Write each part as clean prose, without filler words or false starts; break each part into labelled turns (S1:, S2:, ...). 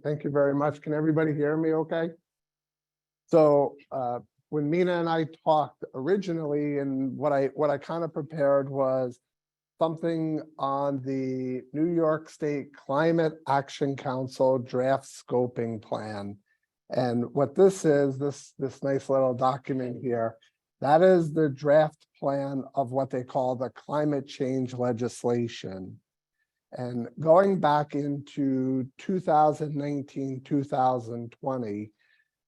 S1: Thank you very much. Can everybody hear me okay? So when Mina and I talked originally, and what I kind of prepared was something on the New York State Climate Action Council draft scoping plan. And what this is, this nice little document here, that is the draft plan of what they call the climate change legislation. And going back into 2019, 2020,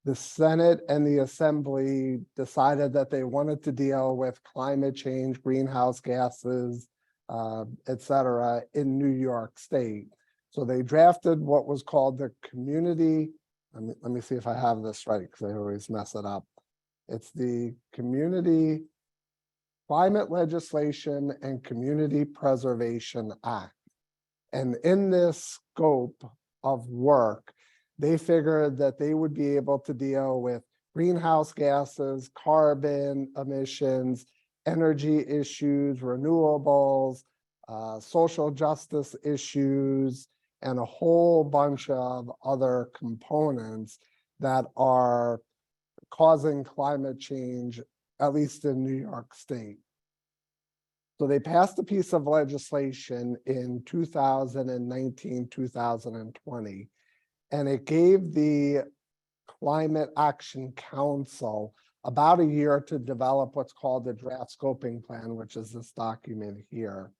S1: the Senate and the Assembly decided that they wanted to deal with climate change, greenhouse gases, et cetera, in New York State. So they drafted what was called the community, let me see if I have this right, because I always mess it up. It's the Community Climate Legislation and Community Preservation Act. And in this scope of work, they figured that they would be able to deal with greenhouse gases, carbon emissions, energy issues, renewables, social justice issues, and a whole bunch of other components that are causing climate change, at least in New York State. So they passed a piece of legislation in 2019, 2020, and it gave the Climate Action Council about a year to develop what's called the draft scoping plan, which is this document here.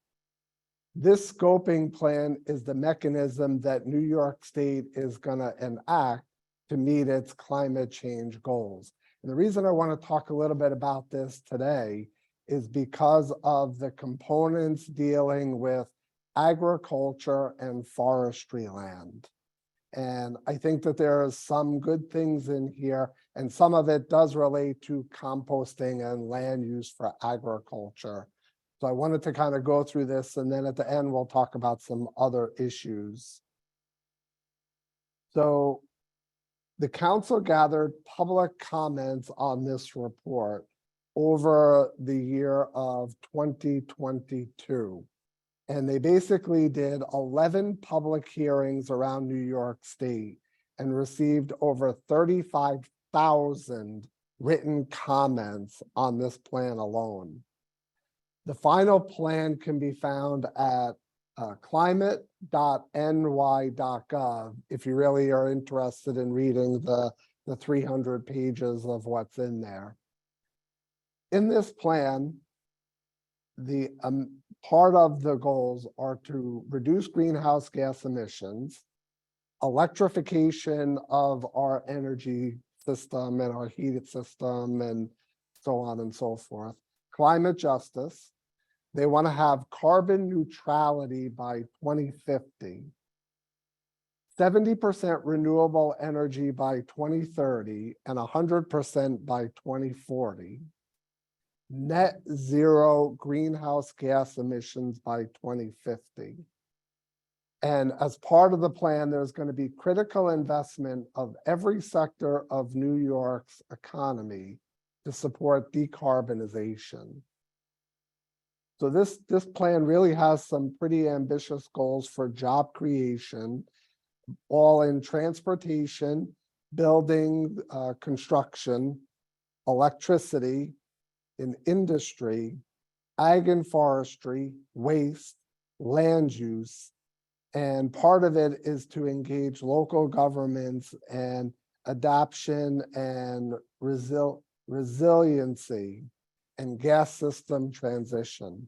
S1: This scoping plan is the mechanism that New York State is going to enact to meet its climate change goals. And the reason I want to talk a little bit about this today is because of the components dealing with agriculture and forestry land. And I think that there are some good things in here, and some of it does relate to composting and land use for agriculture. So I wanted to kind of go through this, and then at the end, we'll talk about some other issues. So the council gathered public comments on this report over the year of 2022. And they basically did 11 public hearings around New York State and received over 35,000 written comments on this plan alone. The final plan can be found at climate.ny.gov if you really are interested in reading the 300 pages of what's in there. In this plan, the part of the goals are to reduce greenhouse gas emissions, electrification of our energy system and our heated system, and so on and so forth, climate justice. They want to have carbon neutrality by 2050, 70% renewable energy by 2030, and 100% by 2040. Net zero greenhouse gas emissions by 2050. And as part of the plan, there's going to be critical investment of every sector of New York's economy to support decarbonization. So this plan really has some pretty ambitious goals for job creation, all in transportation, building, construction, electricity, in industry, ag and forestry, waste, land use, and part of it is to engage local governments and adoption and resiliency and gas system transition.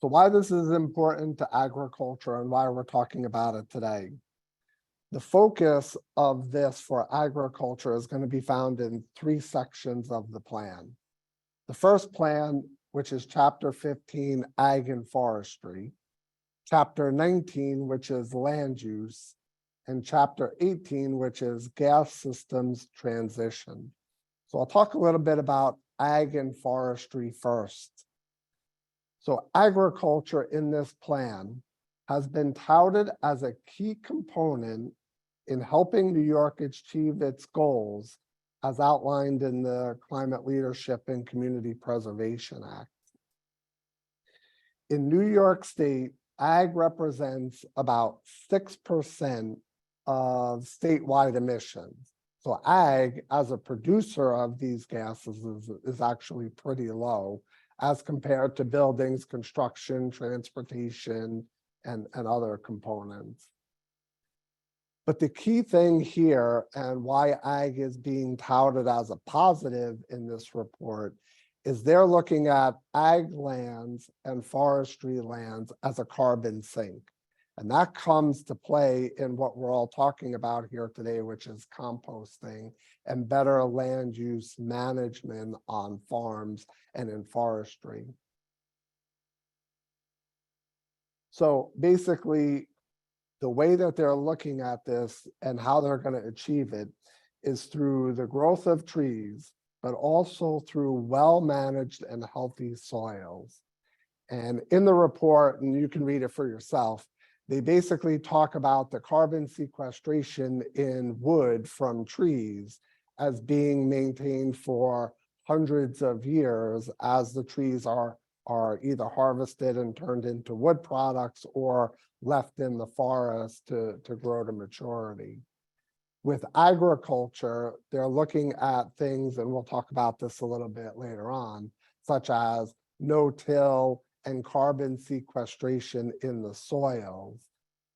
S1: So why this is important to agriculture and why we're talking about it today. The focus of this for agriculture is going to be found in 3 sections of the plan. The first plan, which is Chapter 15, Ag and Forestry, Chapter 19, which is Land Use, and Chapter 18, which is Gas Systems Transition. So I'll talk a little bit about Ag and Forestry first. So agriculture in this plan has been touted as a key component in helping New York achieve its goals as outlined in the Climate Leadership and Community Preservation Act. In New York State, ag represents about 6% of statewide emissions. So ag, as a producer of these gases, is actually pretty low as compared to buildings, construction, transportation, and other components. But the key thing here, and why ag is being touted as a positive in this report, is they're looking at ag lands and forestry lands as a carbon sink. And that comes to play in what we're all talking about here today, which is composting and better land use management on farms and in forestry. So basically, the way that they're looking at this and how they're going to achieve it is through the growth of trees, but also through well-managed and healthy soils. And in the report, and you can read it for yourself, they basically talk about the carbon sequestration in wood from trees as being maintained for hundreds of years as the trees are either harvested and turned into wood products or left in the forest to grow to maturity. With agriculture, they're looking at things, and we'll talk about this a little bit later on, such as no-till and carbon sequestration in the soils.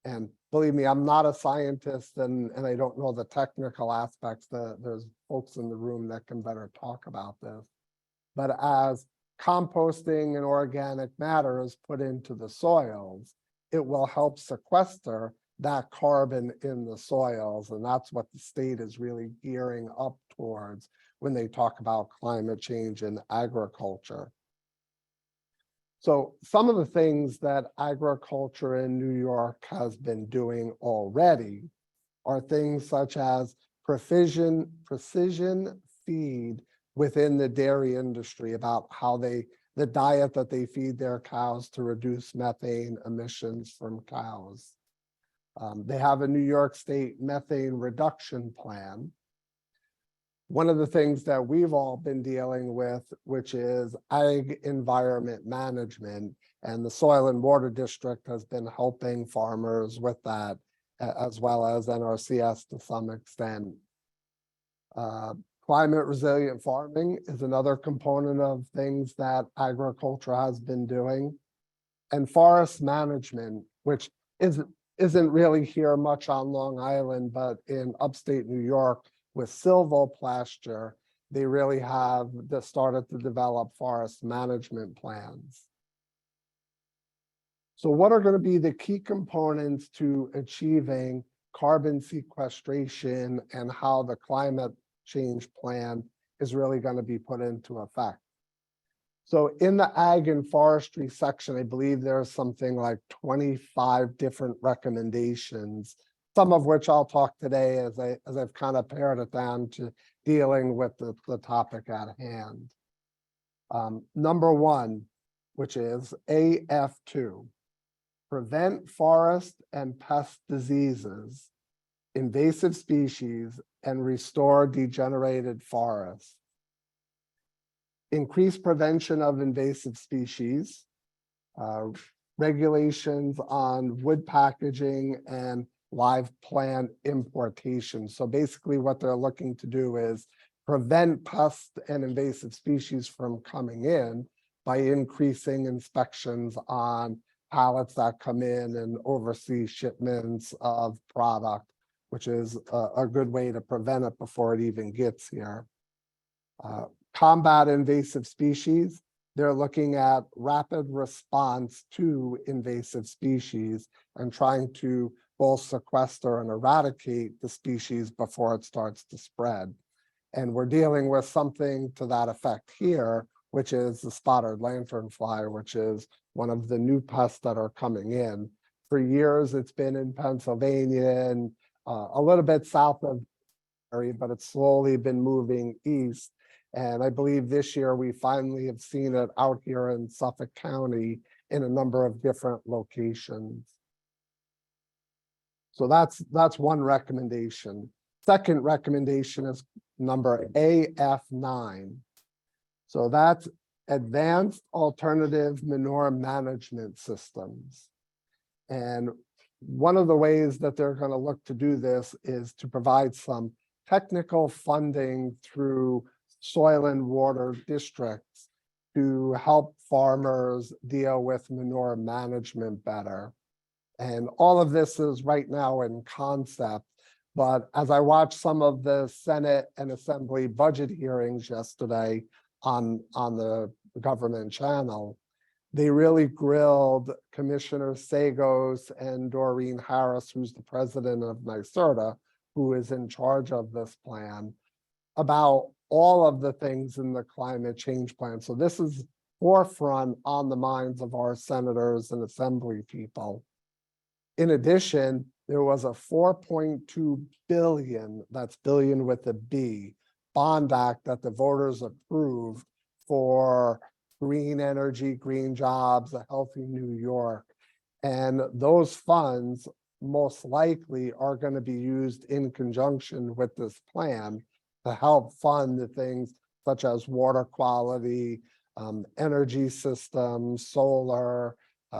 S1: And believe me, I'm not a scientist and I don't know the technical aspects. There's folks in the room that can better talk about this. But as composting and organic matter is put into the soils, it will help sequester that carbon in the soils. And that's what the state is really gearing up towards when they talk about climate change in agriculture. So some of the things that agriculture in New York has been doing already are things such as precision feed within the dairy industry, about how the diet that they feed their cows to reduce methane emissions from cows. They have a New York State methane reduction plan. One of the things that we've all been dealing with, which is ag environment management, and the Soil and Water District has been helping farmers with that, as well as NRCS to some extent. Climate resilient farming is another component of things that agriculture has been doing. And forest management, which isn't really here much on Long Island, but in upstate New York with silvopasture, they really have started to develop forest management plans. So what are going to be the key components to achieving carbon sequestration and how the climate change plan is really going to be put into effect? So in the ag and forestry section, I believe there's something like 25 different recommendations, some of which I'll talk today as I've kind of pared it down to dealing with the topic at hand. Number one, which is AF2, prevent forest and pest diseases, invasive species, and restore degenerated forests. Increase prevention of invasive species, regulations on wood packaging and live plant importation. So basically what they're looking to do is prevent pests and invasive species from coming in by increasing inspections on pallets that come in and oversee shipments of product, which is a good way to prevent it before it even gets here. Combat invasive species, they're looking at rapid response to invasive species and trying to both sequester and eradicate the species before it starts to spread. And we're dealing with something to that effect here, which is the spotted lanternfly, which is one of the new pests that are coming in. For years, it's been in Pennsylvania and a little bit south of the area, but it's slowly been moving east. And I believe this year we finally have seen it out here in Suffolk County in a number of different locations. So that's one recommendation. Second recommendation is number AF9. So that's advanced alternative manure management systems. And one of the ways that they're going to look to do this is to provide some technical funding through soil and water districts to help farmers deal with manure management better. And all of this is right now in concept, but as I watched some of the Senate and Assembly budget hearings yesterday on the government channel, they really grilled Commissioner Sagos and Doreen Harris, who's the president of NYSERDA, who is in charge of this plan, about all of the things in the climate change plan. So this is forefront on the minds of our senators and assembly people. In addition, there was a 4.2 billion, that's billion with a B, bond act that the voters approved for green energy, green jobs, a healthy New York. And those funds most likely are going to be used in conjunction with this plan to help fund the things such as water quality, energy systems, solar,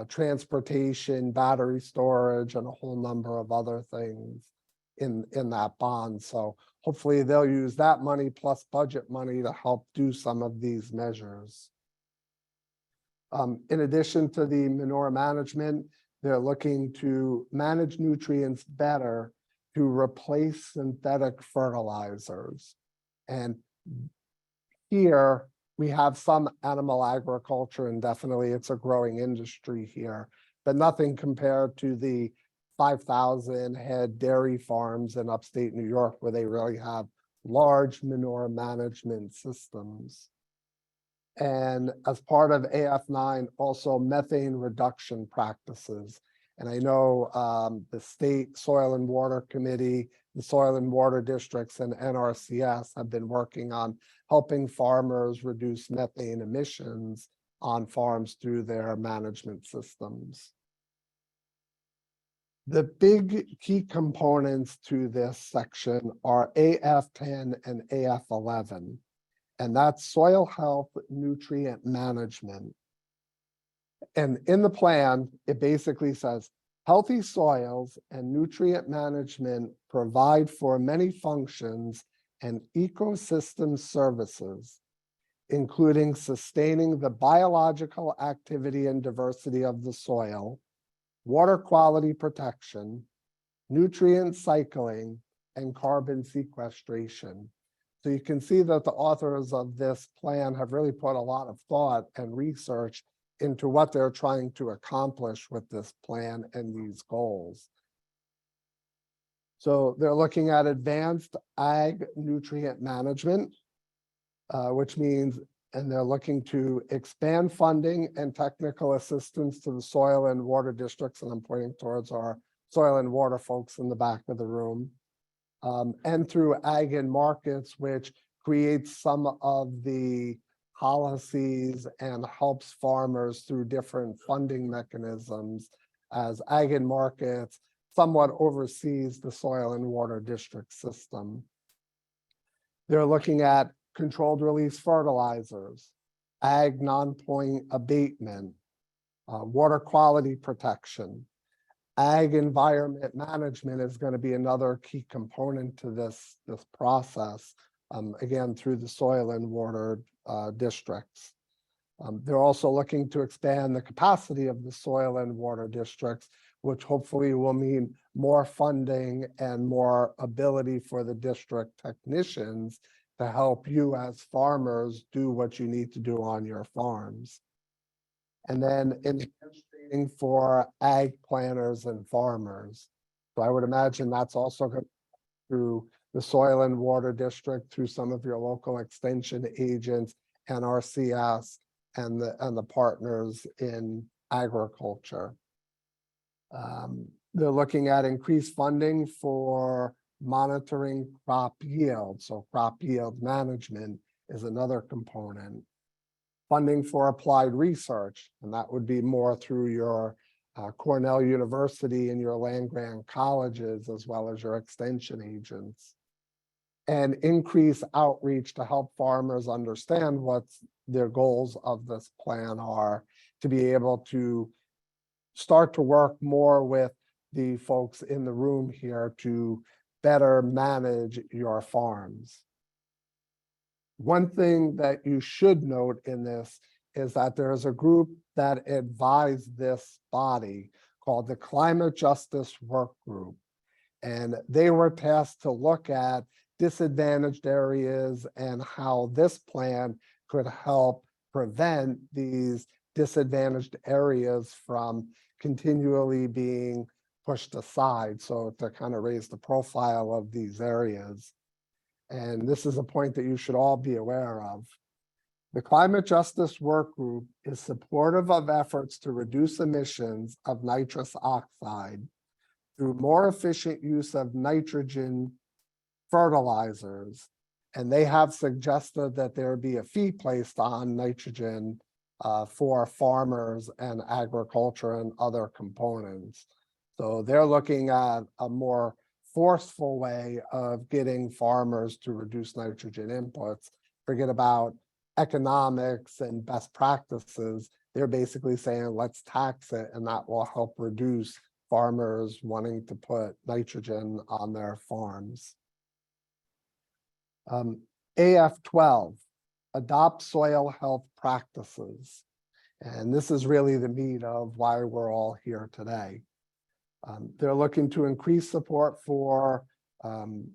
S1: transportation, battery storage, and a whole number of other things in that bond. So hopefully they'll use that money plus budget money to help do some of these measures. In addition to the manure management, they're looking to manage nutrients better to replace synthetic fertilizers. And here we have some animal agriculture, and definitely it's a growing industry here, but nothing compared to the 5,000 head dairy farms in upstate New York, where they really have large manure management systems. And as part of AF9, also methane reduction practices. And I know the State Soil and Water Committee, the Soil and Water Districts, and NRCS have been working on helping farmers reduce methane emissions on farms through their management systems. The big key components to this section are AF10 and AF11. And that's soil health, nutrient management. And in the plan, it basically says, healthy soils and nutrient management provide for many functions and ecosystem services, including sustaining the biological activity and diversity of the soil, water quality protection, nutrient cycling, and carbon sequestration. So you can see that the authors of this plan have really put a lot of thought and research into what they're trying to accomplish with this plan and these goals. So they're looking at advanced ag nutrient management, which means, and they're looking to expand funding and technical assistance to the soil and water districts, and I'm pointing towards our soil and water folks in the back of the room. And through ag and markets, which creates some of the policies and helps farmers through different funding mechanisms, as ag and markets somewhat oversees the soil and water district system. They're looking at controlled release fertilizers, ag non-point abatement, water quality protection. Ag environment management is going to be another key component to this process, again, through the soil and water districts. They're also looking to expand the capacity of the soil and water districts, which hopefully will mean more funding and more ability for the district technicians to help you as farmers do what you need to do on your farms. And then enhanced training for ag planners and farmers. So I would imagine that's also going through the soil and water district, through some of your local extension agents, NRCS, and the partners in agriculture. They're looking at increased funding for monitoring crop yield. So crop yield management is another component. Funding for applied research, and that would be more through your Cornell University and your land-grant colleges, as well as your extension agents. And increase outreach to help farmers understand what their goals of this plan are, to be able to start to work more with the folks in the room here to better manage your farms. One thing that you should note in this is that there is a group that advised this body called the Climate Justice Work Group. And they were tasked to look at disadvantaged areas and how this plan could help prevent these disadvantaged areas from continually being pushed aside. So to kind of raise the profile of these areas. And this is a point that you should all be aware of. The Climate Justice Work Group is supportive of efforts to reduce emissions of nitrous oxide through more efficient use of nitrogen fertilizers. And they have suggested that there be a fee placed on nitrogen for farmers and agriculture and other components. So they're looking at a more forceful way of getting farmers to reduce nitrogen inputs. Forget about economics and best practices. They're basically saying, let's tax it, and that will help reduce farmers wanting to put nitrogen on their farms. AF12, adopt soil health practices. And this is really the meat of why we're all here today. They're looking to increase support for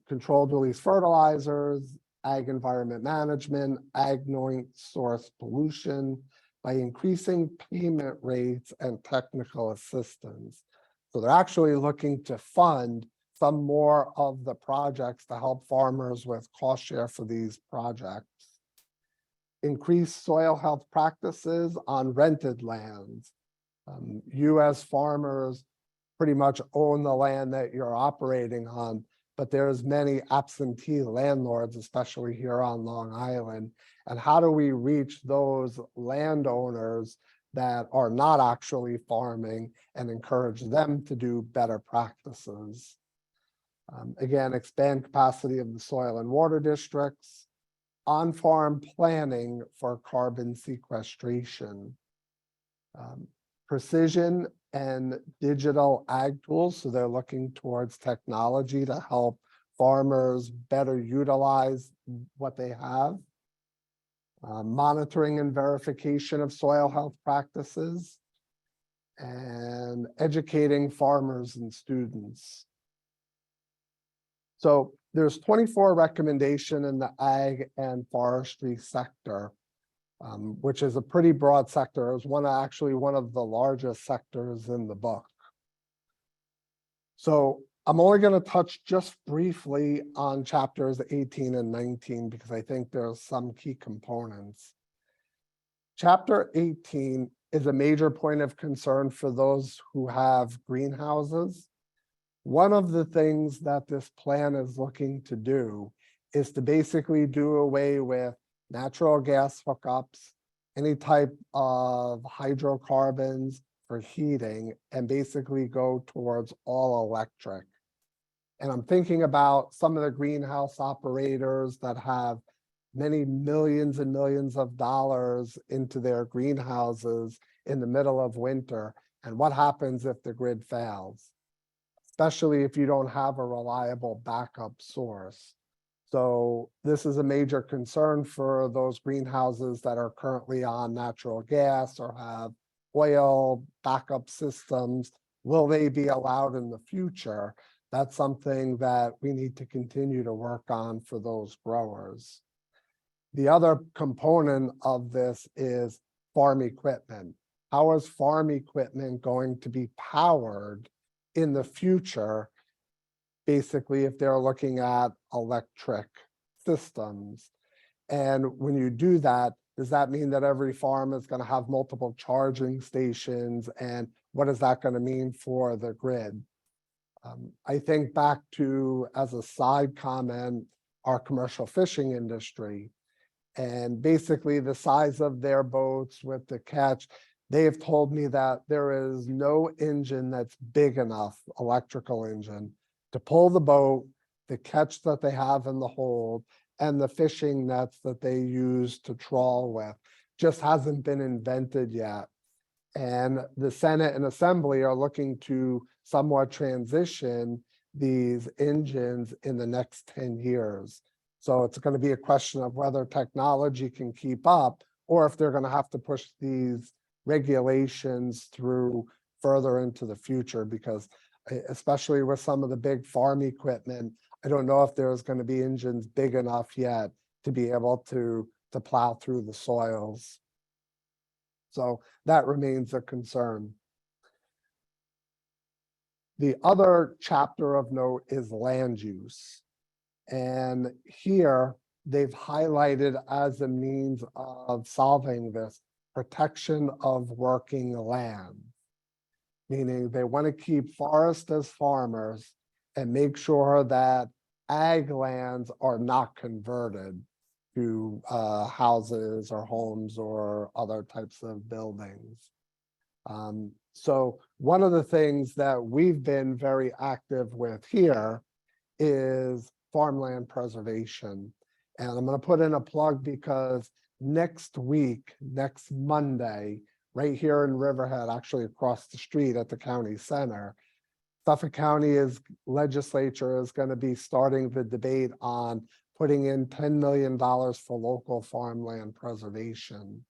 S1: controlled release fertilizers, ag environment management, ag noise source pollution by increasing payment rates and technical assistance. So they're actually looking to fund some more of the projects to help farmers with cost share for these projects. Increase soil health practices on rented lands. You as farmers pretty much own the land that you're operating on, but there's many absentee landlords, especially here on Long Island. And how do we reach those landowners that are not actually farming and encourage them to do better practices? Again, expand capacity of the soil and water districts, on-farm planning for carbon sequestration, precision and digital ag tools. So they're looking towards technology to help farmers better utilize what they have. Monitoring and verification of soil health practices, and educating farmers and students. So there's 24 recommendations in the ag and forestry sector, which is a pretty broad sector. It was actually one of the largest sectors in the book. So I'm only going to touch just briefly on chapters 18 and 19 because I think there's some key components. Chapter 18 is a major point of concern for those who have greenhouses. One of the things that this plan is looking to do is to basically do away with natural gas hookups, any type of hydrocarbons for heating, and basically go towards all electric. And I'm thinking about some of the greenhouse operators that have many millions and millions of dollars into their greenhouses in the middle of winter. And what happens if the grid fails, especially if you don't have a reliable backup source? So this is a major concern for those greenhouses that are currently on natural gas or have oil backup systems. Will they be allowed in the future? That's something that we need to continue to work on for those growers. The other component of this is farm equipment. How is farm equipment going to be powered in the future? Basically, if they're looking at electric systems. And when you do that, does that mean that every farm is going to have multiple charging stations? And what is that going to mean for the grid? I think back to, as a side comment, our commercial fishing industry. And basically the size of their boats with the catch, they have told me that there is no engine that's big enough, electrical engine, to pull the boat, the catch that they have in the hold, and the fishing nets that they use to trawl with. Just hasn't been invented yet. And the Senate and Assembly are looking to somewhat transition these engines in the next 10 years. So it's going to be a question of whether technology can keep up, or if they're going to have to push these regulations through further into the future, because especially with some of the big farm equipment, I don't know if there's going to be engines big enough yet to be able to plow through the soils. So that remains a concern. The other chapter of note is land use. And here they've highlighted as a means of solving this protection of working land, meaning they want to keep forests as farmers and make sure that ag lands are not converted to houses or homes or other types of buildings. So one of the things that we've been very active with here is farmland preservation. And I'm going to put in a plug because next week, next Monday, right here in Riverhead, actually across the street at the county center, Suffolk County legislature is going to be starting the debate on putting in $10 million for local farmland preservation.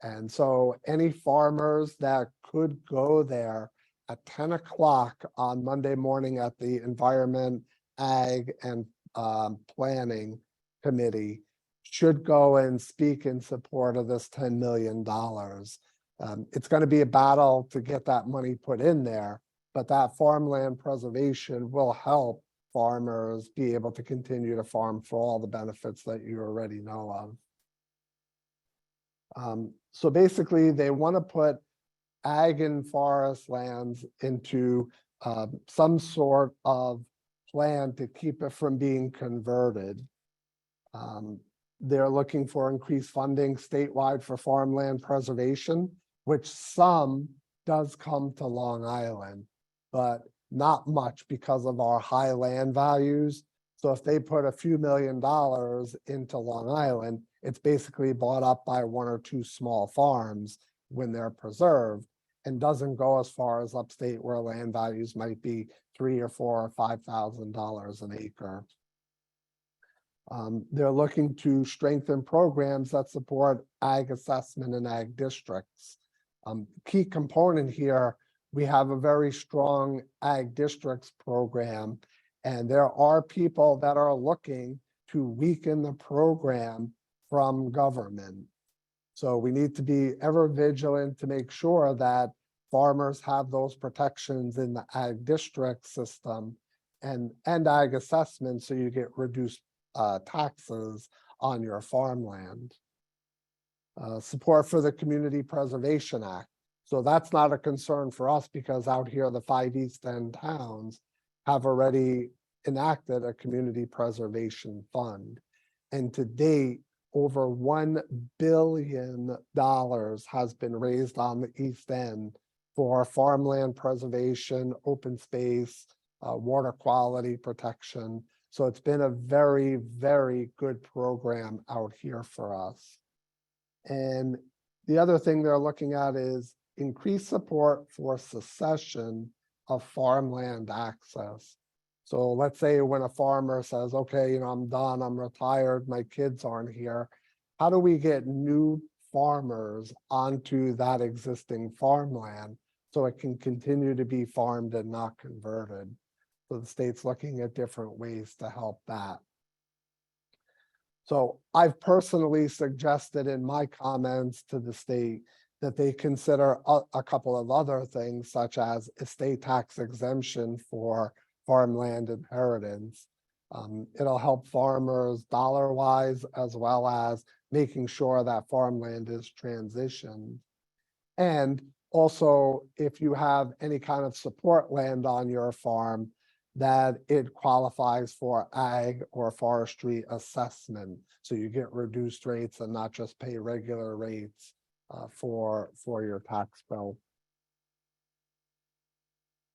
S1: And so any farmers that could go there at 10 o'clock on Monday morning at the Environment, Ag, and Planning Committee should go and speak in support of this $10 million. It's going to be a battle to get that money put in there, but that farmland preservation will help farmers be able to continue to farm for all the benefits that you already know of. So basically, they want to put ag and forest lands into some sort of plan to keep it from being converted. They're looking for increased funding statewide for farmland preservation, which some does come to Long Island, but not much because of our high land values. So if they put a few $1 million into Long Island, it's basically bought up by one or two small farms when they're preserved, and doesn't go as far as upstate where land values might be $3,000 or $4,000 or $5,000 an acre. They're looking to strengthen programs that support ag assessment and ag districts. Key component here, we have a very strong ag districts program, and there are people that are looking to weaken the program from government. So we need to be ever vigilant to make sure that farmers have those protections in the ag district system and ag assessment, so you get reduced taxes on your farmland. Support for the Community Preservation Act. So that's not a concern for us because out here, the 5 East End towns have already enacted a community preservation fund. And to date, over $1 billion has been raised on the East End for farmland preservation, open space, water quality protection. So it's been a very, very good program out here for us. And the other thing they're looking at is increased support for cessation of farmland access. So let's say when a farmer says, okay, I'm done, I'm retired, my kids aren't here. How do we get new farmers onto that existing farmland so it can continue to be farmed and not converted? So the state's looking at different ways to help that. So I've personally suggested in my comments to the state that they consider a couple of other things, such as estate tax exemption for farmland inheritance. It'll help farmers dollar-wise, as well as making sure that farmland is transitioned. And also, if you have any kind of support land on your farm, that it qualifies for ag or forestry assessment. So you get reduced rates and not just pay regular rates for your tax bill.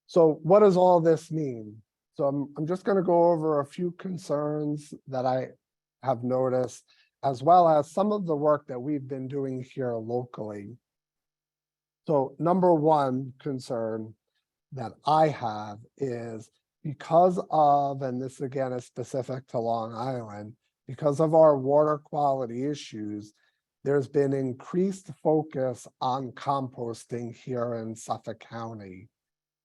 S1: So what does all this mean? So I'm just going to go over a few concerns that I have noticed, as well as some of the work that we've been doing here locally. So number one concern that I have is because of, and this again is specific to Long Island, because of our water quality issues, there's been increased focus on composting here in Suffolk County.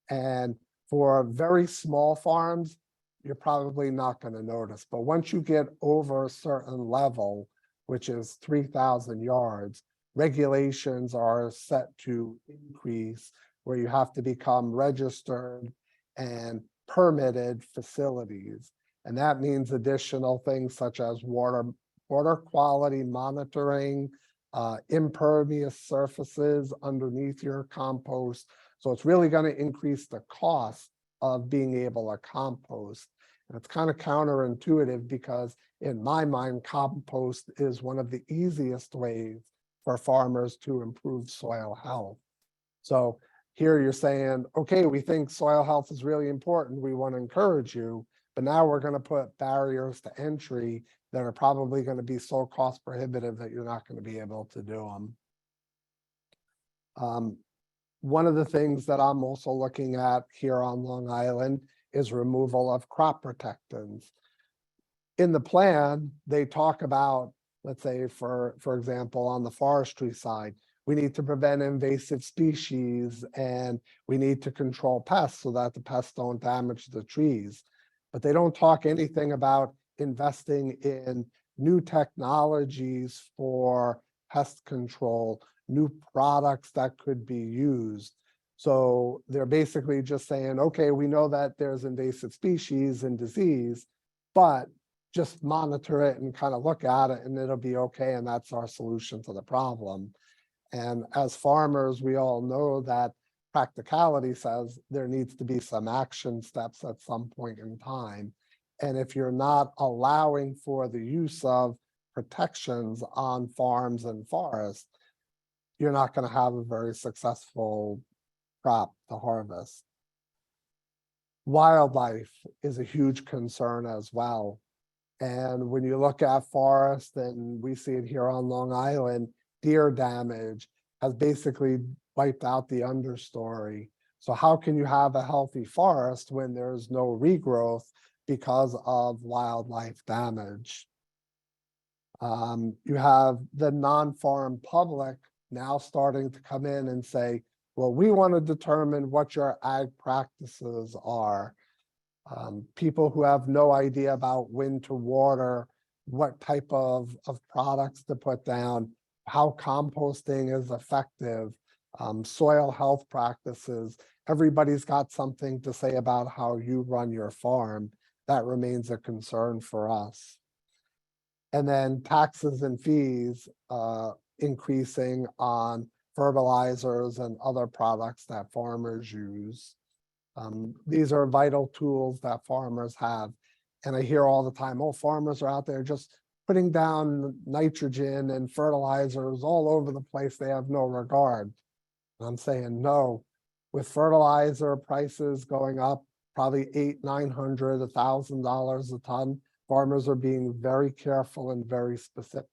S1: And for very small farms, you're probably not going to notice. But once you get over a certain level, which is 3,000 yards, regulations are set to increase where you have to become registered and permitted facilities. And that means additional things such as water quality monitoring, impervious surfaces underneath your compost. So it's really going to increase the cost of being able to compost. And it's kind of counterintuitive because in my mind, compost is one of the easiest ways for farmers to improve soil health. So here you're saying, okay, we think soil health is really important. We want to encourage you, but now we're going to put barriers to entry that are probably going to be so cost prohibitive that you're not going to be able to do them. One of the things that I'm also looking at here on Long Island is removal of crop protectants. In the plan, they talk about, let's say, for example, on the forestry side, we need to prevent invasive species and we need to control pests so that the pests don't damage the trees. But they don't talk anything about investing in new technologies for pest control, new products that could be used. So they're basically just saying, okay, we know that there's invasive species and disease, but just monitor it and kind of look at it and it'll be okay. And that's our solution to the problem. And as farmers, we all know that practicality says there needs to be some action steps at some point in time. And if you're not allowing for the use of protections on farms and forests, you're not going to have a very successful crop to harvest. Wildlife is a huge concern as well. And when you look at forest, and we see it here on Long Island, deer damage has basically wiped out the understory. So how can you have a healthy forest when there's no regrowth because of wildlife damage? You have the non-farm public now starting to come in and say, well, we want to determine what your ag practices are. People who have no idea about when to water, what type of products to put down, how composting is effective, soil health practices. Everybody's got something to say about how you run your farm. That remains a concern for us. And then taxes and fees increasing on fertilizers and other products that farmers use. These are vital tools that farmers have. And I hear all the time, oh, farmers are out there just putting down nitrogen and fertilizers all over the place. They have no regard. And I'm saying no, with fertilizer prices going up, probably $800, $900, $1,000 a ton, farmers are being very careful and very specific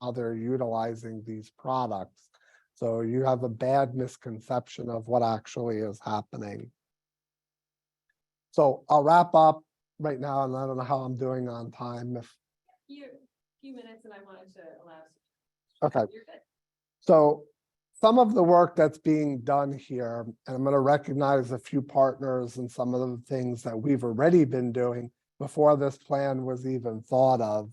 S1: how they're utilizing these products. So you have a bad misconception of what actually is happening. So I'll wrap up right now, and I don't know how I'm doing on time. If
S2: few minutes, and I wanted to allow.
S1: Okay.
S2: You're good.
S1: So some of the work that's being done here, and I'm going to recognize a few partners and some of the things that we've already been doing before this plan was even thought of.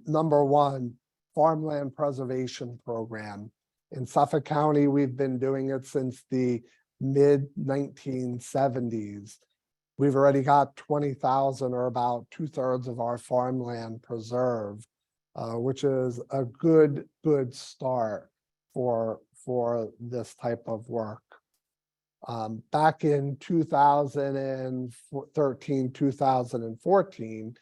S1: Number one, farmland preservation program. In Suffolk County, we've been doing it since the mid-1970s. We've already got 20,000 or about 2/3 of our farmland preserved, which is a good start for this type of work. Back in 2013, 2014,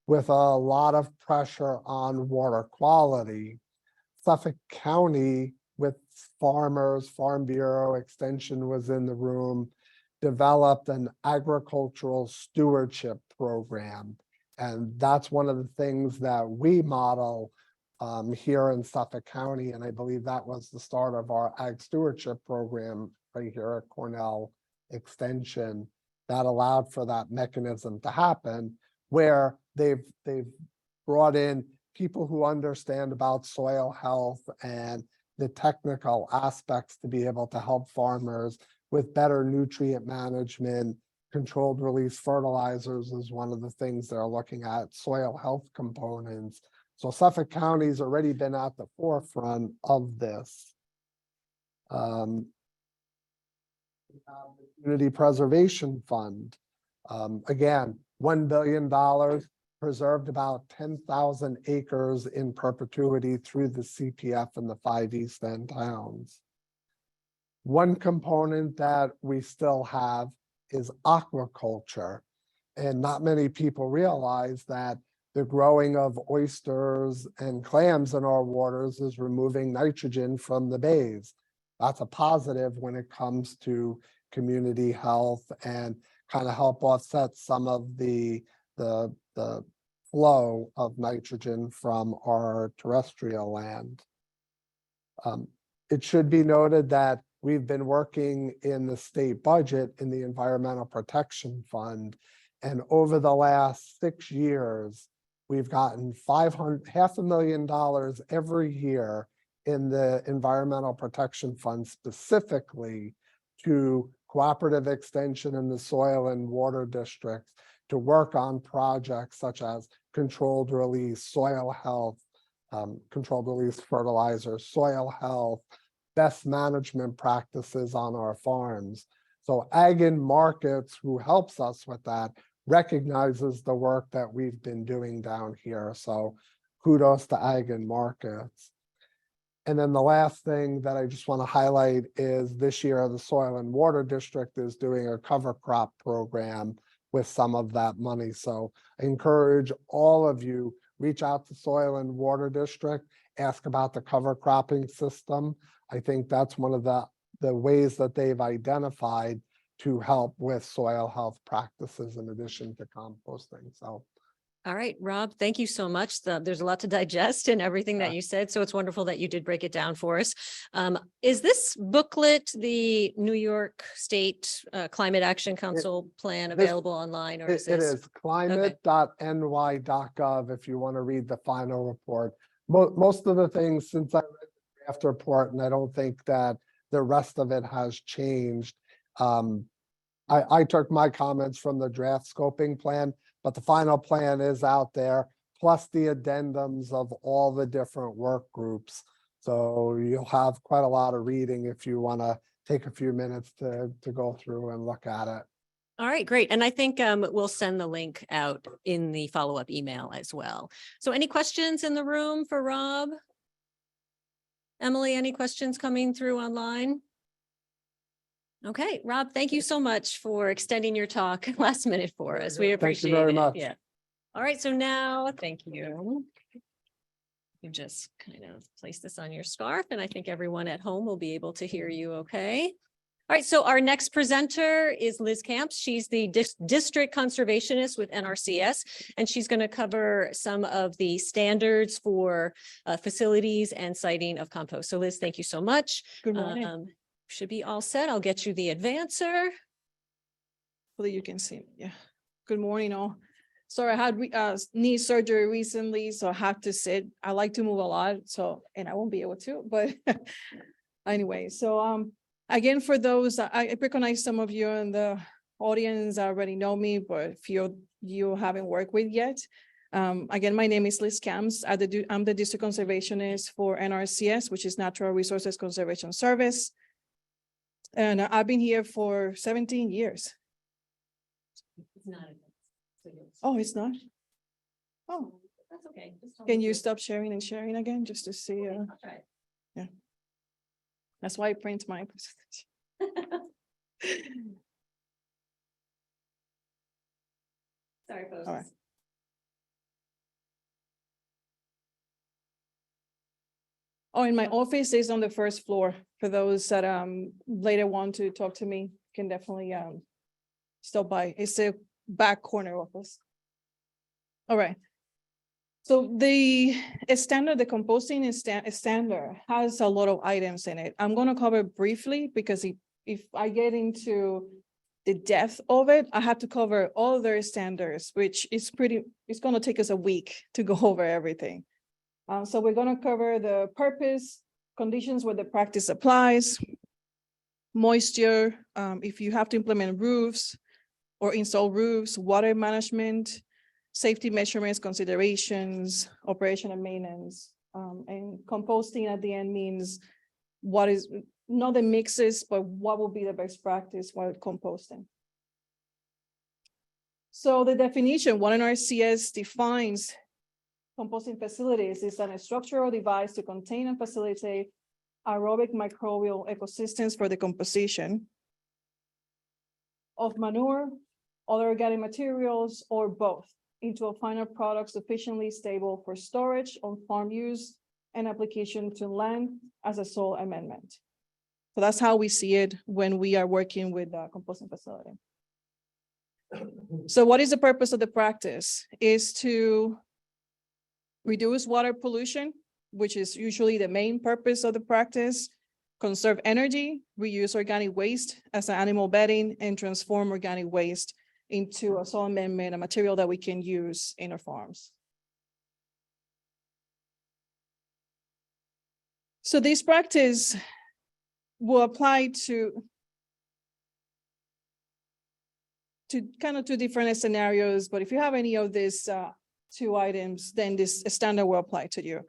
S1: with a lot of pressure on water quality, Suffolk County with farmers, Farm Bureau Extension was in the room, developed an agricultural stewardship program. And that's one of the things that we model here in Suffolk County, and I believe that was the start of our ag stewardship program right here at Cornell Extension that allowed for that mechanism to happen, where they've brought in people who understand about soil health and the technical aspects to be able to help farmers with better nutrient management. Controlled release fertilizers is one of the things they're looking at, soil health components. So Suffolk County's already been at the forefront of this. We have the Community Preservation Fund. Again, $1 billion, preserved about 10,000 acres in perpetuity through the CPF in the 5 East End towns. One component that we still have is aquaculture. And not many people realize that the growing of oysters and clams in our waters is removing nitrogen from the bays. That's a positive when it comes to community health and kind of help offset some of the flow of nitrogen from our terrestrial land. It should be noted that we've been working in the state budget in the Environmental Protection Fund. And over the last 6 years, we've gotten $500,000 every year in the Environmental Protection Fund specifically to cooperative extension in the soil and water districts to work on projects such as controlled release, soil health, controlled release fertilizer, soil health, best management practices on our farms. So Ag and Markets, who helps us with that, recognizes the work that we've been doing down here. So kudos to Ag and Markets. And then the last thing that I just want to highlight is this year, the Soil and Water District is doing a cover crop program with some of that money. So I encourage all of you, reach out to Soil and Water District, ask about the cover cropping system. I think that's one of the ways that they've identified to help with soil health practices in addition to composting. So.
S3: All right, Rob, thank you so much. There's a lot to digest in everything that you said, so it's wonderful that you did break it down for us. Is this booklet the New York State Climate Action Council plan available online, or is
S1: It
S3: this?
S1: is climate.ny.gov if you want to read the final report. Most of the things, since I read the draft report, and I don't think that the rest of it has changed. I took my comments from the draft scoping plan, but the final plan is out there, plus the addendums of all the different work groups. So you'll have quite a lot of reading if you want to take a few minutes to go through and look at it.
S3: All right, great. And I think we'll send the link out in the follow-up email as well. So any questions in the room for Rob? Emily, any questions coming through online? Okay, Rob, thank you so much for extending your talk last minute for us. We appreciate it.
S1: Thank you very much.
S3: Yeah. All right, so now, thank you. You just kind of place this on your scarf, and I think everyone at home will be able to hear you okay. All right, so our next presenter is Liz Camps. She's the district conservationist with NRCS, and she's going to cover some of the standards for facilities and siting of compost. So Liz, thank you so much.
S4: Good morning.
S3: Should be all set. I'll get you the advancer.
S4: Hopefully you can see me. Yeah. Good morning, all. Sorry, I had knee surgery recently, so I have to sit. I like to move a lot, so, and I won't be able to, but anyway, so again, for those, I recognize some of you in the audience already know me, but few you haven't worked with yet. Again, my name is Liz Camps. I'm the district conservationist for NRCS, which is Natural Resources Conservation Service. And I've been here for 17 years.
S3: It's not.
S4: Oh, it's not? Oh,
S3: That's okay.
S4: can you stop sharing and sharing again, just to see?
S3: I'll try.
S4: Yeah. That's why I print my.
S3: Sorry, folks.
S4: All right. Oh, and my office is on the first floor. For those that later want to talk to me, can definitely stop by. It's a back corner office. All right. So the standard, the composting is standard has a lot of items in it. I'm gonna cover briefly because if I get into the depth of it, I have to cover all their standards, which is it's gonna take us a week to go over everything. So we're gonna cover the purpose, conditions where the practice applies, moisture, if you have to implement roofs or install roofs, water management, safety measurements, considerations, operation and maintenance. And composting at the end means what is, not the mixes, but what will be the best practice while composting. So the definition, 1NRCS defines composting facilities is a structural device to contain and facilitate aerobic microbial ecosystems for the composition of manure, other organic materials, or both into a final product sufficiently stable for storage on farm use and application to land as a soil amendment. So that's how we see it when we are working with the composting facility. So what is the purpose of the practice? Is to reduce water pollution, which is usually the main purpose of the practice, conserve energy, reuse organic waste as an animal bedding, and transform organic waste into a soil amendment, a material that we can use in our farms. So this practice will apply to kind of two different scenarios, but if you have any of these two items, then this standard will apply to you,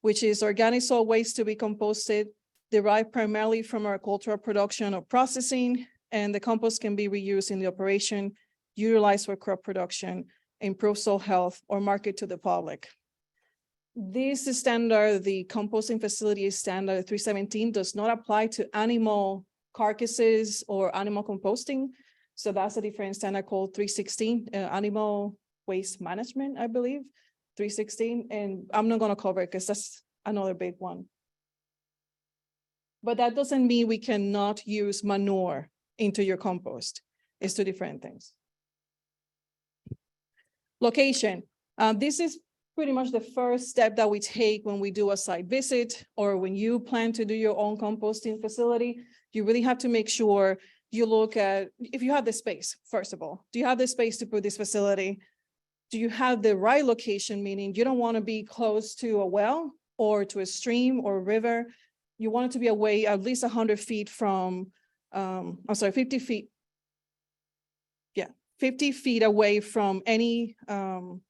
S4: which is organic soil waste to be composted, derived primarily from agricultural production or processing, and the compost can be reused in the operation, utilized for crop production, improve soil health, or market to the public. This standard, the composting facility standard 317, does not apply to animal carcasses or animal composting. So that's a different standard called 316, animal waste management, I believe, 316. And I'm not going to cover it because that's another big one. But that doesn't mean we cannot use manure into your compost. It's two different things. Location. This is pretty much the first step that we take when we do a site visit or when you plan to do your own composting facility. You really have to make sure you look at, if you have the space, first of all, do you have the space to put this facility? Do you have the right location, meaning you don't want to be close to a well or to a stream or a river. You want it to be away at least 100 feet from, 50 feet. Yeah, 50 feet away from any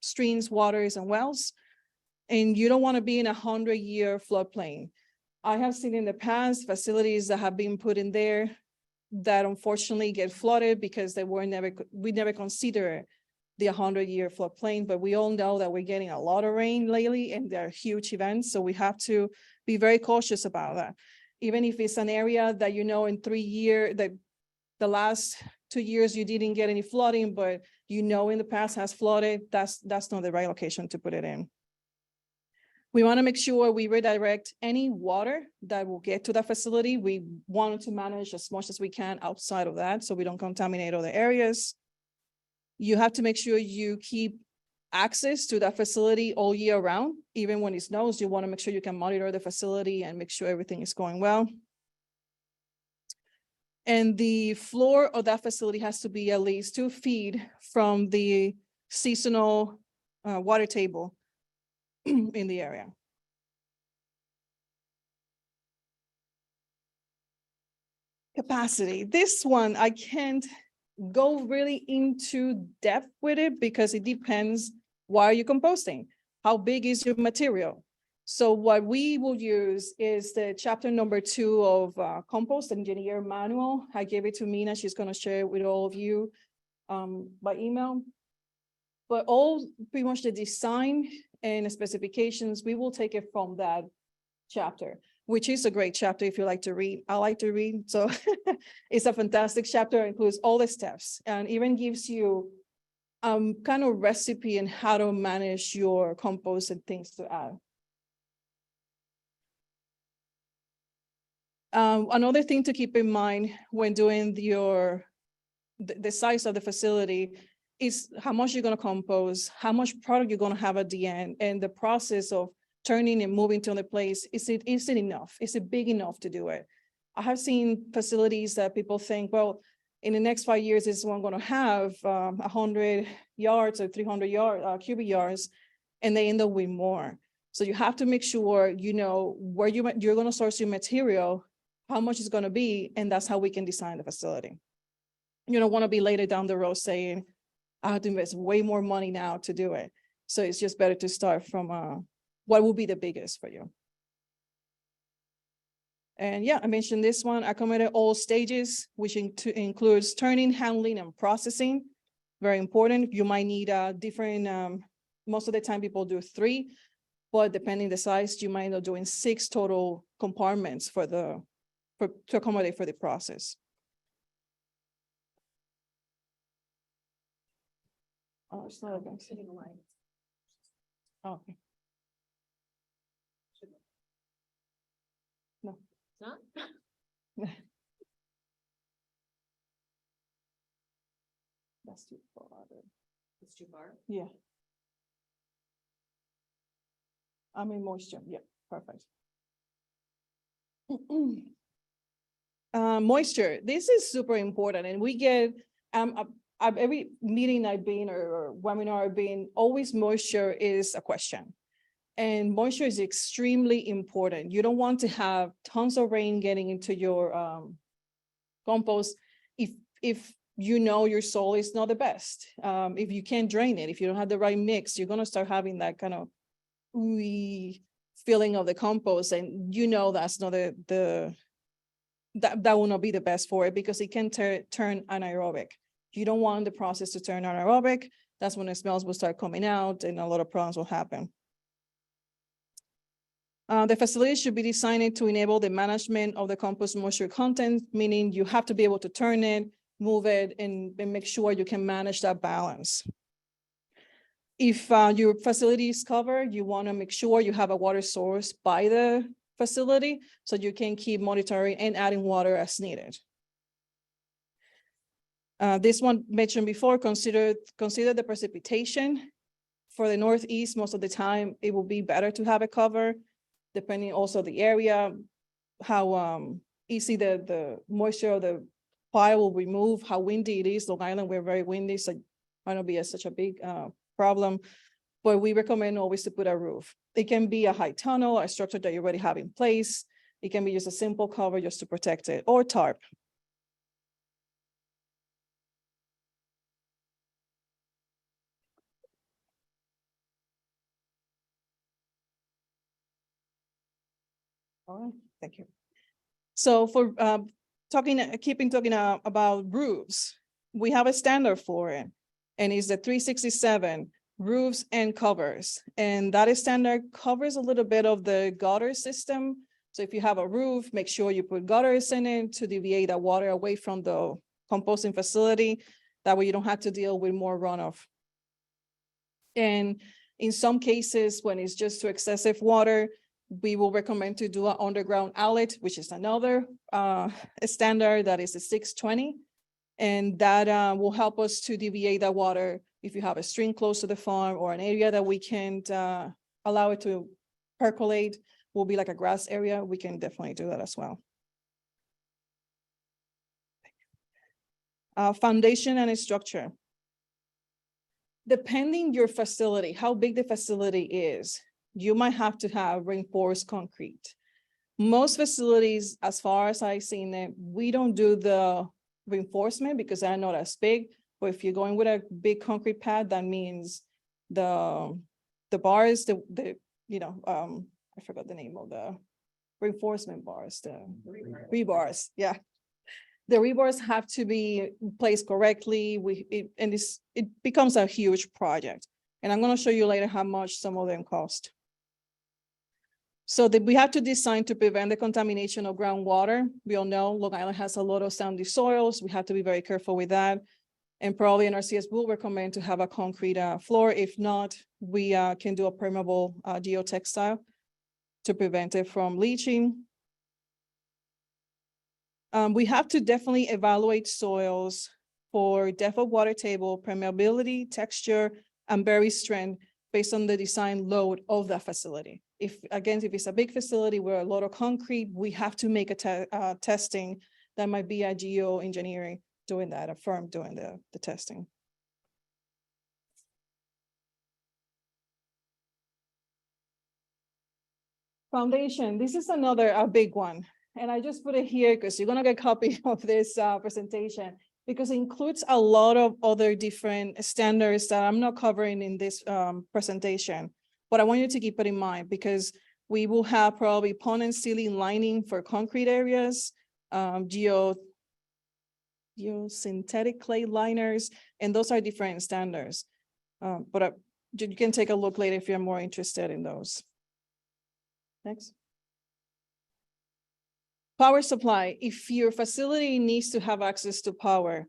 S4: streams, waters, and wells. And you don't want to be in 100-year floodplain. I have seen in the past facilities that have been put in there that unfortunately get flooded because we never consider the 100-year floodplain, but we all know that we're getting a lot of rain lately and they're huge events. So we have to be very cautious about that. Even if it's an area that, you know, in 3 years, that the last 2 years you didn't get any flooding, but you know in the past has flooded, that's not the right location to put it in. We want to make sure we redirect any water that will get to the facility. We want to manage as much as we can outside of that so we don't contaminate other areas. You have to make sure you keep access to that facility all year round. Even when it snows, you want to make sure you can monitor the facility and make sure everything is going well. And the floor of that facility has to be at least 2 feet from the seasonal water table in the area. Capacity. This one, I can't go really into depth with it because it depends why are you composting? How big is your material? So what we will use is the chapter number 2 of Compost Engineer Manual. I gave it to Mina. She's going to share it with all of you by email. But all pretty much the design and specifications, we will take it from that chapter, which is a great chapter if you like to read. I like to read, so it's a fantastic chapter. It includes all the steps and even gives you kind of recipe in how to manage your compost and things to add. Another thing to keep in mind when doing the size of the facility is how much you're gonna compost, how much product you're gonna have at the end, and the process of turning and moving to another place, is it enough? Is it big enough to do it? I have seen facilities that people think, well, in the next 5 years, this one gonna have 100 yards or 300 cubic yards, and they end up with more. So you have to make sure you know where you're gonna source your material, how much it's gonna be, and that's how we can design the facility. You don't wanna be later down the road saying, I have to invest way more money now to do it. So it's just better to start from what will be the biggest for you. And yeah, I mentioned this one, accommodate all stages, which includes turning, handling, and processing. Very important. You might need different, most of the time people do 3, but depending the size, you might end up doing 6 total compartments to accommodate for the process. Oh, it's not open. Oh, okay. No.
S2: Not?
S4: That's too far.
S2: It's too far.
S4: Yeah. I mean moisture, yeah, perfect. Moisture, this is super important, and we get, every meeting I've been or webinar I've been, always moisture is a question. And moisture is extremely important. You don't want to have tons of rain getting into your compost if you know your soil is not the best. If you can't drain it, if you don't have the right mix, you're gonna start having that kind of feeling of the compost, and you know that's not that will not be the best for it, because it can turn anaerobic. You don't want the process to turn anaerobic. That's when the smells will start coming out and a lot of problems will happen. The facility should be designed to enable the management of the compost moisture content, meaning you have to be able to turn it, move it, and make sure you can manage that balance. If your facility is covered, you want to make sure you have a water source by the facility so you can keep monitoring and adding water as needed. This one mentioned before, consider the precipitation. For the Northeast, most of the time, it will be better to have a cover, depending also the area, how easy the moisture of the pile will remove, how windy it is. Long Island, we're very windy, so it might not be such a big problem, but we recommend always to put a roof. It can be a high tunnel, a structure that you already have in place. It can be just a simple cover just to protect it, or tarp. All right, thank you. So for keeping talking about roofs, we have a standard for it, and it's the 367 roofs and covers. And that standard covers a little bit of the gutter system. So if you have a roof, make sure you put gutters in it to deviate that water away from the composting facility. That way you don't have to deal with more runoff. And in some cases, when it's just too excessive water, we will recommend to do an underground outlet, which is another standard that is a 620. And that will help us to deviate that water. If you have a stream close to the farm or an area that we can't allow it to percolate, will be like a grass area, we can definitely do that as well. Foundation and structure. Depending your facility, how big the facility is, you might have to have reinforced concrete. Most facilities, as far as I've seen it, we don't do the reinforcement because they're not as big. But if you're going with a big concrete pad, that means the bars, I forgot the name of the reinforcement bars, the rebars, yeah. The rebars have to be placed correctly. It becomes a huge project. And I'm going to show you later how much some of them cost. So we have to design to prevent the contamination of groundwater. We all know Long Island has a lot of sandy soils. We have to be very careful with that. And probably NRCS will recommend to have a concrete floor. If not, we can do a permeable geotextile to prevent it from leaching. We have to definitely evaluate soils for depth of water table, permeability, texture, and berry strength based on the design load of the facility. If it's a big facility with a lot of concrete, we have to make a testing. That might be a geoengineering doing that, a firm doing the testing. Foundation, this is a big one. And I just put it here because you're gonna get a copy of this presentation because it includes a lot of other different standards that I'm not covering in this presentation. But I want you to keep it in mind because we will have probably pond and ceiling lining for concrete areas, geosynthetic clay liners, and those are different standards. But you can take a look later if you're more interested in those. Next. Power supply. If your facility needs to have access to power,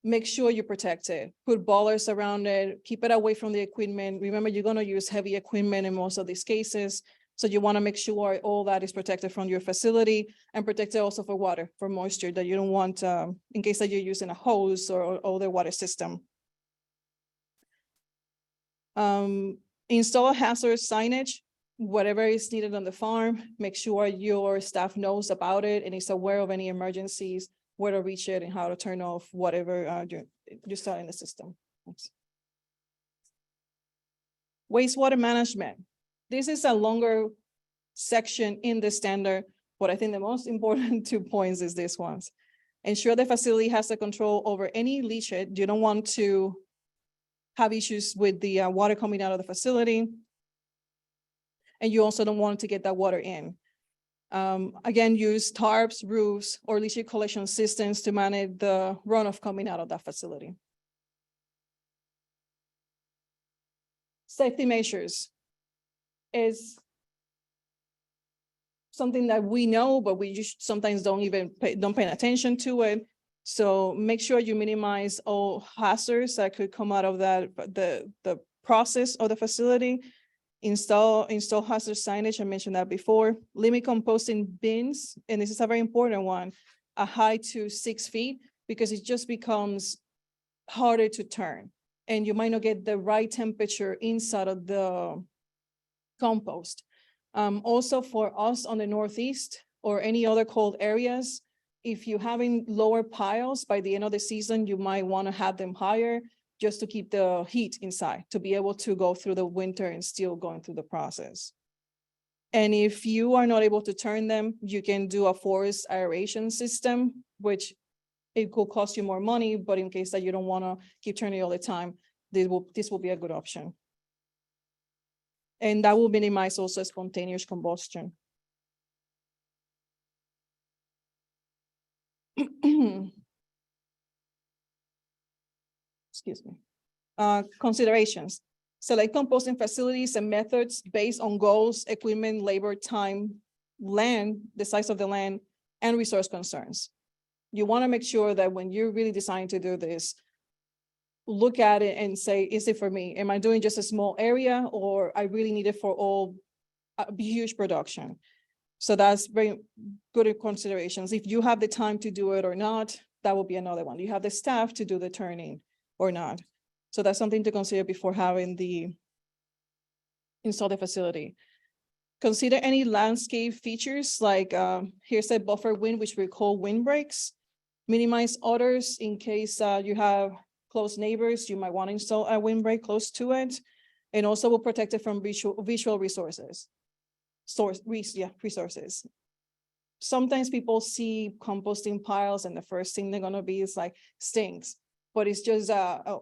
S4: make sure you protect it. Put bollards around it, keep it away from the equipment. Remember, you're going to use heavy equipment in most of these cases. So you want to make sure all that is protected from your facility and protected also for water, for moisture that you don't want in case that you're using a hose or other water system. Install hazard signage. Whatever is needed on the farm, make sure your staff knows about it and is aware of any emergencies, where to reach it and how to turn off whatever you start in the system. Thanks. Wastewater management. This is a longer section in the standard, but I think the most important 2 points is this one. Ensure the facility has the control over any leachate. You don't want to have issues with the water coming out of the facility. And you also don't want to get that water in. Again, use tarps, roofs, or leachate collection systems to manage the runoff coming out of that facility. Safety measures is something that we know, but we sometimes don't pay attention to it. So make sure you minimize all hazards that could come out of that, the process of the facility. Install hazard signage, I mentioned that before. Limit composting bins, and this is a very important one, a height to 6 feet, because it just becomes harder to turn. And you might not get the right temperature inside of the compost. Also for us on the Northeast or any other cold areas, if you're having lower piles by the end of the season, you might want to have them higher, just to keep the heat inside, to be able to go through the winter and still going through the process. And if you are not able to turn them, you can do a forced aeration system, which it could cost you more money, but in case that you don't want to keep turning all the time, this will be a good option. And that will minimize also spontaneous combustion. Excuse me. Considerations. Select composting facilities and methods based on goals, equipment, labor, time, land, the size of the land, and resource concerns. You want to make sure that when you're really deciding to do this, look at it and say, is it for me? Am I doing just a small area, or I really need it for all huge production? So that's very good considerations. If you have the time to do it or not, that will be another one. You have the staff to do the turning or not. So that's something to consider before having install the facility. Consider any landscape features like here's a buffer wind, which we call windbreaks. Minimize odors in case you have close neighbors. You might want to install a windbreak close to it, and also will protect it from visual resources. Resources. Sometimes people see composting piles and the first thing they're gonna be is like stinks, but it's just a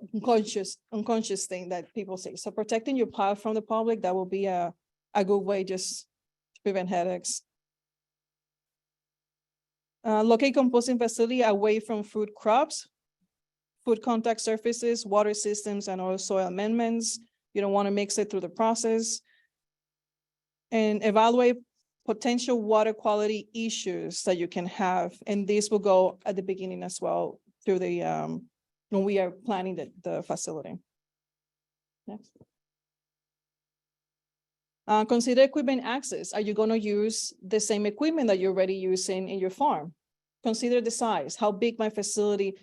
S4: unconscious thing that people say. So protecting your pile from the public, that will be a good way just to prevent headaches. Locate composting facility away from food crops, food contact surfaces, water systems, and all soil amendments. You don't want to mix it through the process. And evaluate potential water quality issues that you can have. And this will go at the beginning as well through the, when we are planning the facility. Next. Consider equipment access. Are you going to use the same equipment that you're already using in your farm? Consider the size, how big my facility.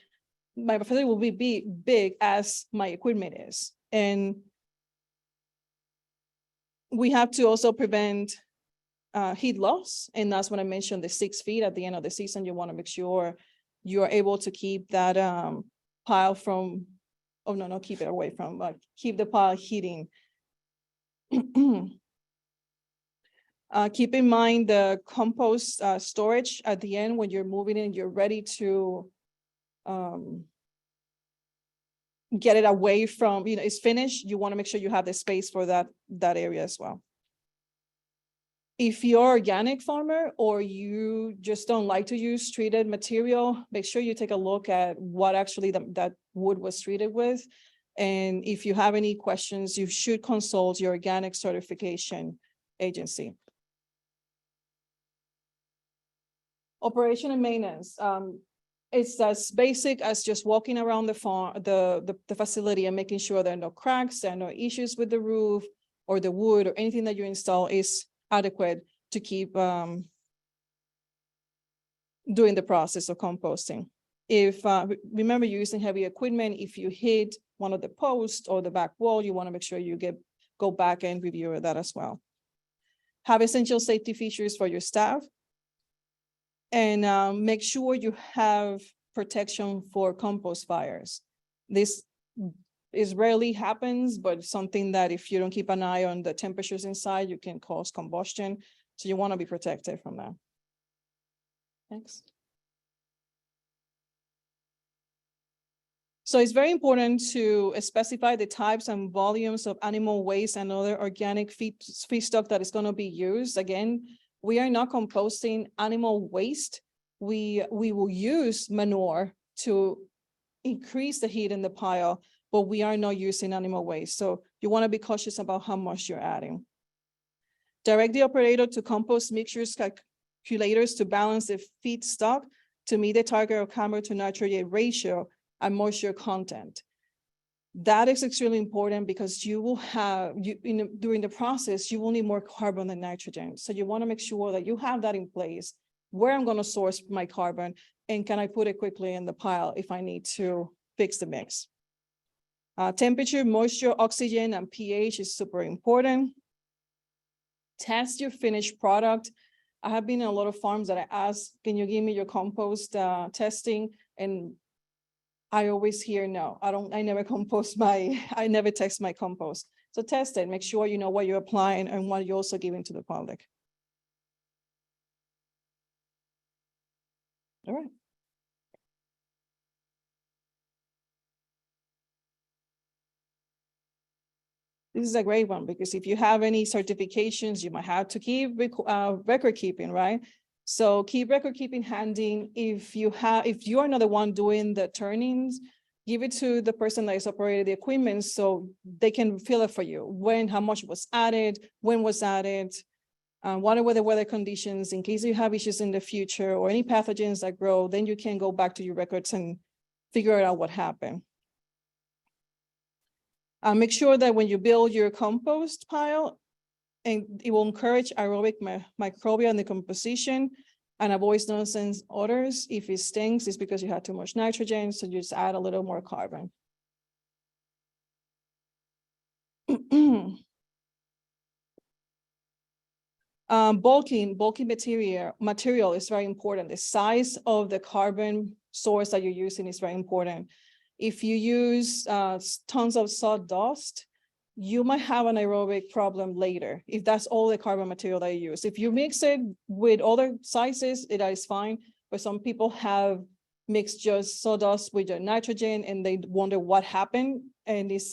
S4: my facility will be big as my equipment is. And we have to also prevent heat loss. And that's when I mentioned the 6 feet at the end of the season. You want to make sure you are able to keep that pile from, oh no, keep it away from, but keep the pile heating. Keep in mind the compost storage at the end when you're moving in, you're ready to get it away from, it's finished. You want to make sure you have the space for that area as well. If you're organic farmer or you just don't like to use treated material, make sure you take a look at what actually that wood was treated with. And if you have any questions, you should consult your organic certification agency. Operation and maintenance. It's as basic as just walking around the farm, the facility, and making sure there are no cracks, there are no issues with the roof or the wood or anything that you install is adequate to keep doing the process of composting. If remember, you're using heavy equipment, if you hit one of the posts or the back wall, you want to make sure you go back and review that as well. Have essential safety features for your staff. And make sure you have protection for compost fires. This is rarely happens, but something that if you don't keep an eye on the temperatures inside, you can cause combustion. So you want to be protected from that. Next. So it's very important to specify the types and volumes of animal waste and other organic feedstock that is going to be used. Again, we are not composting animal waste. We will use manure to increase the heat in the pile, but we are not using animal waste. So you want to be cautious about how much you're adding. Direct the operator to compost mixtures calculators to balance the feedstock to meet the target organic to nitrogen ratio and moisture content. That is extremely important because you will have, during the process, you will need more carbon than nitrogen. So you want to make sure that you have that in place, where I'm going to source my carbon, and can I put it quickly in the pile if I need to fix the mix. Temperature, moisture, oxygen, and pH is super important. Test your finished product. I have been in a lot of farms that I ask, can you give me your compost testing? And I always hear no, I never compost I never test my compost. So test it, make sure you know what you're applying and what you're also giving to the public. All right. This is a great one because if you have any certifications, you might have to keep record keeping, right? So keep record keeping handy. If you are not the one doing the turnings, give it to the person that is operating the equipment so they can fill it for you. When, how much was added, when was added, what were the weather conditions, in case you have issues in the future or any pathogens that grow, then you can go back to your records and figure out what happened. Make sure that when you build your compost pile, and it will encourage aerobic microbial decomposition and avoid nuisance odors. If it stinks, it's because you had too much nitrogen, so you just add a little more carbon. Bulking material is very important. The size of the carbon source that you're using is very important. If you use tons of sawdust, you might have an aerobic problem later if that's all the carbon material that you use. If you mix it with other sizes, it is fine. But some people have mixed just sawdust with your nitrogen and they wonder what happened, and it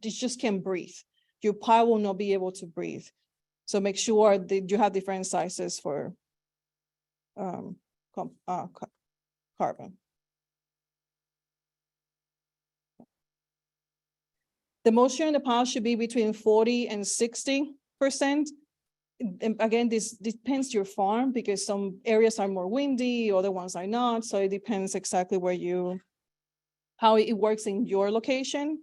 S4: just can't breathe. Your pile will not be able to breathe. So make sure that you have different sizes for carbon. The moisture in the pile should be between 40 and 60%. And again, this depends your farm because some areas are more windy, other ones are not. So it depends exactly where how it works in your location.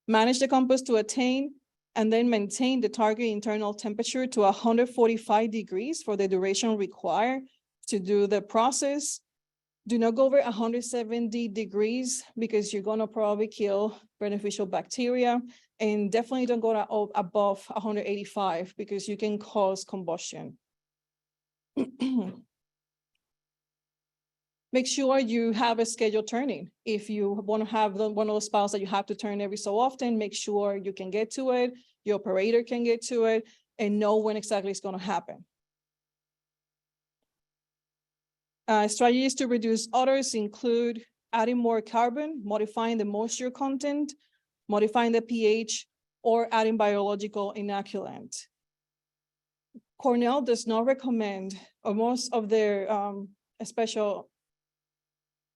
S4: Manage the compost to attain and then maintain the target internal temperature to 145 degrees for the duration required to do the process. Do not go over 170 degrees because you're gonna probably kill beneficial bacteria. And definitely don't go above 185 because you can cause combustion. Make sure you have a scheduled turning. If you want to have one of those piles that you have to turn every so often, make sure you can get to it, your operator can get to it, and know when exactly it's going to happen. Strategies to reduce odors include adding more carbon, modifying the moisture content, modifying the pH, or adding biological inoculant. Cornell does not recommend, or most of their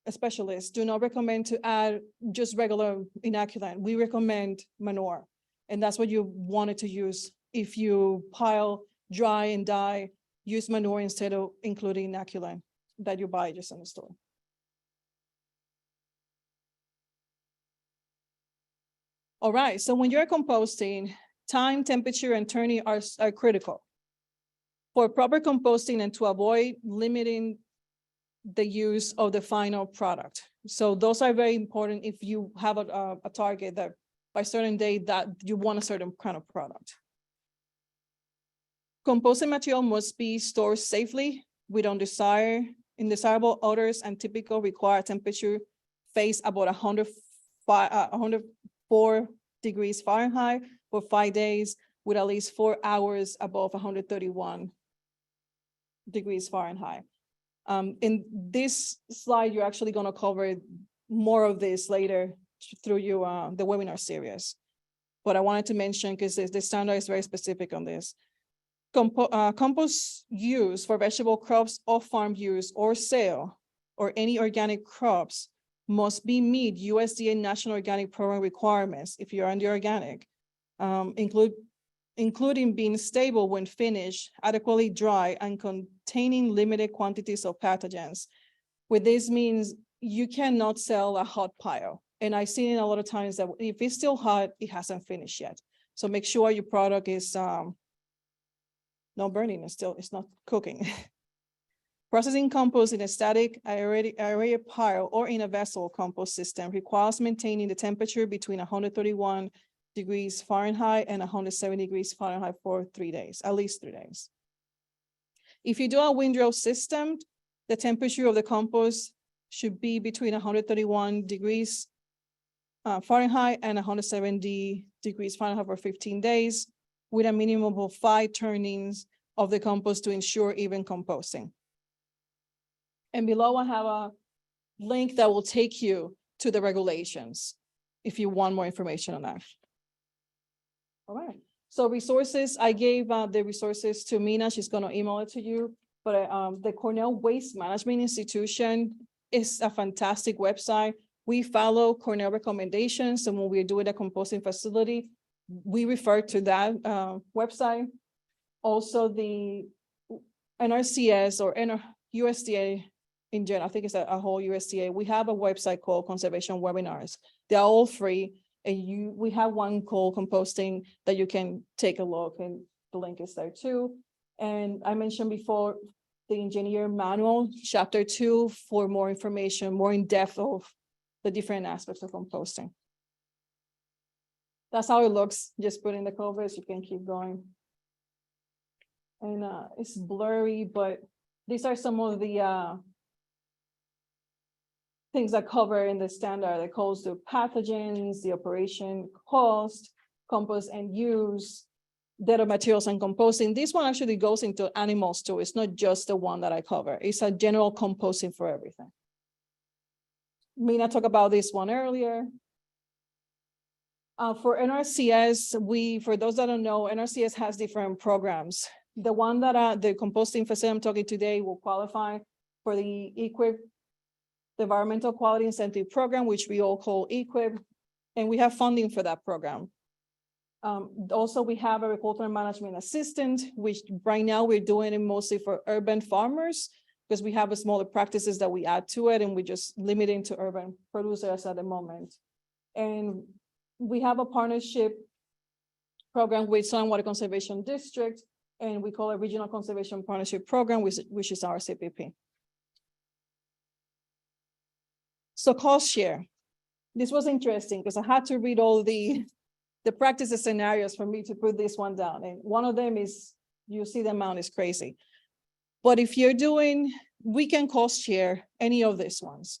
S4: specialists do not recommend to add just regular inoculant. We recommend manure. And that's what you wanted to use. If you pile, dry, and dye, use manure instead of including inoculant that you buy just in the store. All right, so when you're composting, time, temperature, and turning are critical. For proper composting and to avoid limiting the use of the final product. So those are very important if you have a target that by certain date that you want a certain kind of product. Composting material must be stored safely with undesirable odors and typical required temperature phase about 104 degrees Fahrenheit for 5 days with at least 4 hours above 131 degrees Fahrenheit. In this slide, you're actually going to cover more of this later through the webinar series. But I wanted to mention because the standard is very specific on this. Compost use for vegetable crops, off-farm use or sale, or any organic crops must meet USDA National Organic Program requirements if you're under organic, including being stable when finished, adequately dry, and containing limited quantities of pathogens. What this means, you cannot sell a hot pile. And I've seen it a lot of times that if it's still hot, it hasn't finished yet. So make sure your product is not burning, it's not cooking. Processing compost in a static aerated pile or in a vessel compost system requires maintaining the temperature between 131 degrees Fahrenheit and 170 degrees Fahrenheit for 3 days, at least 3 days. If you do a windrow system, the temperature of the compost should be between 131 degrees Fahrenheit and 170 degrees Fahrenheit for 15 days with a minimum of 5 turnings of the compost to ensure even composting. And below I have a link that will take you to the regulations if you want more information on that. All right, so resources, I gave the resources to Mina, she's gonna email it to you, but the Cornell Waste Management Institution is a fantastic website. We follow Cornell recommendations, and when we're doing a composting facility, we refer to that website. Also the NRCS or USDA in general, I think it's a whole USDA, we have a website called Conservation Webinars. They're all free. And we have one called composting that you can take a look, and the link is there too. And I mentioned before the engineer manual, chapter 2, for more information, more in depth of the different aspects of composting. That's how it looks. Just put in the covers, you can keep going. And it's blurry, but these are some of the things that cover in the standard that goes to pathogens, the operation cost, compost and use, data materials and composting. This one actually goes into animals too. It's not just the one that I cover. It's a general composting for everything. Mina talked about this one earlier. For NRCS, for those that don't know, NRCS has different programs. The one that the composting facility I'm talking today will qualify for the EQIP, the Environmental Quality Incentive Program, which we all call EQIP, and we have funding for that program. Also, we have a agricultural management assistant, which right now we're doing it mostly for urban farmers because we have a smaller practices that we add to it, and we're just limiting to urban producers at the moment. And we have a partnership program with Soil and Water Conservation District, and we call it Regional Conservation Partnership Program, which is our CPP. So cost share. This was interesting because I had to read all the practice scenarios for me to put this one down. And one of them is, you see the amount is crazy. But if you're doing, we can cost share any of these ones.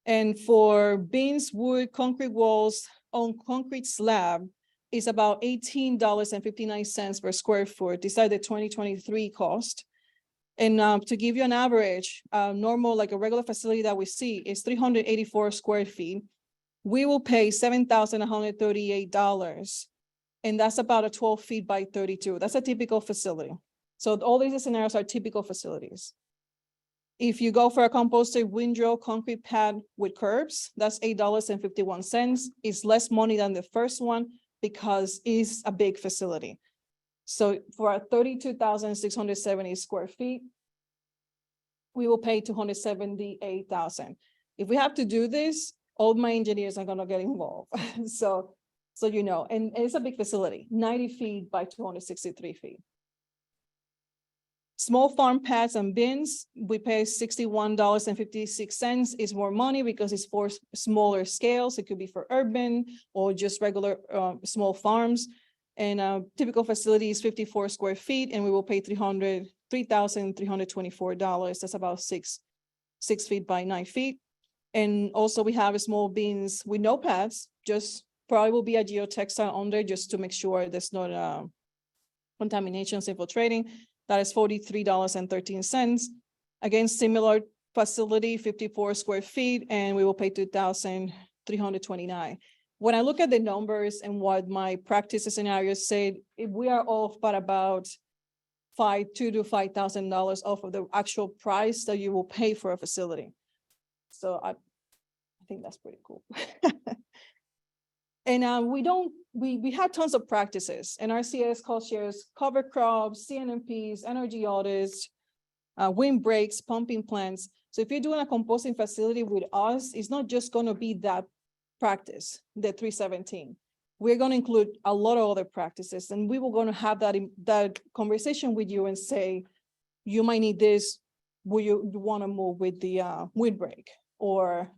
S4: And for beams, wood, concrete walls on concrete slab is about $18.59 per square foot. These are the 2023 cost. And to give you an average, normal, like a regular facility that we see is 384 square feet. We will pay $7,138. And that's about a 12 feet by 32. That's a typical facility. So all these scenarios are typical facilities. If you go for a composted windrow concrete pad with curbs, that's $8.51. It's less money than the first one because it's a big facility. So for a 32,670 square feet, we will pay $278,000. If we have to do this, all my engineers are gonna get involved. So you know, and it's a big facility, 90 feet by 263 feet. Small farm pads and bins, we pay $61.56. It's more money because it's for smaller scales. It could be for urban or just regular small farms. And typical facility is 54 square feet, and we will pay $3,324. That's about six feet by 9 feet. And also we have small bins with no pads, just probably will be a geotextile on there just to make sure there's not contaminations infiltrating. That is $43.13. Again, similar facility, 54 square feet, and we will pay $2,329. When I look at the numbers and what my practice scenarios said, if we are off by about $2,000 to $5,000 off of the actual price that you will pay for a facility. So I think that's pretty cool. And we had tons of practices, and RCS cost shares, cover crops, CNMPs, energy audits, wind breaks, pumping plants. So if you're doing a composting facility with us, it's not just gonna be that practice, the 317. We're gonna include a lot of other practices, and we were gonna have that conversation with you and say, you might need this, will you wanna move with the wind break, or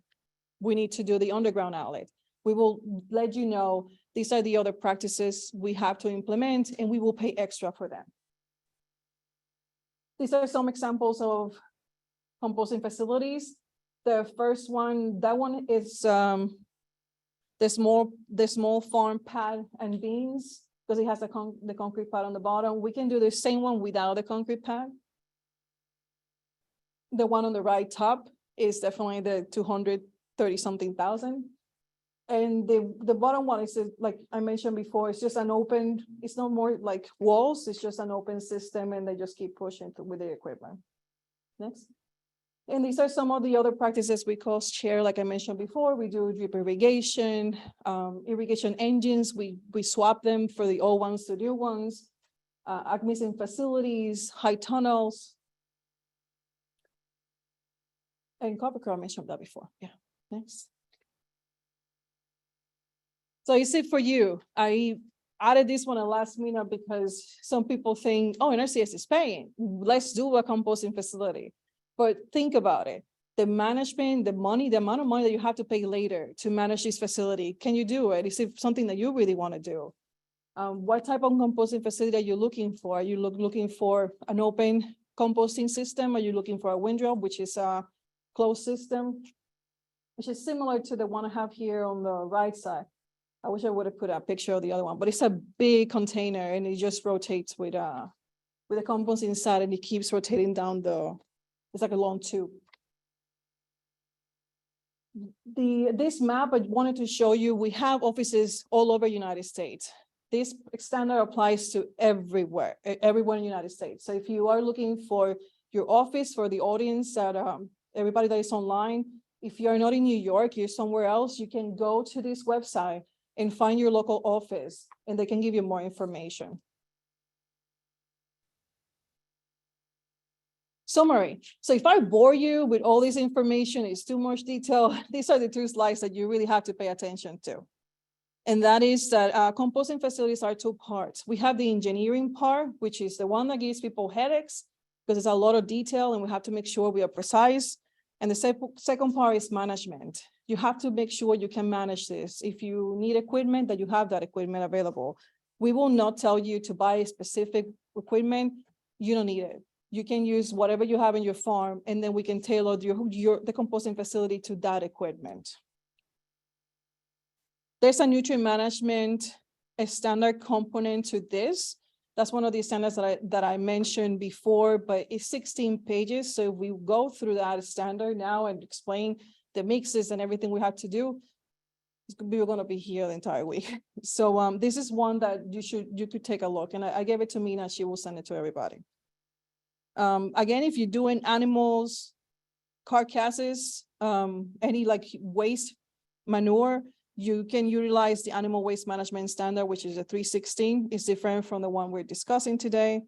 S4: we need to do the underground outlet. We will let you know, these are the other practices we have to implement, and we will pay extra for them. These are some examples of composting facilities. The first one, that one is the small farm pad and beams, because it has the concrete pad on the bottom. We can do the same one without the concrete pad. The one on the right top is definitely the 230-something thousand. And the bottom one is, like I mentioned before, it's just an open, it's not more like walls, it's just an open system, and they just keep pushing with the equipment. Next. And these are some of the other practices we cost share, like I mentioned before. We do drip irrigation, irrigation engines, we swap them for the old ones to new ones, missing facilities, high tunnels. And cover crop, I mentioned that before, yeah, next. So is it for you? I added this one at last minute because some people think, oh, NRCS is paying, let's do a composting facility. But think about it, the management, the money, the amount of money that you have to pay later to manage this facility, can you do it? Is it something that you really want to do? What type of composting facility are you looking for? Are you looking for an open composting system? Are you looking for a windrow, which is a closed system, which is similar to the one I have here on the right side? I wish I would have put a picture of the other one, but it's a big container and it just rotates with the compost inside, and it keeps rotating down it's like a long tube. This map I wanted to show you, we have offices all over the United States. This standard applies to everywhere in the United States. So if you are looking for your office, for the audience, that everybody that is online, if you're not in New York, you're somewhere else, you can go to this website and find your local office, and they can give you more information. Summary. So if I bore you with all this information, it's too much detail. These are the two slides that you really have to pay attention to. And that is that composting facilities are two parts. We have the engineering part, which is the one that gives people headaches because there's a lot of detail and we have to make sure we are precise. And the second part is management. you have to make sure you can manage this. If you need equipment, that you have that equipment available. We will not tell you to buy a specific equipment. You don't need it. You can use whatever you have in your farm, and then we can tailor the composting facility to that equipment. There's a nutrient management, a standard component to this. That's one of the standards that I mentioned before, but it's 16 pages. So if we go through that standard now and explain the mixes and everything we have to do, we're going to be here the entire week. So this is one that you could take a look, and I gave it to Mina. She will send it to everybody. Again, if you're doing animals, carcasses, any like waste manure, you can utilize the animal waste management standard, which is a 316. It's different from the one we're discussing today.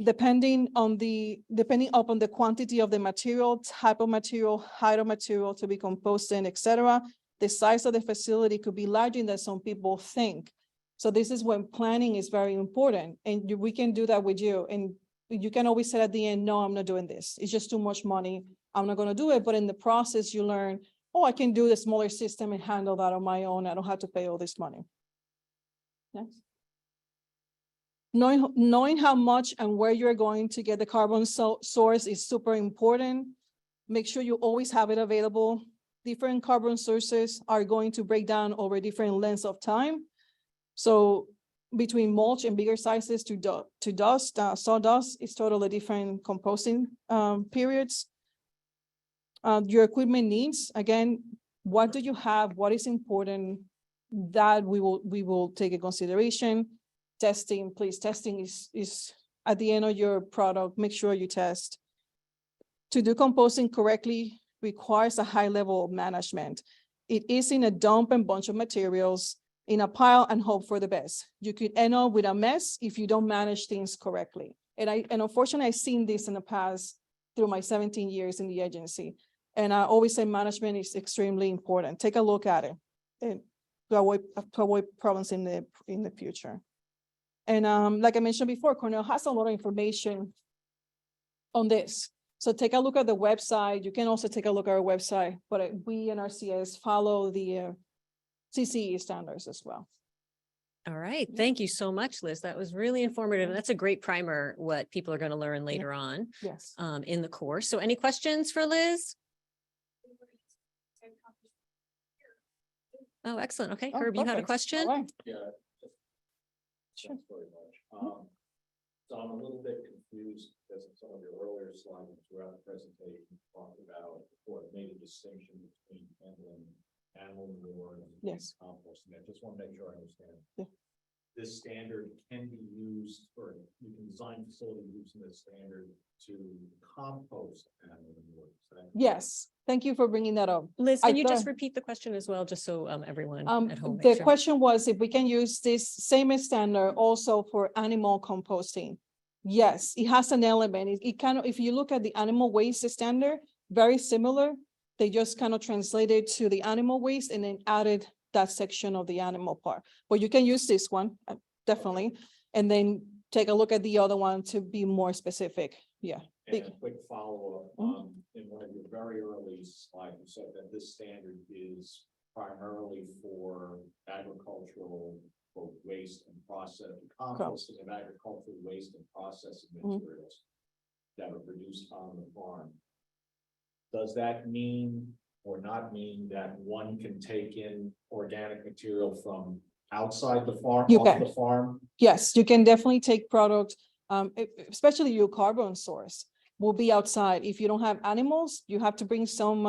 S4: Depending upon the quantity of the material, type of material, height of material to be composted, etc., the size of the facility could be larger than some people think. So this is when planning is very important, and we can do that with you. And you can always say at the end, no, I'm not doing this. It's just too much money. I'm not going to do it. But in the process, you learn, oh, I can do the smaller system and handle that on my own. I don't have to pay all this money. Next. Knowing how much and where you're going to get the carbon source is super important. Make sure you always have it available. Different carbon sources are going to break down over different lengths of time. So between mulch and bigger sizes to dust, sawdust is totally different composting periods. Your equipment needs, again, what do you have? What is important? That we will take in consideration. Testing, please. Testing is at the end of your product. Make sure you test. To do composting correctly requires a high level of management. It is in a dump and bunch of materials in a pile and hope for the best. You could end up with a mess if you don't manage things correctly. And unfortunately, I've seen this in the past through my 17 years in the agency. And I always say management is extremely important. Take a look at it and to avoid problems in the future. And like I mentioned before, Cornell has a lot of information on this. So take a look at the website. You can also take a look at our website, but we and RCS follow the CCE standards as well.
S3: All right. Thank you so much, Liz. That was really informative. And that's a great primer, what people are going to learn later on
S4: Yes.
S3: in the course. So any questions for Liz? Oh, excellent. Okay,
S4: Oh,
S3: Herb, you had a
S4: perfect.
S3: question?
S4: All right.
S5: Yeah.
S4: Sure.
S5: Thanks very much. So I'm a little bit confused because in some of your earlier slides throughout the presentation, talked about or made a distinction between handling animal manure and
S4: Yes.
S5: composting. I just want to make sure I understand.
S4: Yeah.
S5: This standard can be used, or you can design facility using this standard to compost animal manure. Is that-
S4: Yes. Thank you for bringing that up.
S3: Liz,
S4: I
S3: can you just
S4: thought-
S3: repeat the question as well, just so everyone at home?
S4: The
S3: makes sure?
S4: question was if we can use this same standard also for animal composting. Yes, it has an element. It kind of, if you look at the animal waste standard, very similar. They just kind of translated to the animal waste and then added that section of the animal part. But you can use this one, definitely, and then take a look at the other one to be more specific. Yeah.
S5: And a quick follow-up,
S4: Mhm.
S5: in one of your very early slides, you said that this standard is primarily for agricultural both waste and process, composting of agricultural waste and processing
S4: Mhm.
S5: materials that are produced on the farm. Does that mean or not mean that one can take in organic material from outside the farm,
S4: You
S5: off
S4: can.
S5: the farm?
S4: Yes, you can definitely take product, especially your carbon source will be outside. If you don't have animals, you have to bring some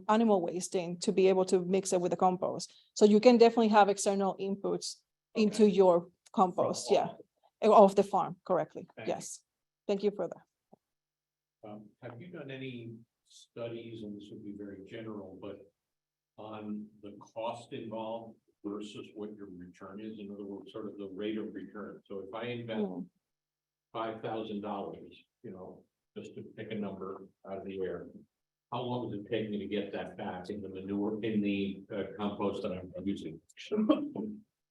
S4: animal waste in to be able to mix it with the compost. So you can definitely have external inputs into
S5: Okay.
S4: your compost,
S5: From
S4: yeah,
S5: off.
S4: off the farm, correctly.
S5: Thank you.
S4: Yes. Thank you for that.
S6: Have you done any studies, and this would be very general, but on the cost involved versus what your return is? In other words, sort of the rate of return. So if I invest
S4: Mm.
S6: $5,000, just to pick a number out of the air, how long does it take me to get that back in the manure, in the compost that I'm using?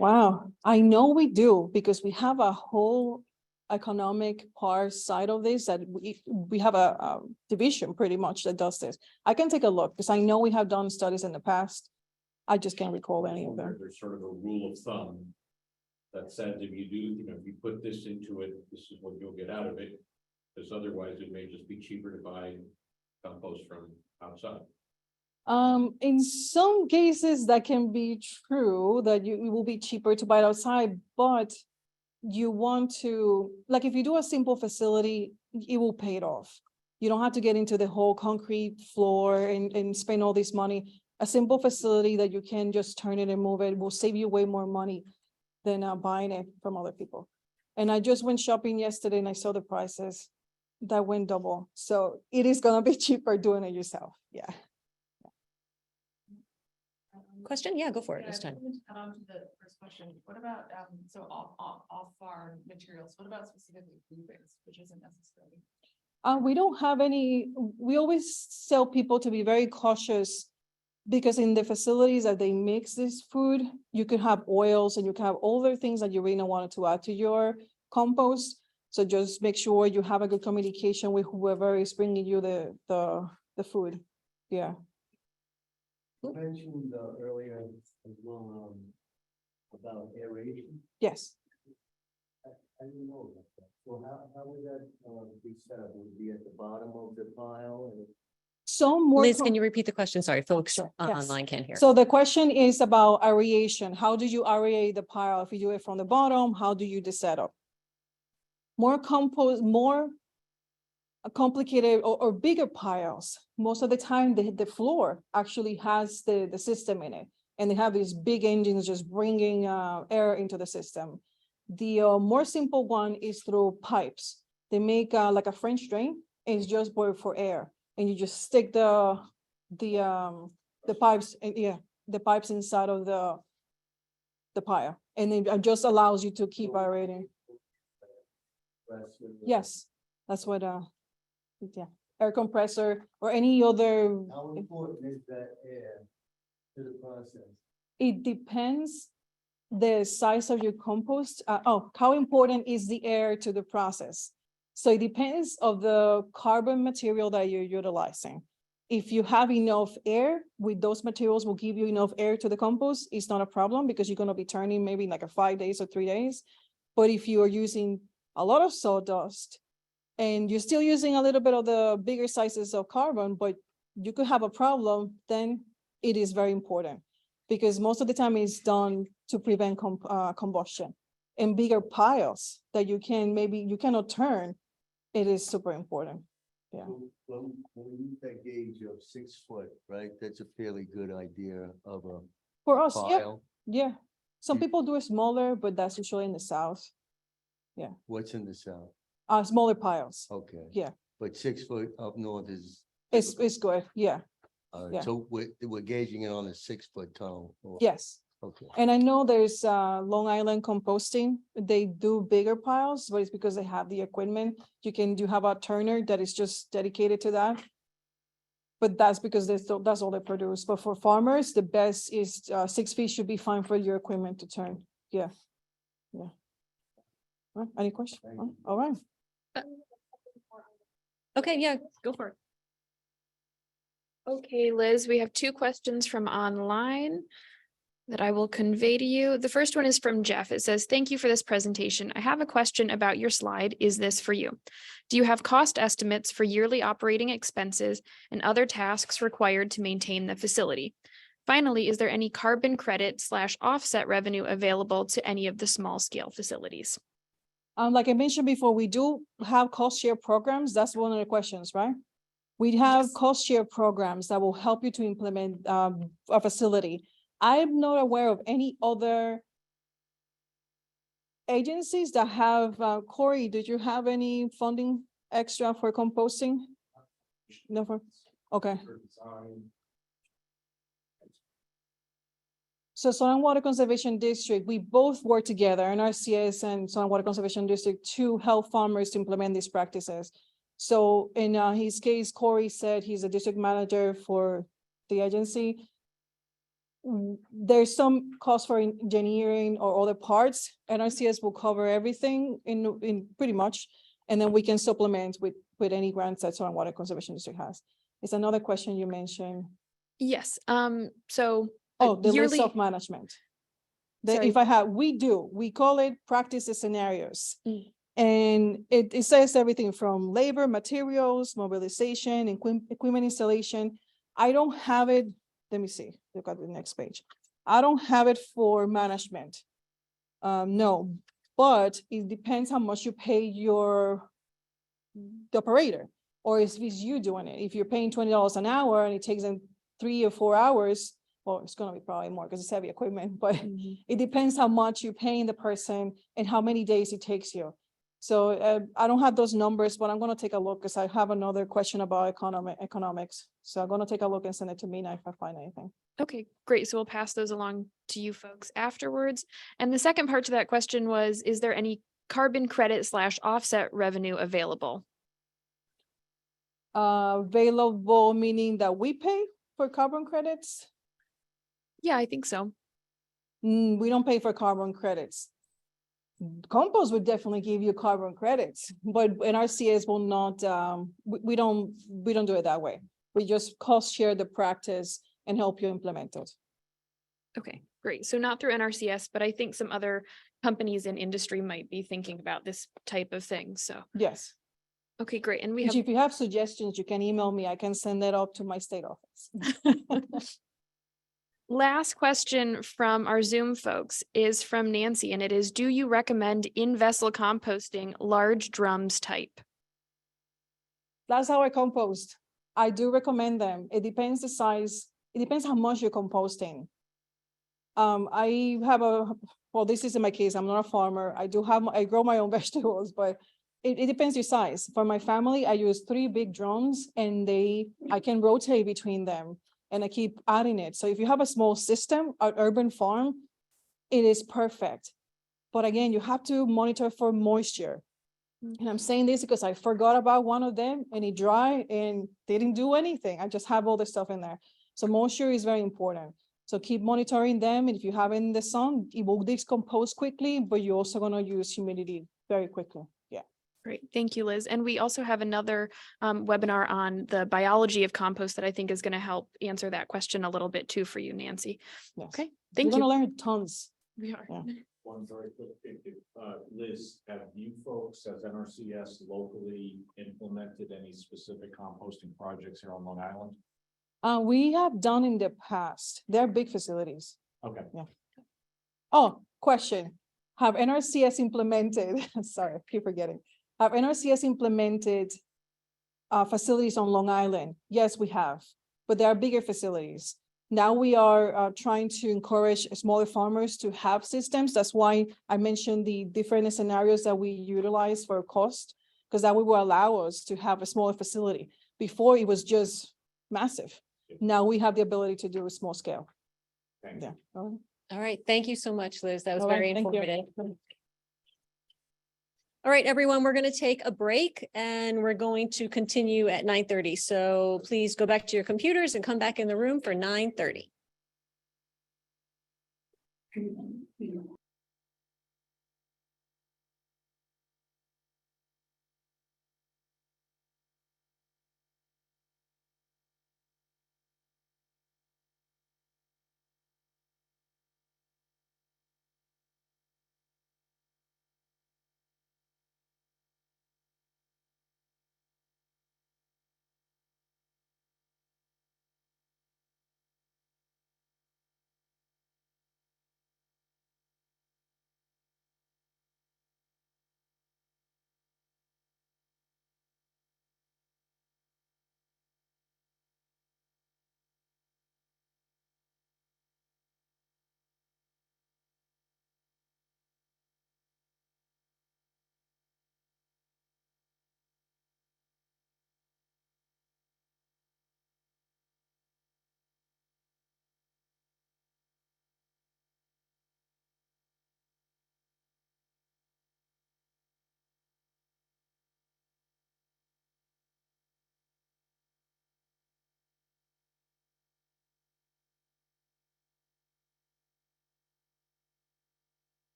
S4: Wow, I know we do because we have a whole economic part side of this, that we have a division pretty much that does this. I can take a look, because I know we have done studies in the past. I just can't recall any of them.
S6: There's sort of a rule of thumb that says if you do, if you put this into it, this is what you'll get out of it. Because otherwise it may just be cheaper to buy compost from outside.
S4: In some cases that can be true, that it will be cheaper to buy it outside, but you want to, like, if you do a simple facility, it will pay it off. You don't have to get into the whole concrete floor and spend all this money. A simple facility that you can just turn it and move it will save you way more money than buying it from other people. And I just went shopping yesterday and I saw the prices that went double. So it is gonna be cheaper doing it yourself. Yeah.
S3: Question? Yeah, go for it
S2: Yeah,
S3: this time.
S2: I wanted to add on to the first question. What about, so off farm materials, what about specifically food waste, which isn't necessarily?
S4: We don't have any, we always tell people to be very cautious, because in the facilities that they mix this food, you could have oils and you can have other things that you really don't want to add to your compost. So just make sure you have a good communication with whoever is bringing you the food. Yeah.
S7: You mentioned earlier as well, about aeration.
S4: Yes.
S7: I didn't know about that. So how would that be set up? Would it be at the bottom of the pile? And
S4: So more.
S3: Liz, can you repeat the question? Sorry, folks
S4: sure, yes.
S3: online can't hear.
S4: So the question is about aeration. How do you aerate the pile? If you do it from the bottom, how do you set up? More compost, more complicated or bigger piles. Most of the time, the floor actually has the system in it. And they have these big engines just bringing air into the system. The more simple one is through pipes. They make like a French drain, and it's just boiled for air. And you just stick the pipes, the pipes inside of the pile, and it just allows you to keep aerating. Yes, that's what air compressor or any other.
S7: how important is that air to the process?
S4: It depends the size of your compost. How important is the air to the process? So it depends of the carbon material that you're utilizing. If you have enough air with those materials will give you enough air to the compost, it's not a problem, because you're going to be turning maybe like a 5 days or 3 days. But if you are using a lot of sawdust and you're still using a little bit of the bigger sizes of carbon, but you could have a problem, then it is very important, because most of the time it's done to prevent combustion. In bigger piles that you cannot turn, it is super important. Yeah.
S7: When we use that gauge of 6 foot, right, that's a fairly good idea of a
S4: For us, yeah,
S7: pile.
S4: yeah. Some
S7: Mm.
S4: people do it smaller, but that's usually in the south.
S7: What's in the south?
S4: Smaller piles.
S7: Okay.
S4: Yeah.
S7: But 6 foot up north is.
S4: It's good, yeah, yeah.
S7: So we're gauging it on a 6 foot tunnel.
S4: yes.
S7: Okay.
S4: And I know there's Long Island composting. They do bigger piles, but it's because they have the equipment. You have a turner that is just dedicated to that. But that's because that's all they produce. But for farmers, the best is 6 feet should be fine for your equipment to turn. Yeah. Yeah. Any question? All right.
S3: Okay, yeah, go for it.
S8: Okay, Liz, we have 2 questions from online that I will convey to you. The first one is from Jeff. It says, "Thank you for this presentation. I have a question about your slide. Is this for you? Do you have cost estimates for yearly operating expenses and other tasks required to maintain the facility? Finally, is there any carbon credit / offset revenue available to any of the small scale facilities?"
S4: Like I mentioned before, we do have cost share programs. That's one of the questions, right? We have
S8: Yes.
S4: cost share programs that will help you to implement a facility. I'm not aware of any other agencies that have, Corey, did you have any funding extra for composting? No, okay. So Soil and Water Conservation District, we both work together, NRCS and Soil and Water Conservation District, to help farmers to implement these practices. So in his case, Corey said he's a district manager for the agency. there's some cost for engineering or other parts. NRCS will cover everything in pretty much. And then we can supplement with any grants that Soil and Water Conservation District has. It's another question you mentioned.
S8: Yes, so.
S4: Oh, the list
S8: yearly-
S4: of management.
S8: Sorry.
S4: We call it practices scenarios.
S8: Mm.
S4: And it says everything from labor, materials, mobilization, equipment installation. I don't have it, let me see, look at the next page. I don't have it for management. No, but it depends how much you pay the operator, or if it's you doing it. If you're paying $20 an hour and it takes them 3 or 4 hours, well, it's gonna be probably more because it's heavy equipment, but it depends how much you're paying the person and how many days it takes you. So I don't have those numbers, but I'm gonna take a look because I have another question about economics. So I'm gonna take a look and send it to Mina if I find anything.
S8: Okay, great. So we'll pass those along to you folks afterwards. And the second part to that question was, is there any carbon credit / offset revenue available?
S4: Available meaning that we pay for carbon credits?
S8: Yeah, I think so.
S4: We don't pay for carbon credits. Compost would definitely give you carbon credits, but NRCS will not, we don't do it that way. We just cost share the practice and help you implement it.
S8: Okay, great. So not through NRCS, but I think some other companies in industry might be thinking about this type of thing. So,
S4: Yes.
S8: okay, great. And we have,
S4: If you have suggestions, you can email me. I can send that up to my state office.
S8: last question from our Zoom folks is from Nancy, and it is, do you recommend in-vessel composting large drums type?
S4: That's how I compost. I do recommend them. It depends the size. It depends how much you're composting. Well, this isn't my case. I'm not a farmer. I grow my own vegetables, but it depends your size. For my family, I use 3 big drums and I can rotate between them and I keep adding it. So if you have a small system, an urban farm, it is perfect. But again, you have to monitor for moisture. And I'm saying this because I forgot about one of them and it dry and didn't do anything. I just have all the stuff in there. So moisture is very important. So keep monitoring them. And if you have it in the sun, it will decompose quickly, but you're also gonna use humidity very quickly. Yeah.
S8: Great, thank you, Liz. And we also have another webinar on the biology of compost that I think is going to help answer that question a little bit too for you, Nancy.
S4: Yes.
S8: Okay,
S4: You're
S8: thank
S4: gonna
S8: you.
S4: learn tons.
S8: We are.
S4: Yeah.
S5: One very quick thing, Liz, have you folks, as NRCS locally implemented any specific composting projects here on Long Island?
S4: We have done in the past. They're big facilities.
S5: Okay.
S4: Oh, question. Have NRCS implemented, sorry, I keep forgetting. Have NRCS implemented facilities on Long Island? Yes, we have, but there are bigger facilities. Now we are trying to encourage smaller farmers to have systems. That's why I mentioned the different scenarios that we utilize for cost, because that will allow us to have a smaller facility. Before it was just massive. Now we have the ability to do a small scale.
S5: Thank
S4: Yeah.
S5: you.
S3: All right, thank you so much, Liz. That was
S4: All right,
S3: very
S4: thank you.
S3: informative. All right, everyone, we're going to take a break and we're going to continue at 9:30. So please go back to your computers and come back in the room for 9:30.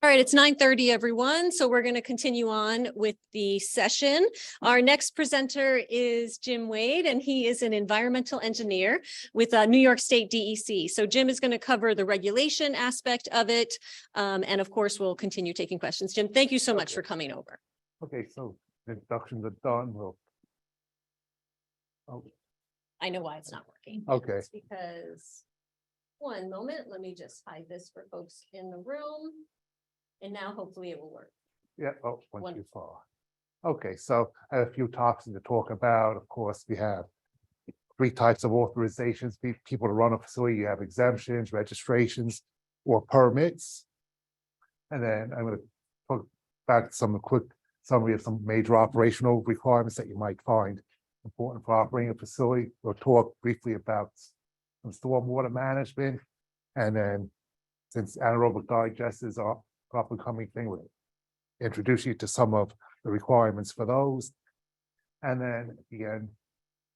S3: All right, it's 9:30, everyone. So we're going to continue on with the session. Our next presenter is Jim Wade, and he is an environmental engineer with New York State DEC. So Jim is going to cover the regulation aspect of it. And of course, we'll continue taking questions. Jim, thank you so much for coming over.
S1: Okay, so the introductions are done. We'll. Oh,
S3: I know why it's not working.
S1: okay.
S3: It's because, one moment, let me just hide this for folks in the room. And now hopefully it will work.
S1: Yeah, oh, went too
S3: Wonderful.
S1: far. Okay, so I have a few topics to talk about. Of course, we have three types of authorizations, people to run a facility. You have exemptions, registrations, or permits. And then I'm going to talk back to some quick summary of some major operational requirements that you might find important for operating a facility. We'll talk briefly about some stormwater management. And then since anaerobic digesters are up and coming thing, we'll introduce you to some of the requirements for those. And then at the end,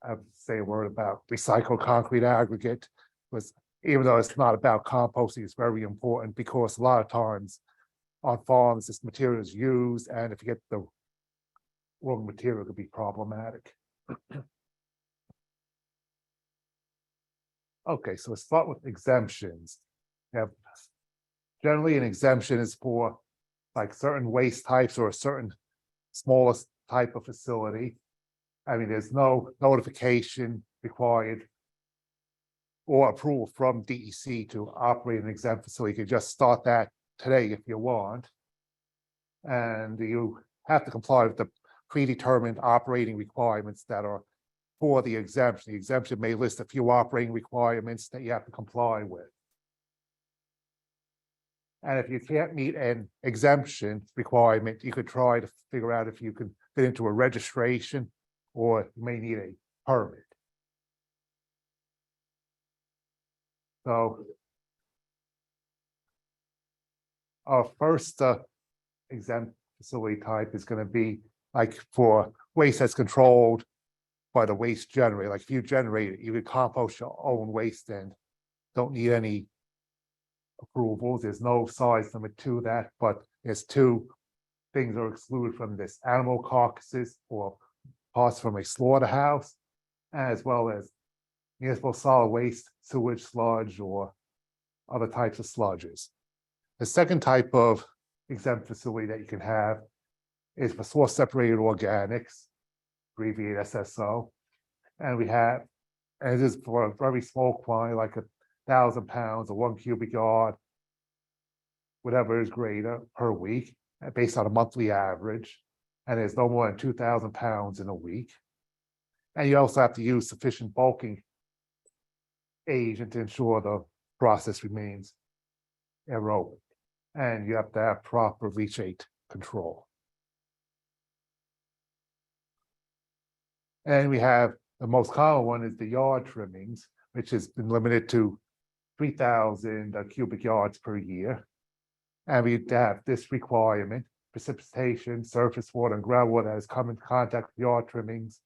S1: I'll say a word about recycled concrete aggregate, because even though it's not about composting, it's very important because a lot of times on farms, this material is used, and if you get the wrong material, it could be problematic. Okay, so let's start with exemptions. You have generally an exemption is for like certain waste types or a certain smallest type of facility. I mean, there's no notification required or approval from DEC to operate an exempt facility. You can just start that today if you want. And you have to comply with the predetermined operating requirements that are for the exemption. The exemption may list a few operating requirements that you have to comply with. And if you can't meet an exemption requirement, you could try to figure out if you can fit into a registration, or you may need a permit. So our first exempt facility type is going to be like for waste that's controlled by the waste generator. Like if you generate it, you could compost your own waste and don't need any approvals. There's no size limit to that, but there's two things are excluded from this: animal carcasses or parts from a slaughterhouse, as well as municipal solid waste, sewage sludge, or other types of sludges. The second type of exempt facility that you can have is for source separated organics, abbreviated SSO. And we have, and this is for a very small quantity, like 1,000 pounds or 1 cubic yard, whatever is greater per week, based on a monthly average. And there's no more than 2,000 pounds in a week. And you also have to use sufficient bulking agent to ensure the process remains aerobic. And you have to have proper leachate control. And we have the most common one is the yard trimmings, which has been limited to 3,000 cubic yards per year. And we have this requirement: precipitation, surface water, and groundwater that has come in contact with yard trimmings.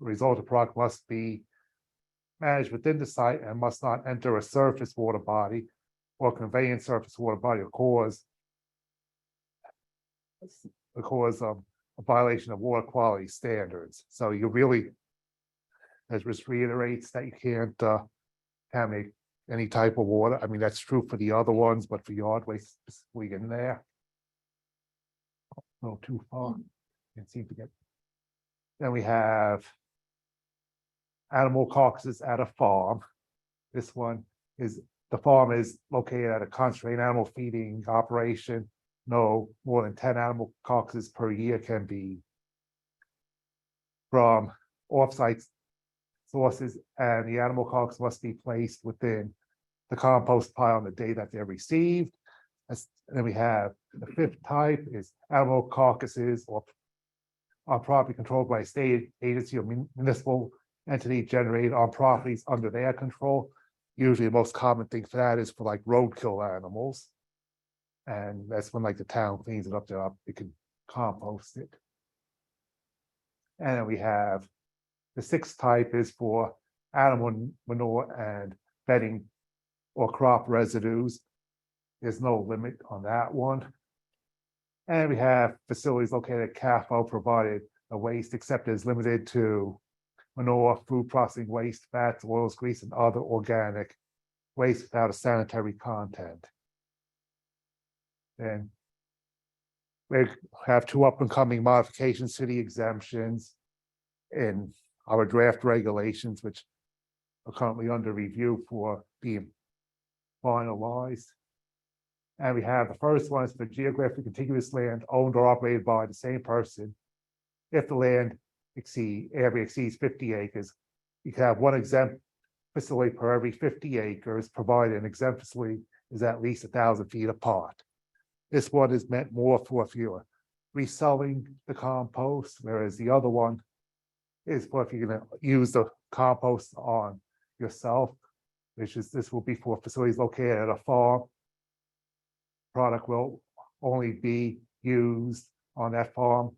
S1: The resultant product must be managed within the site and must not enter a surface water body or convey in surface water body or cause a violation of water quality standards. So you really, as just reiterates that you can't contaminate any type of water. I mean, that's true for the other ones, but for yard waste specifically in there. No, too far. Can't seem to get. Then we have animal carcasses at a farm. This one is, the farm is located at a concentrated animal feeding operation. No more than 10 animal carcasses per year can be from off-site sources, and the animal carcass must be placed within the compost pile on the day that they're received. And then we have the fifth type is animal carcasses or on property controlled by a state agency or municipal entity generated on properties under their control. Usually the most common thing for that is for like roadkill animals. And that's when like the town cleans it up, it can compost it. And then we have the sixth type is for animal manure and bedding or crop residues. There's no limit on that one.
S9: And we have facilities located at CAFO provided a waste except as limited to manure, food processing waste, fats, oils, grease, and other organic waste without a sanitary content. And we have two up and coming modifications to the exemptions in our draft regulations, which are currently under review for being finalized. And we have the first one is for geographic contiguous land owned or operated by the same person. If the land area exceeds 50 acres, you can have one exempt facility per every 50 acres, provided an exempt facility is at least 1,000 feet apart. This one is meant more for if you're reselling the compost, whereas the other one is for if you're gonna use the compost on yourself, this will be for facilities located at a farm. Product will only be used on that farm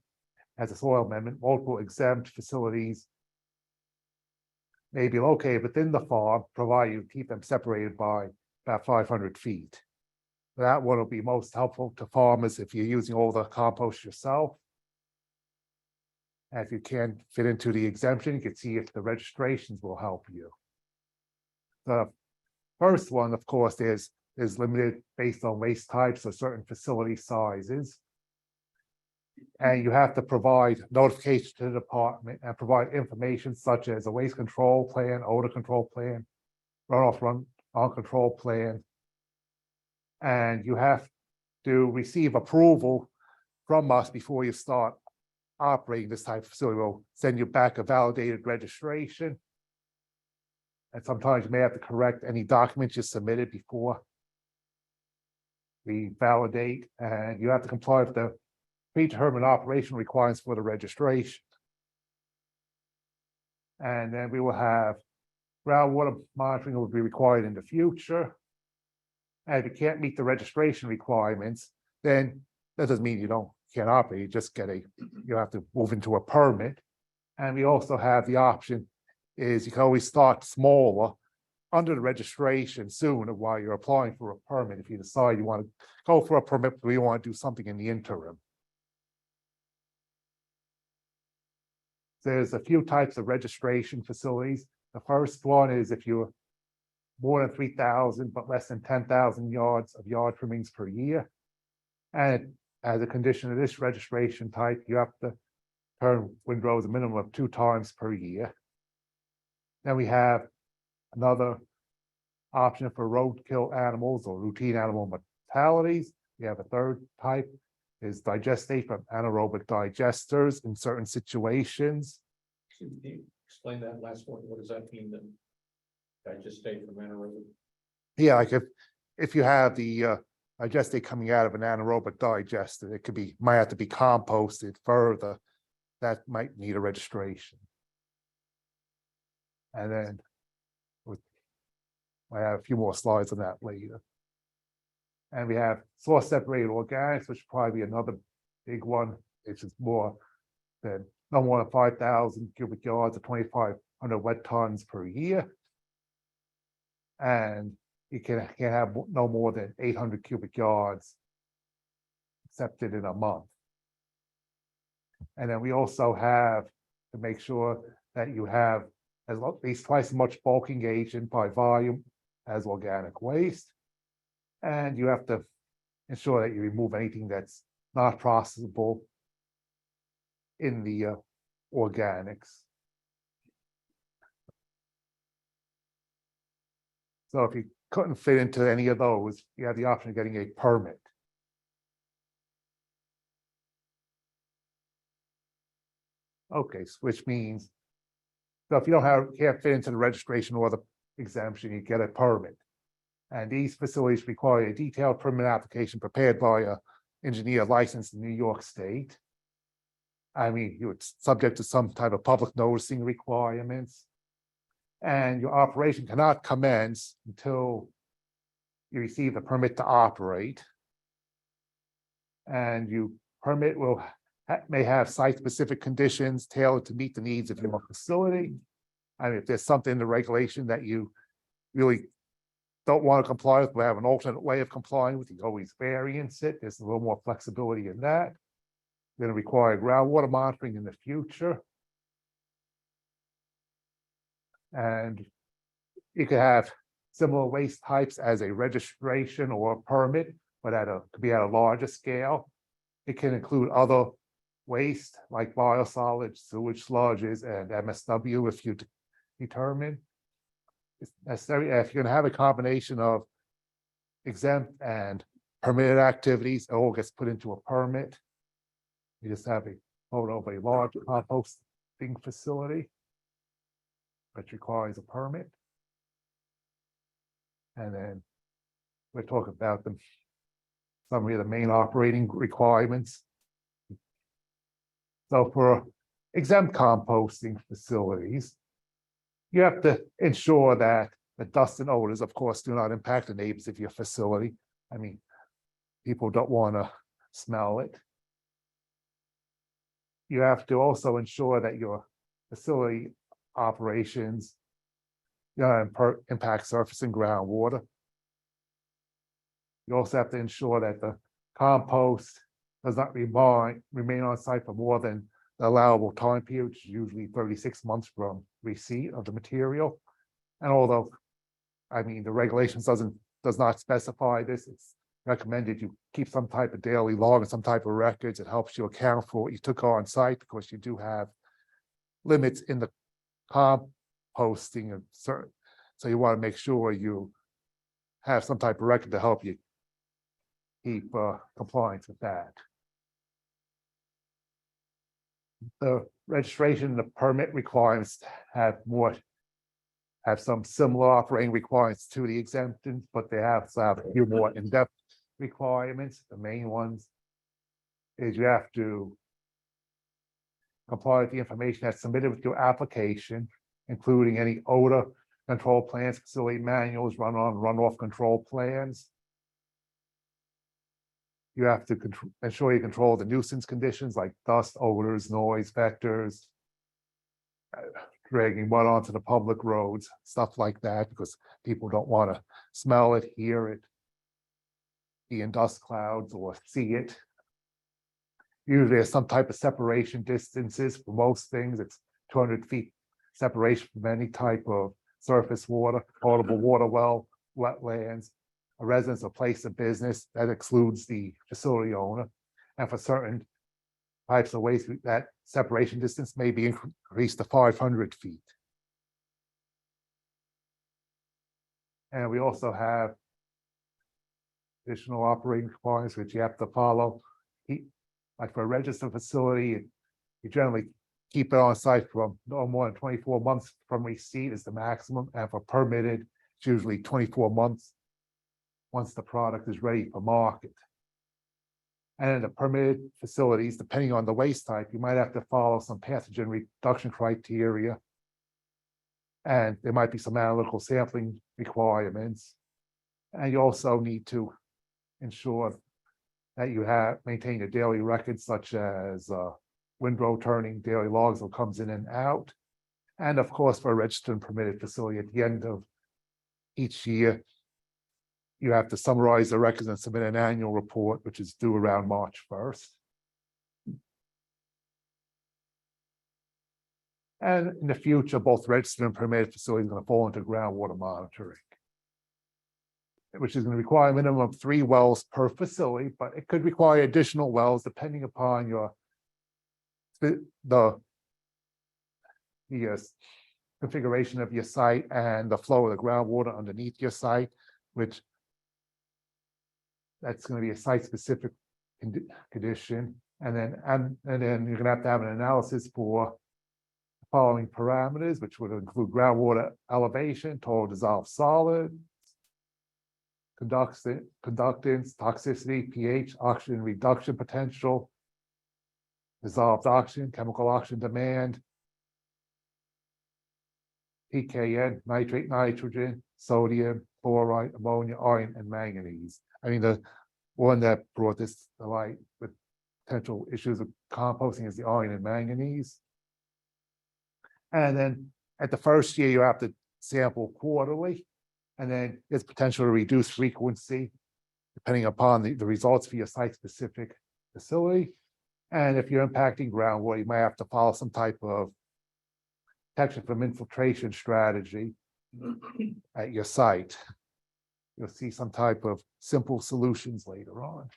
S9: as a soil amendment. Multiple exempt facilities may be located within the farm, provided you keep them separated by about 500 feet. That one will be most helpful to farmers if you're using all the compost yourself. And if you can't fit into the exemption, you can see if the registrations will help you. The first one, of course, is limited based on waste types or certain facility sizes. And you have to provide notification to the department and provide information such as a waste control plan, odor control plan, runoff run control plan. And you have to receive approval from us before you start operating this type of facility. We'll send you back a validated registration. And sometimes you may have to correct any documents you submitted before we validate, and you have to comply with the predetermined operation requirements for the registration. And then we will have groundwater monitoring will be required in the future. And if you can't meet the registration requirements, then that doesn't mean you can't operate, you just you have to move into a permit. And we also have the option is you can always start smaller under the registration sooner while you're applying for a permit. If you decide you want to go for a permit, but you want to do something in the interim. There's a few types of registration facilities. The first one is if you're more than 3,000, but less than 10,000 yards of yard trimmings per year. And as a condition of this registration type, you have to turn windrows a minimum of 2 times per year. Then we have another option for roadkill animals or routine animal mortalities. We have a third type is digestate from anaerobic digesters in certain situations.
S6: Can you explain that last one? What does that mean then? Digestate from anaerobic?
S9: Yeah, like if you have the digestate coming out of an anaerobic digester, it might have to be composted further. That might need a registration. And then I have a few more slides on that later. And we have source separated organics, which will probably be another big one. It's just more than no more than 5,000 cubic yards or 2,500 wet tons per year. And you can have no more than 800 cubic yards accepted in a month. And then we also have to make sure that you have at least twice as much bulking agent by volume as organic waste. And you have to ensure that you remove anything that's not processable in the organics. So if you couldn't fit into any of those, you have the option of getting a permit. Okay, which means, so if you can't fit into the registration or the exemption, you get a permit. And these facilities require a detailed permit application prepared by an engineer licensed in New York State. I mean, you're subject to some type of public noticing requirements. And your operation cannot commence until you receive a permit to operate. And your permit may have site-specific conditions tailored to meet the needs of your facility. I mean, if there's something in the regulation that you really don't want to comply with, we have an alternate way of complying with, you can always variance it, there's a little more flexibility in that. Going to require groundwater monitoring in the future. And you could have similar waste types as a registration or a permit, but could be at a larger scale. It can include other waste like biosolids, sewage sludges, and MSW if you determine it's necessary. If you're gonna have a combination of exempt and permitted activities, it all gets put into a permit. You just have a photo of a large composting facility, which requires a permit. And then we're talking about the summary of the main operating requirements. So for exempt composting facilities, you have to ensure that the dust and odors, of course, do not impact the neighbors of your facility. I mean, people don't want to smell it. You have to also ensure that your facility operations impact surface and groundwater. You also have to ensure that the compost does not remain on site for more than the allowable time period, which is usually 36 months from receipt of the material. And although, I mean, the regulations does not specify this, it's recommended you keep some type of daily log and some type of records. It helps you account for what you took on site, because you do have limits in the composting and certain. So you want to make sure you have some type of record to help you keep compliance with that. The registration and the permit requirements have some similar operating requirements to the exemptions, but they have a few more in-depth requirements. The main ones is you have to comply with the information that's submitted with your application, including any odor control plans, facility manuals, runoff control plans. You have to ensure you control the nuisance conditions like dust, odors, noise, vectors, dragging mud onto the public roads, stuff like that, because people don't want to smell it, hear it, be in dust clouds or see it. Usually there's some type of separation distances. For most things, it's 200 feet separation from any type of surface water, potable water well, wetlands, a residence or place of business. That excludes the facility owner. And for certain types of waste, that separation distance may be increased to 500 feet. And we also have additional operating requirements which you have to follow. Like for a registered facility, you generally keep it on site for no more than 24 months from receipt is the maximum, and for permitted, it's usually 24 months once the product is ready for market. And in the permitted facilities, depending on the waste type, you might have to follow some pathogen reduction criteria. And there might be some analytical sampling requirements. And you also need to ensure that you maintain a daily record, such as windrow turning, daily logs that comes in and out. And of course, for a registered and permitted facility, at the end of each year, you have to summarize the records and submit an annual report, which is due around March 1st. And in the future, both registered and permitted facilities are going to fall into groundwater monitoring, which is going to require a minimum of 3 wells per facility, but it could require additional wells depending upon the configuration of your site and the flow of the groundwater underneath your site, which that's going to be a site-specific condition. And then you're going to have an analysis for the following parameters, which would include groundwater elevation, total dissolved solid, conductance, toxicity, pH, oxygen reduction potential, dissolved oxygen, chemical oxygen demand, pKn, nitrate, nitrogen, sodium, chloride, ammonia, iron, and manganese. I mean, the one that brought this to light with potential issues of composting is the iron and manganese. And then at the first year, you have to sample quarterly. And then there's potential to reduce frequency depending upon the results for your site-specific facility. And if you're impacting groundwater, you might have to follow some type of protection from infiltration strategy at your site. You'll see some type of simple solutions later on.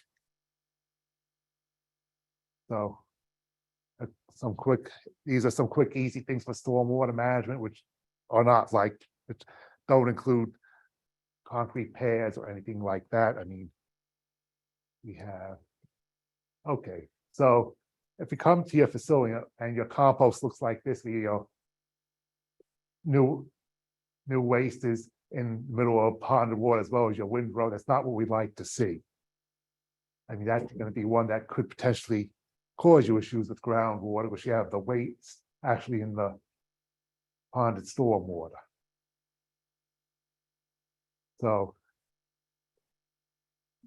S9: So these are some quick, easy things for stormwater management, which are not like, which don't include concrete pads or anything like that. I mean, we have, okay, so if you come to your facility and your compost looks like this, your new waste is in the middle of ponded water as well as your windrow, that's not what we'd like to see. I mean, that's going to be one that could potentially cause you issues with groundwater, which you have the waste actually in the ponded stormwater. So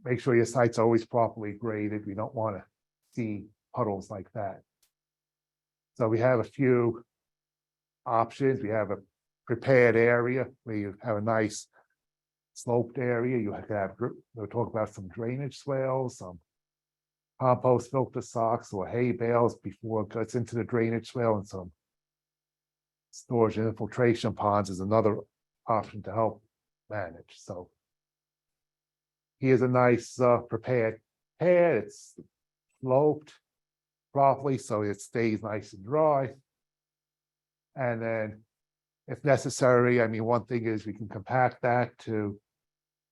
S9: make sure your site's always properly graded. We don't want to see puddles like that. So we have a few options. We have a prepared area where you have a nice sloped area. You could have, we'll talk about some drainage swales, some compost filter socks or hay bales before it gets into the drainage swale, and some storage and infiltration ponds is another option to help manage. So here's a nice prepared pad. It's sloped properly so it stays nice and dry. And then if necessary, I mean, one thing is we can compact that to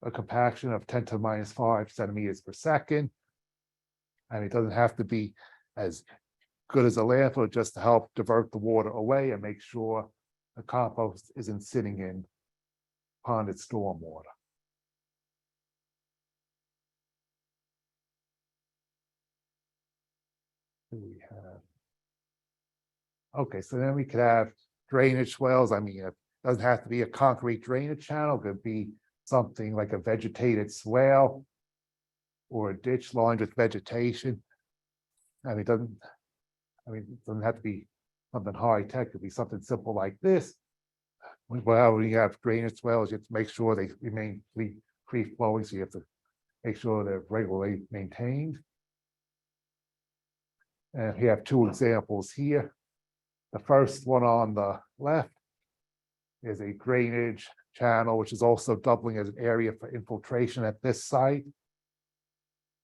S9: a compaction of 10 to the minus 5 centimeters per second. And it doesn't have to be as good as a landfill, just to help divert the water away and make sure the compost isn't sitting in ponded stormwater. We have, okay, so then we could have drainage swales. I mean, it doesn't have to be a concrete drainage channel. It could be something like a vegetated swale or a ditch lined with vegetation. I mean, it doesn't have to be something high tech. It could be something simple like this. Well, when you have drainage swales, you have to make sure they remain free flowing, so you have to make sure they're regularly maintained. And we have two examples here. The first one on the left is a drainage channel, which is also doubling as an area for infiltration at this site.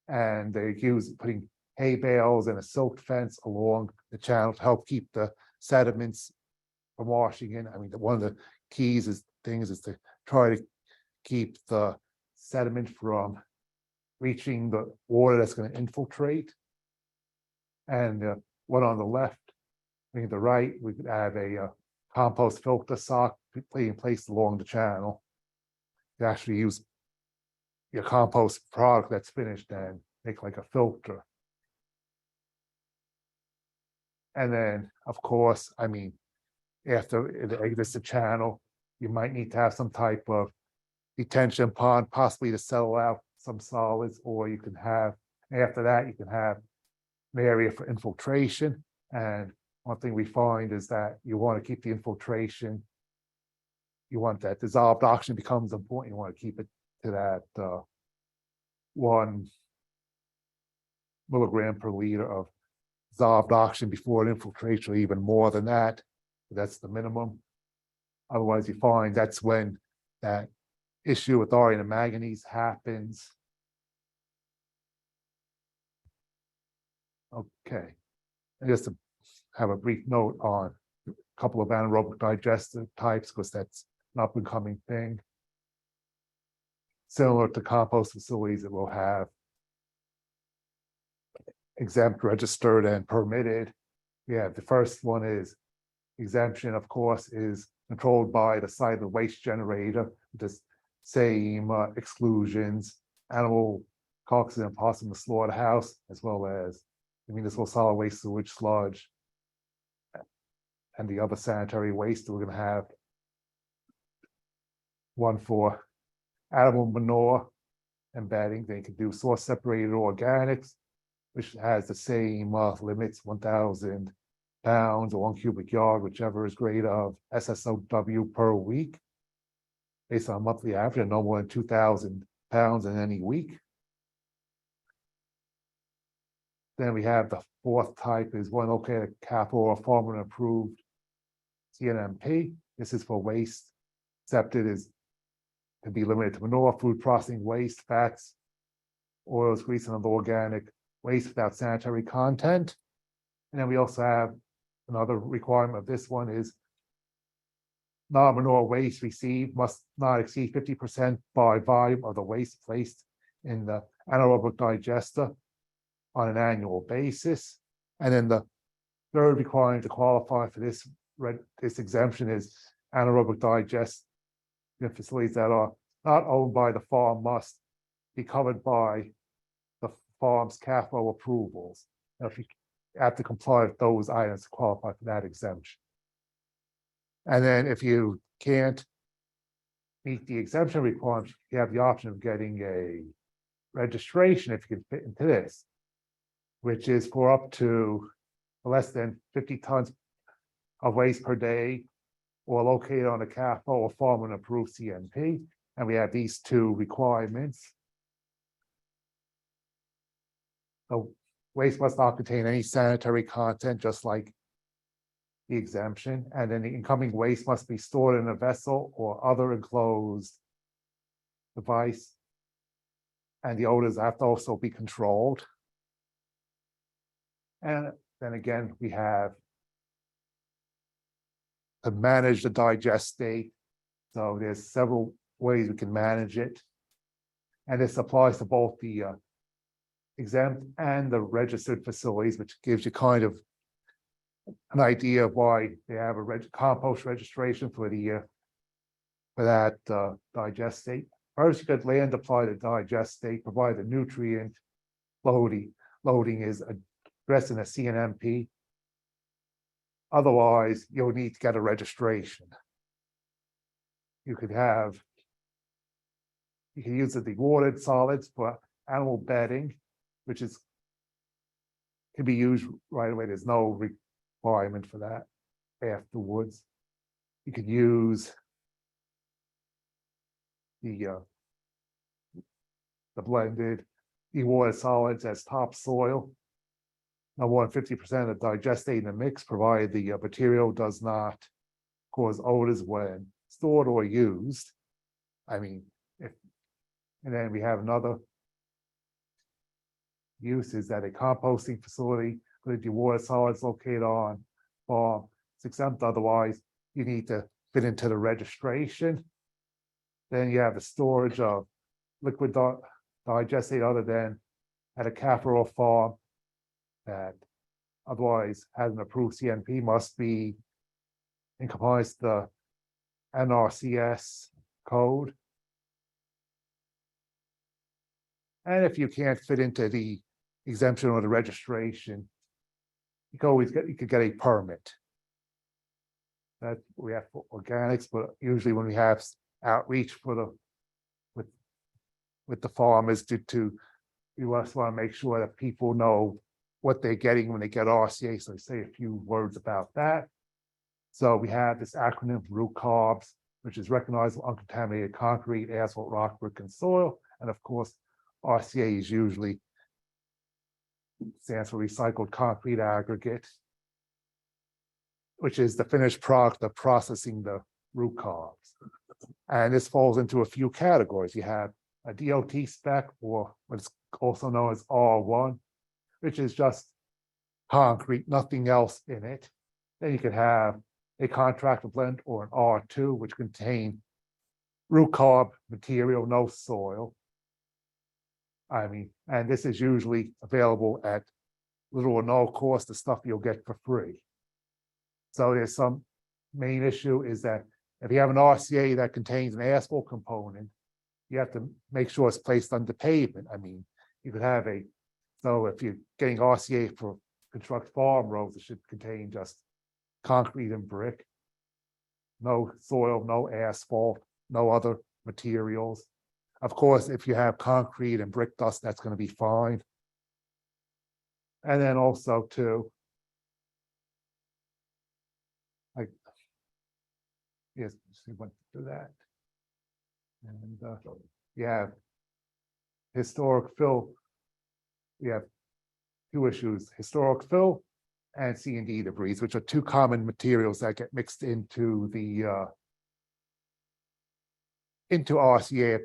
S9: And they use putting hay bales and a silk fence along the channel to help keep the sediments from washing in. I mean, one of the keys is to try to keep the sediment from reaching the water that's going to infiltrate. And one on the left, I mean, the right, we could have a compost filter sock being placed along the channel. You actually use your compost product that's finished and make like a filter. And then, of course, I mean, after it exits the channel, you might need to have some type of detention pond, possibly to settle out some solids, or you can have, after that, you can have an area for infiltration. And one thing we find is that you want to keep the infiltration, you want that dissolved oxygen becomes important, you want to keep it to that 1 milligram per liter of dissolved oxygen before it infiltrates, or even more than that. That's the minimum. Otherwise, you find that's when that issue with iron and manganese happens. Okay, and just to have a brief note on a couple of anaerobic digestive types, because that's an up and coming thing. Similar to compost facilities, it will have exempt, registered, and permitted. Yeah, the first one is exemption, of course, is controlled by the site of the waste generator, the same exclusions, animal carcasses and parts from the slaughterhouse, as well as the municipal solid waste, sewage, sludge, and the other sanitary waste. We're going to have one for animal manure and bedding. They can do source separated organics, which has the same limits, 1,000 pounds or 1 cubic yard, whichever is grade of SSOW per week. based on a monthly average, of no more than 2,000 pounds in any week. Then we have the fourth type is one located at capital or farm approved CNMP. This is for waste accepted is to be limited to manure, food processing waste, fats, oils, grease, and other organic waste without sanitary content. And then we also have another requirement of this one is non-manure waste received must not exceed 50% by volume of the waste placed in the anaerobic digester on an annual basis. And then the third requirement to qualify for this exemption is anaerobic digest facilities that are not owned by the farm must be covered by the farm's CAFO approvals. Now, if you have to comply with those items to qualify for that exemption. And then if you can't meet the exemption requirements, you have the option of getting a registration if you can fit into this, which is for up to less than 50 tons of waste per day or located on a CAFO or farm and approved CNP. And we have these two requirements. So waste must not contain any sanitary content, just like the exemption. And then the incoming waste must be stored in a vessel or other enclosed device. And the odors have to also be controlled. And then again, we have to manage the digest state. So there's several ways we can manage it. And this applies to both the exempt and the registered facilities, which gives you kind of an idea of why they have a compost registration for the for that digest state. First, you could land apply the digest state, provide the nutrient loading is addressed in a CNMP. Otherwise, you'll need to get a registration. You could use the dewatering solids for animal bedding, which can be used right away. There's no requirement for that afterwards. You could use the blended dewatered solids as topsoil. No more than 50% of digestate in the mix, provided the material does not cause odors when stored or used. I mean, and then we have another use is that a composting facility for the dewatered solids located on farm is exempt. Otherwise, you need to fit into the registration. Then you have the storage of liquid digestate other than at a capital farm that otherwise has an approved CNP must be in compliance with the NRCS code. And if you can't fit into the exemption or the registration, you could get a permit. That we have for organics, but usually when we have outreach for with the farmers we just want to make sure that people know what they're getting when they get RCA. So say a few words about that. So we have this acronym RUCOBS, which is recognizable uncontaminated concrete, asphalt, rock, brick, and soil. And of course, RCA is usually stands for recycled concrete aggregate, which is the finished product of processing the RUCOBS. And this falls into a few categories. You have a DOT spec, or what's also known as R1, which is just concrete, nothing else in it. Then you could have a contractor blend or an R2, which contain RUCOB material, no soil. I mean, and this is usually available at little or no cost, the stuff you'll get for free. So there's some main issue is that if you have an RCA that contains an asphalt component, you have to make sure it's placed under pavement. I mean, you could have so if you're getting RCA for construct farm roads, it should contain just concrete and brick, no soil, no asphalt, no other materials. Of course, if you have concrete and brick dust, that's going to be fine. And then also too, yes, we went through that. And you have historic fill. You have two issues, historic fill and C&D debris, which are two common materials that get mixed into the into RCA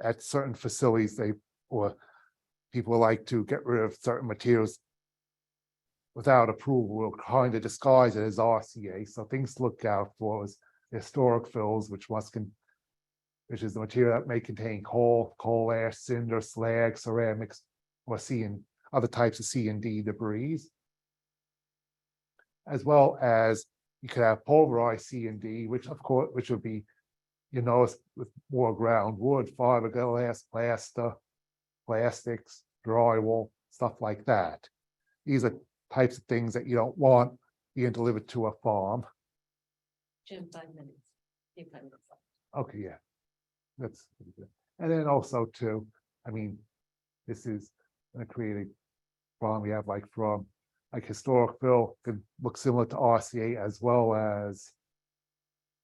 S9: at certain facilities. Or people like to get rid of certain materials without approval, will kind of disguise it as RCA. So things to look out for is historic fills, which which is the material that may contain coal ash, cinder, slag, ceramics, or other types of C&D debris. As well as you could have pulverized C&D, which would be, with more ground wood, fiberglass, plaster, plastics, drywall, stuff like that. These are types of things that you don't want being delivered to a farm.
S3: Jim, 5 minutes. You have 5 minutes left.
S9: Okay, yeah. That's pretty good. And then also too, I mean, this is gonna create a problem we have from historic fill could look similar to RCA as well as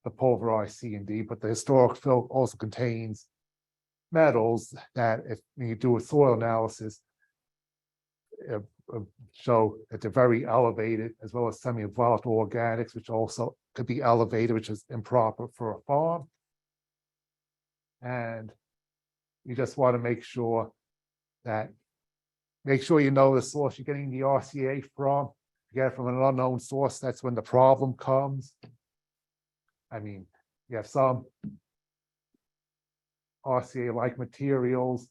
S9: the pulverized C&D, but the historic fill also contains metals that when you do a soil analysis, show that they're very elevated, as well as semi-volatile organics, which also could be elevated, which is improper for a farm. And you just want to make sure you know the source you're getting the RCA from. If you get it from an unknown source, that's when the problem comes. I mean, you have some RCA-like materials,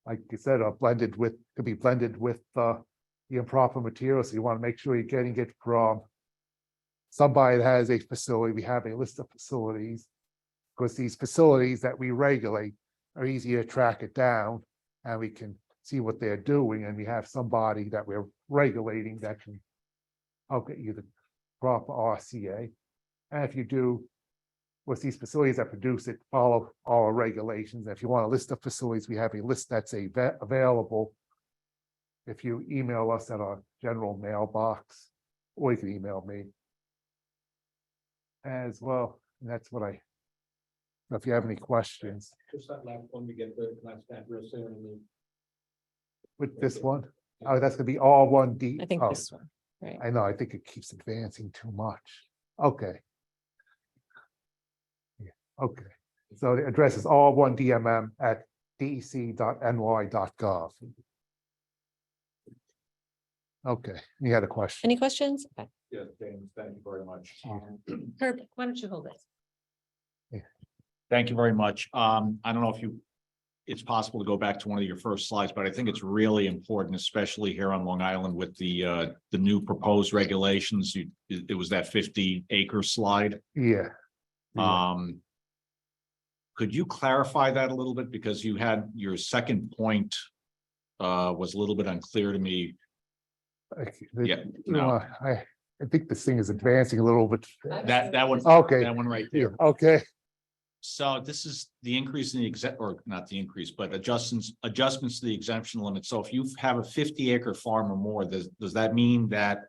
S9: like you said, could be blended with the improper materials. So you want to make sure you're getting it from somebody that has a facility. We have a list of facilities, because these facilities that we regulate are easy to track it down, and we can see what they're doing, and we have somebody that we're regulating that can help get you the proper RCA. And if you do, with these facilities that produce it, follow our regulations. If you want a list of facilities, we have a list that's available. If you email us at our general mailbox, or you can email me as well. And that's what if you have any questions
S5: Just that last one, we get the last address there and then.
S9: with this one. Oh, that's gonna be R1D.
S3: I think
S9: Oh,
S3: this one, right?
S9: I know, I think it keeps advancing too much. Okay. Yeah, okay. So the address is r1dmm@dec.ny.gov. Okay, you had a question?
S3: Any questions? Okay.
S5: Yes, James, thank you very much.
S3: Herb, why don't you hold it?
S5: Thank you very much. I don't know if it's possible to go back to one of your first slides, but I think it's really important, especially here on Long Island with the new proposed regulations. It was that 50-acre slide.
S9: Yeah.
S5: Could you clarify that a little bit? Because you had your second point was a little bit unclear to me. Yeah, no.
S9: I think this thing is advancing a little bit.
S5: That one,
S9: Okay,
S5: that one right
S9: yeah,
S5: there.
S9: okay,
S5: So this is the increase in the or not the increase, but adjustments to the exemption limit. So if you have a 50-acre farm or more, does that mean that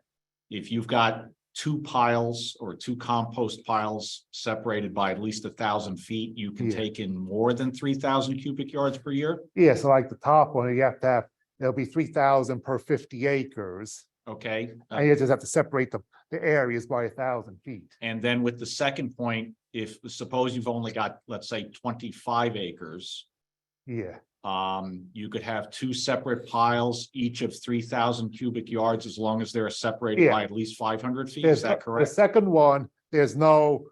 S5: if you've got 2 piles or 2 compost piles separated by at least 1,000 feet, you can
S9: Yeah.
S5: take in more than 3,000 cubic yards per year?
S9: yeah, so like the top one, you have to have, there'll be 3,000 per 50 acres.
S5: Okay.
S9: And you just have to separate the areas by 1,000 feet.
S5: And then with the second point, if suppose you've only got, let's say, 25 acres,
S9: Yeah,
S5: you could have 2 separate piles, each of 3,000 cubic yards, as long as they're separated
S9: Yeah.
S5: by at least 500 feet.
S9: there's
S5: Is that
S9: the
S5: correct?
S9: second one, there's no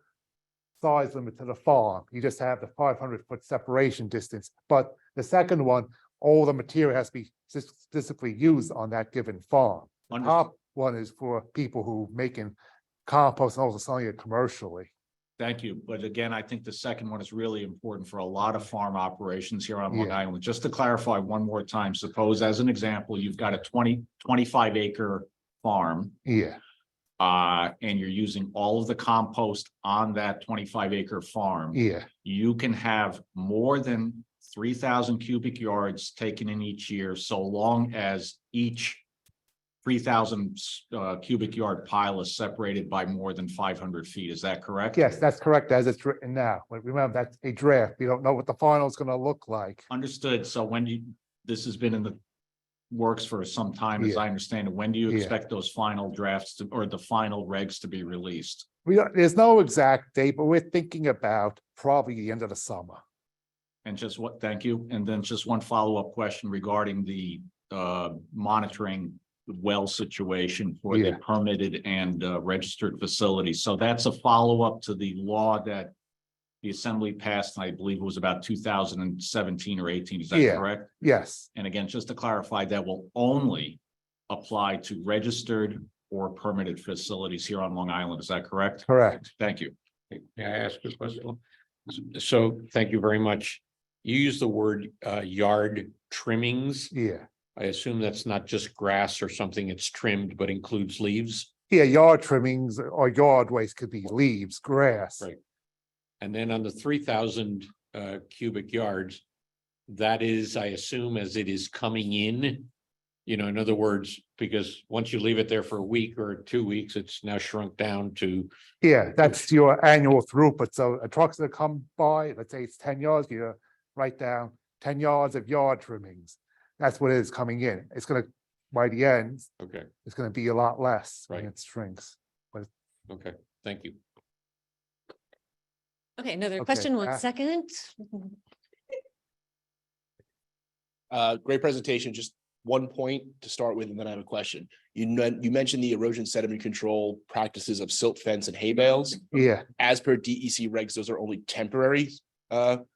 S9: size limit to the farm. You just have the 500-foot separation distance. But the second one, all the material has to be specifically used on that given farm. The
S5: Understood.
S9: top one is for people who making compost and also selling it commercially.
S5: Thank you. But again, I think the second one is really important for a lot of farm operations here on Long
S9: Yeah.
S5: Island. Just to clarify one more time, suppose as an example, you've got a 25 acre farm.
S9: Yeah,
S5: And you're using all of the compost on that 25 acre farm.
S9: yeah,
S5: You can have more than 3,000 cubic yards taken in each year, so long as each 3,000 cubic yard pile is separated by more than 500 feet. Is that correct?
S9: Yes, that's correct as it's written now. But remember, that's a draft. We don't know what the final is gonna look like.
S5: Understood. So this has been in the works for some time, as
S9: Yeah.
S5: I understand it. When do you
S9: Yeah.
S5: expect those final drafts or the final regs to be released?
S9: There's no exact date, but we're thinking about probably the end of the summer.
S5: And thank you. And then just one follow-up question regarding the monitoring the well situation for the
S9: Yeah.
S5: permitted and registered facilities. So that's a follow-up to the law that the assembly passed, I believe it was about 2017 or 18. Is that
S9: Yeah.
S5: correct?
S9: Yes,
S5: And again, just to clarify, that will only apply to registered or permitted facilities here on Long Island. Is that correct?
S9: correct.
S5: Thank you.
S6: May I ask a question? So thank you very much. You use the word yard trimmings.
S9: Yeah.
S6: I assume that's not just grass or something it's trimmed, but includes leaves.
S9: Yeah, yard trimmings or yard waste could be leaves, grass.
S6: Right. And then on the 3,000 cubic yards, that is, I assume, as it is coming in. You know, in other words, because once you leave it there for a week or 2 weeks, it's now shrunk down to,
S9: Yeah, that's your annual throughput. So a truck's gonna come by, let's say it's 10 yards, you write down 10 yards of yard trimmings. That's what it is coming in. It's gonna, by the end,
S6: okay,
S9: it's gonna be a lot less when
S6: Right.
S9: it shrinks.
S6: okay, thank you.
S3: Okay, another
S9: Okay,
S3: question, one
S9: uh,
S3: second.
S10: Great presentation. Just one point to start with, and then I have a question. You mentioned the erosion sediment control practices of silt fence and hay bales.
S9: Yeah,
S10: As per DEC regs, those are only temporary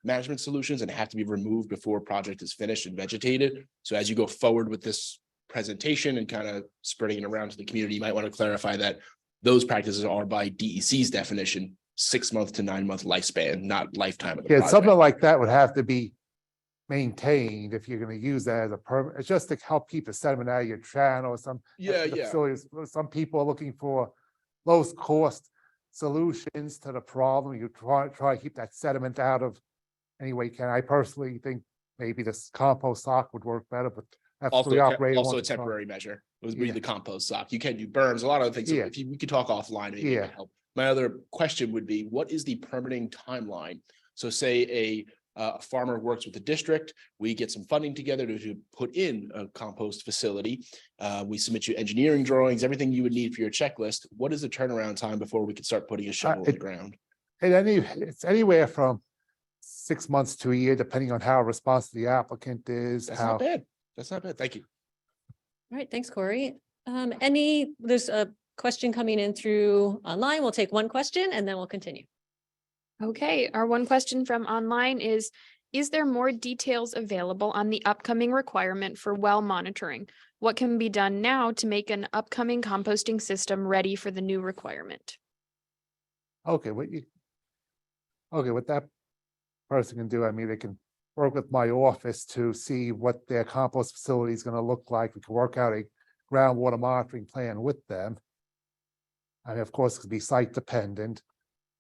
S10: management solutions and have to be removed before a project is finished and vegetated. So as you go forward with this presentation and kind of spreading it around to the community, you might want to clarify that those practices are by DEC's definition, 6 month to 9 month lifespan, not lifetime of the
S9: yeah,
S10: project.
S9: something like that would have to be maintained if you're gonna use that as a permit. It's just to help keep the sediment out of your channel.
S10: Yeah,
S9: the
S10: yeah.
S9: facilities- Some people are looking for lowest cost solutions to the problem. You try to keep that sediment out of any way you can. I personally think maybe this compost sock would work better, but that's
S10: Also,
S9: the operator.
S10: also a
S9: wants to try.
S10: temporary measure. It would be
S9: Yeah.
S10: the compost sock. You can do berms, a lot of other things. So
S9: Yeah.
S10: if we could talk offline, maybe it
S9: Yeah.
S10: could help. My other question would be, what is the permitting timeline? So say a farmer works with the district, we get some funding together to put in a compost facility. We submit you engineering drawings, everything you would need for your checklist. What is the turnaround time before we could start putting a shovel in the
S9: it-
S10: ground?
S9: It's anywhere from 6 months to a year, depending on how responsive the applicant is,
S10: That's
S9: how.
S10: not bad. That's not bad. Thank you.
S3: All right, thanks, Corey. There's a question coming in through online. We'll take one question and then we'll continue.
S8: Okay, our one question from online is there more details available on the upcoming requirement for well monitoring? What can be done now to make an upcoming composting system ready for the new requirement?
S9: Okay, what that person can do, I mean, they can work with my office to see what their compost facility is gonna look like. We can work out a groundwater monitoring plan with them. And of course, it could be site dependent,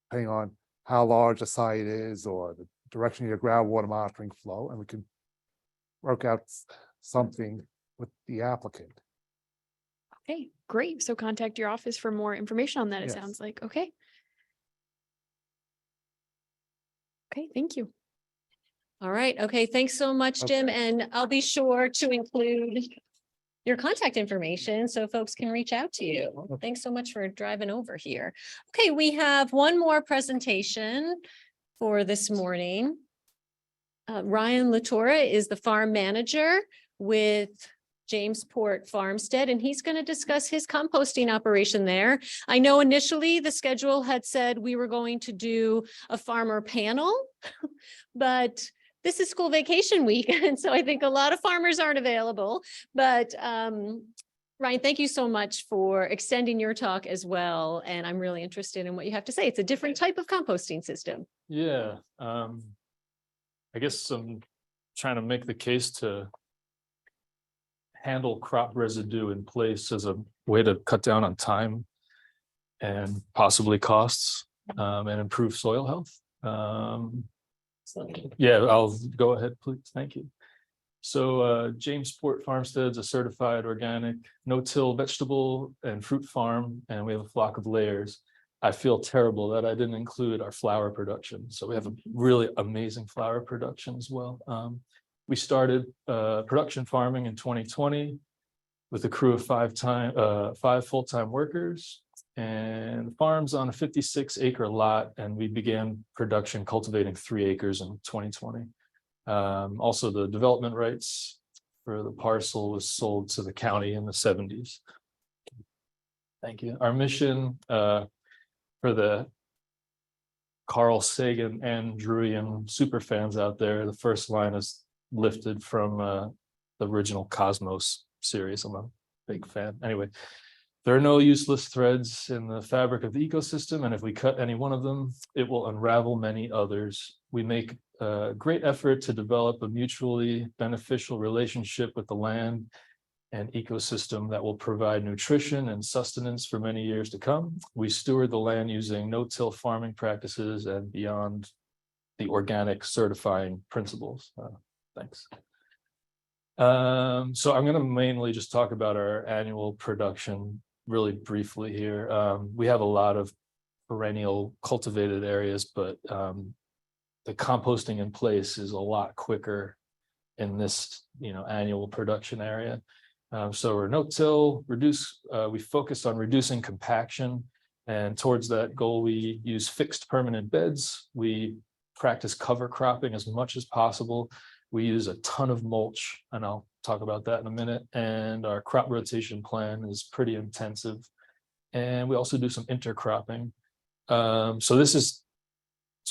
S9: depending on how large the site is or the direction of your groundwater monitoring flow, and we can work out something with the applicant.
S8: Okay, great. So contact your office for more information on that, it
S9: Yes.
S8: sounds like. Okay. Okay, thank you.
S3: All right, okay, thanks so much, Jim, and I'll be sure to include your contact information so folks can reach out to you. Thanks so much for driving over here. Okay, we have one more presentation for this morning. Ryan Latorre is the farm manager with Jamesport Farmstead, and he's going to discuss his composting operation there. I know initially the schedule had said we were going to do a farmer panel, but this is school vacation week, and so I think a lot of farmers aren't available. But Ryan, thank you so much for extending your talk as well, and I'm really interested in what you have to say. It's a different type of composting system.
S11: Yeah, I guess I'm trying to make the case to handle crop residue in place as a way to cut down on time and possibly costs and improve soil health. Yeah, I'll go ahead, please. Thank you. So Jamesport Farmstead's a certified organic, no-till vegetable and fruit farm, and we have a flock of layers. I feel terrible that I didn't include our flower production. So we have a really amazing flower production as well. We started production farming in 2020 with a crew of five full-time workers. And the farm's on a 56-acre lot, and we began production cultivating 3 acres in 2020. Also, the development rights for the parcel was sold to the county in the 70s. Thank you. Our mission for the Carl Sagan and Andrewian super fans out there, the first line is lifted from the original Cosmos series. I'm a big fan. Anyway, there are no useless threads in the fabric of the ecosystem, and if we cut any one of them, it will unravel many others. We make a great effort to develop a mutually beneficial relationship with the land and ecosystem that will provide nutrition and sustenance for many years to come. We steward the land using no-till farming practices and beyond the organic certifying principles. Thanks. So I'm going to mainly just talk about our annual production really briefly here. We have a lot of perennial cultivated areas, but the composting in place is a lot quicker in this, annual production area. So we're no-till, we focused on reducing compaction, and towards that goal, we use fixed permanent beds. We practice cover cropping as much as possible. We use a ton of mulch, and I'll talk about that in a minute. And our crop rotation plan is pretty intensive. And we also do some intercropping. So this is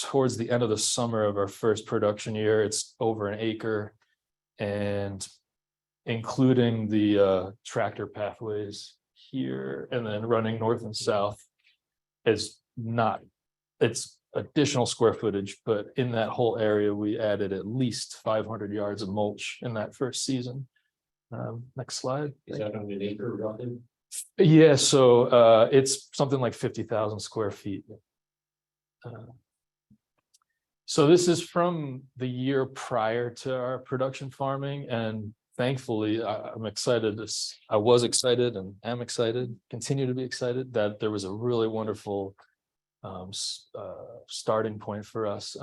S11: towards the end of the summer of our first production year. It's over an acre, and including the tractor pathways here and then running north and south is it's additional square footage, but in that whole area, we added at least 500 yards of mulch in that first season. Next slide.
S5: Is that on an acre roughly?
S11: Yeah, so it's something like 50,000 square feet. So this is from the year prior to our production farming, and thankfully, I'm excited. I was excited and am excited, continue to be excited that there was a really wonderful starting point for us.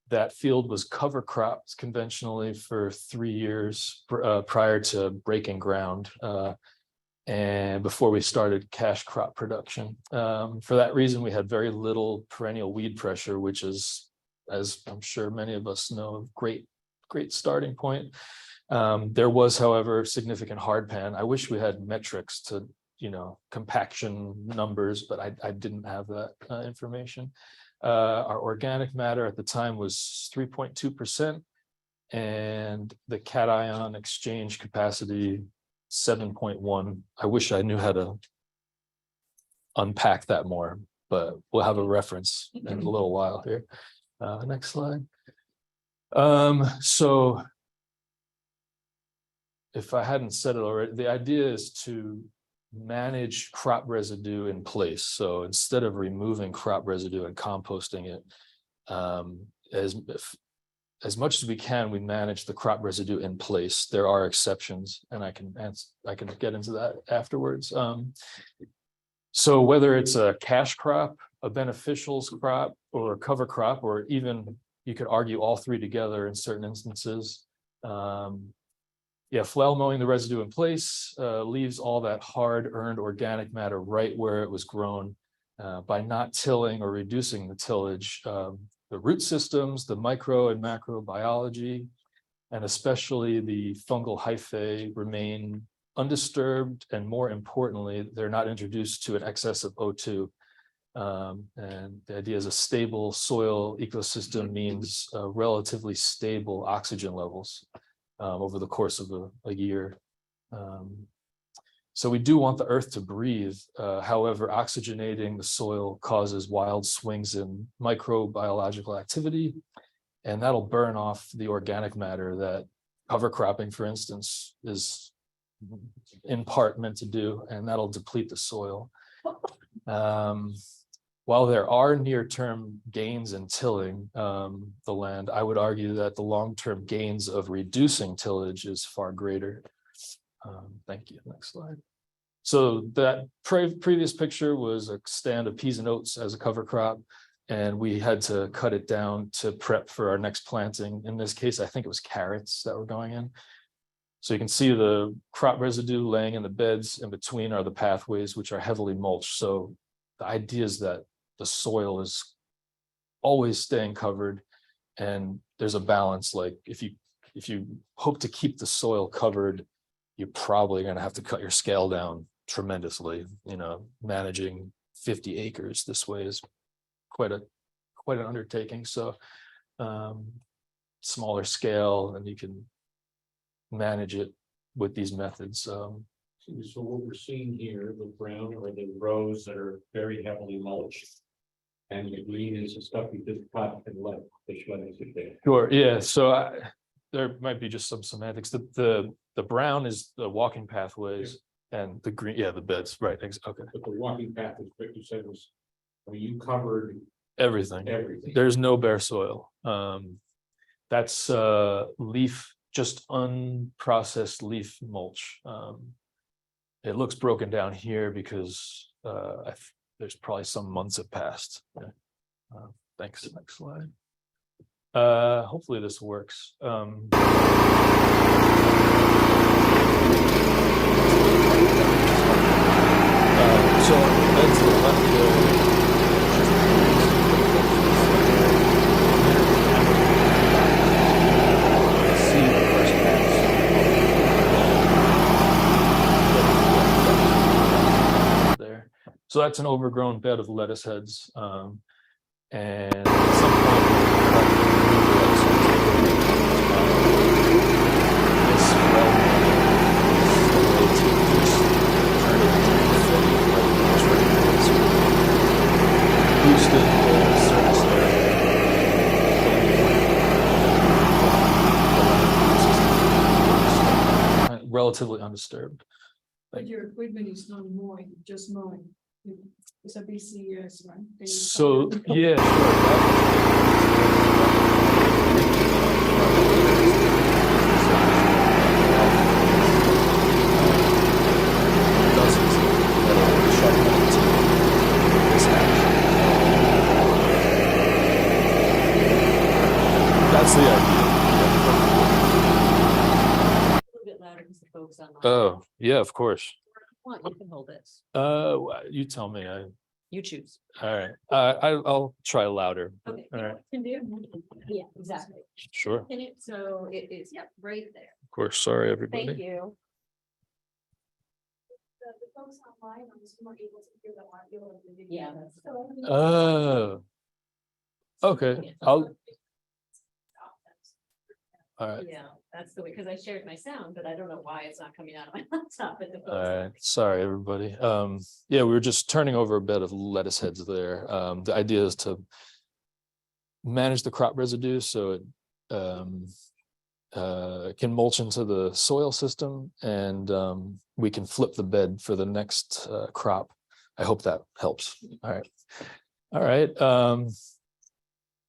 S11: That field was cover cropped conventionally for 3 years prior to breaking ground and before we started cash crop production. For that reason, we had very little perennial weed pressure, which is, as I'm sure many of us know, a great starting point. There was, however, significant hard pan. I wish we had metrics to, compaction numbers, but I didn't have that information. Our organic matter at the time was 3.2%, and the cation exchange capacity 7.1. I wish I knew how to unpack that more, but we'll have a reference in a little while here. Next slide. So if I hadn't said it already, the idea is to manage crop residue in place. So instead of removing crop residue and composting it, as much as we can, we manage the crop residue in place. There are exceptions, and I can get into that afterwards. So whether it's a cash crop, a beneficials crop, or a cover crop, or even you could argue all three together in certain instances. Flail mowing the residue in place leaves all that hard-earned organic matter right where it was grown. By not tilling or reducing the tillage, the root systems, the micro and macro biology, and especially the fungal hyphae remain undisturbed, and more importantly, they're not introduced to an excess of O2. And the idea is a stable soil ecosystem means relatively stable oxygen levels over the course of a year. So we do want the earth to breathe. However, oxygenating the soil causes wild swings in microbiological activity, and that'll burn off the organic matter that cover cropping, for instance, is in part meant to do, and that'll deplete the soil. while there are near-term gains in tilling the land, I would argue that the long-term gains of reducing tillage is far greater. Thank you. Next slide. So that previous picture was a stand of peas and oats as a cover crop, and we had to cut it down to prep for our next planting. In this case, I think it was carrots that were going in. So you can see the crop residue laying in the beds. In between are the pathways, which are heavily mulched. So the idea is that the soil is always staying covered, and there's a balance. Like if you hope to keep the soil covered, you're probably going to have to cut your scale down tremendously. You know, managing 50 acres this way is quite an undertaking. So smaller scale, and you can manage it with these methods.
S6: So what we're seeing here, the brown are the rows that are very heavily mulched. And the green is the stuff you just cut and let the shredders sit there.
S11: Sure, yeah, so there might be just some semantics. The brown is the walking pathways, and the green, yeah, the beds, right, okay.
S6: But the walking path is what you said was, I mean, you covered
S11: Everything.
S6: everything.
S11: There's no bare soil. That's leaf, just unprocessed leaf mulch. It looks broken down here because there's probably some months have passed. Yeah. Thanks. Next slide. Hopefully this works. So that's the left there. See the first pass. There. So that's an overgrown bed of lettuce heads. And at some point, this well is the way to just turn it into steady, like boosted the surface area. Relatively undisturbed.
S4: But your equipment is not mowing, just mowing. It's a BCS, right?
S11: So, yeah, that's the idea.
S3: A little bit louder because the folks online.
S11: Oh, yeah, of course.
S3: Want, you can hold it.
S11: You tell me.
S3: You choose.
S11: All right. I'll try louder.
S3: Okay.
S11: All right.
S3: Can do. Yeah, exactly.
S11: Sure. Of
S3: Can it, so it is, yep, right there.
S11: course. Sorry,
S3: Thank
S11: everybody.
S3: you.
S2: The folks online, I'm just more able to hear the audio of the video.
S3: Yeah, that's.
S11: Oh. Okay. All right.
S3: Yeah, that's the way, because I shared my sound, but I don't know why it's not coming out of my laptop at the.
S11: All right. Sorry, everybody. Yeah, we were just turning over a bed of lettuce heads there. The idea is to manage the crop residue so it can mulch into the soil system, and we can flip the bed for the next crop. I hope that helps. All right. All right.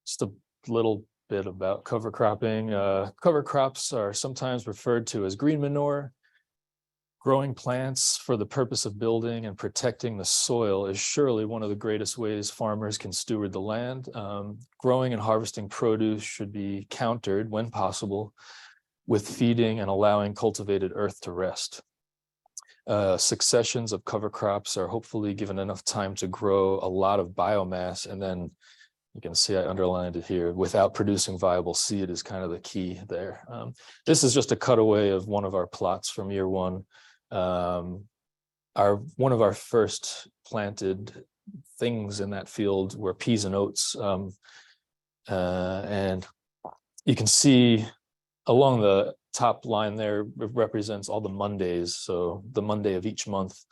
S11: Just a little bit about cover cropping. Cover crops are sometimes referred to as green manure. Growing plants for the purpose of building and protecting the soil is surely one of the greatest ways farmers can steward the land. Growing and harvesting produce should be countered when possible with feeding and allowing cultivated earth to rest. Successions of cover crops are hopefully given enough time to grow a lot of biomass, and then you can see I underlined it here, without producing viable seed is kind of the key there. This is just a cutaway of one of our plots from year one. One of our first planted things in that field were peas and oats. And you can see along the top line there, it represents all the Mondays. So the Monday of each month,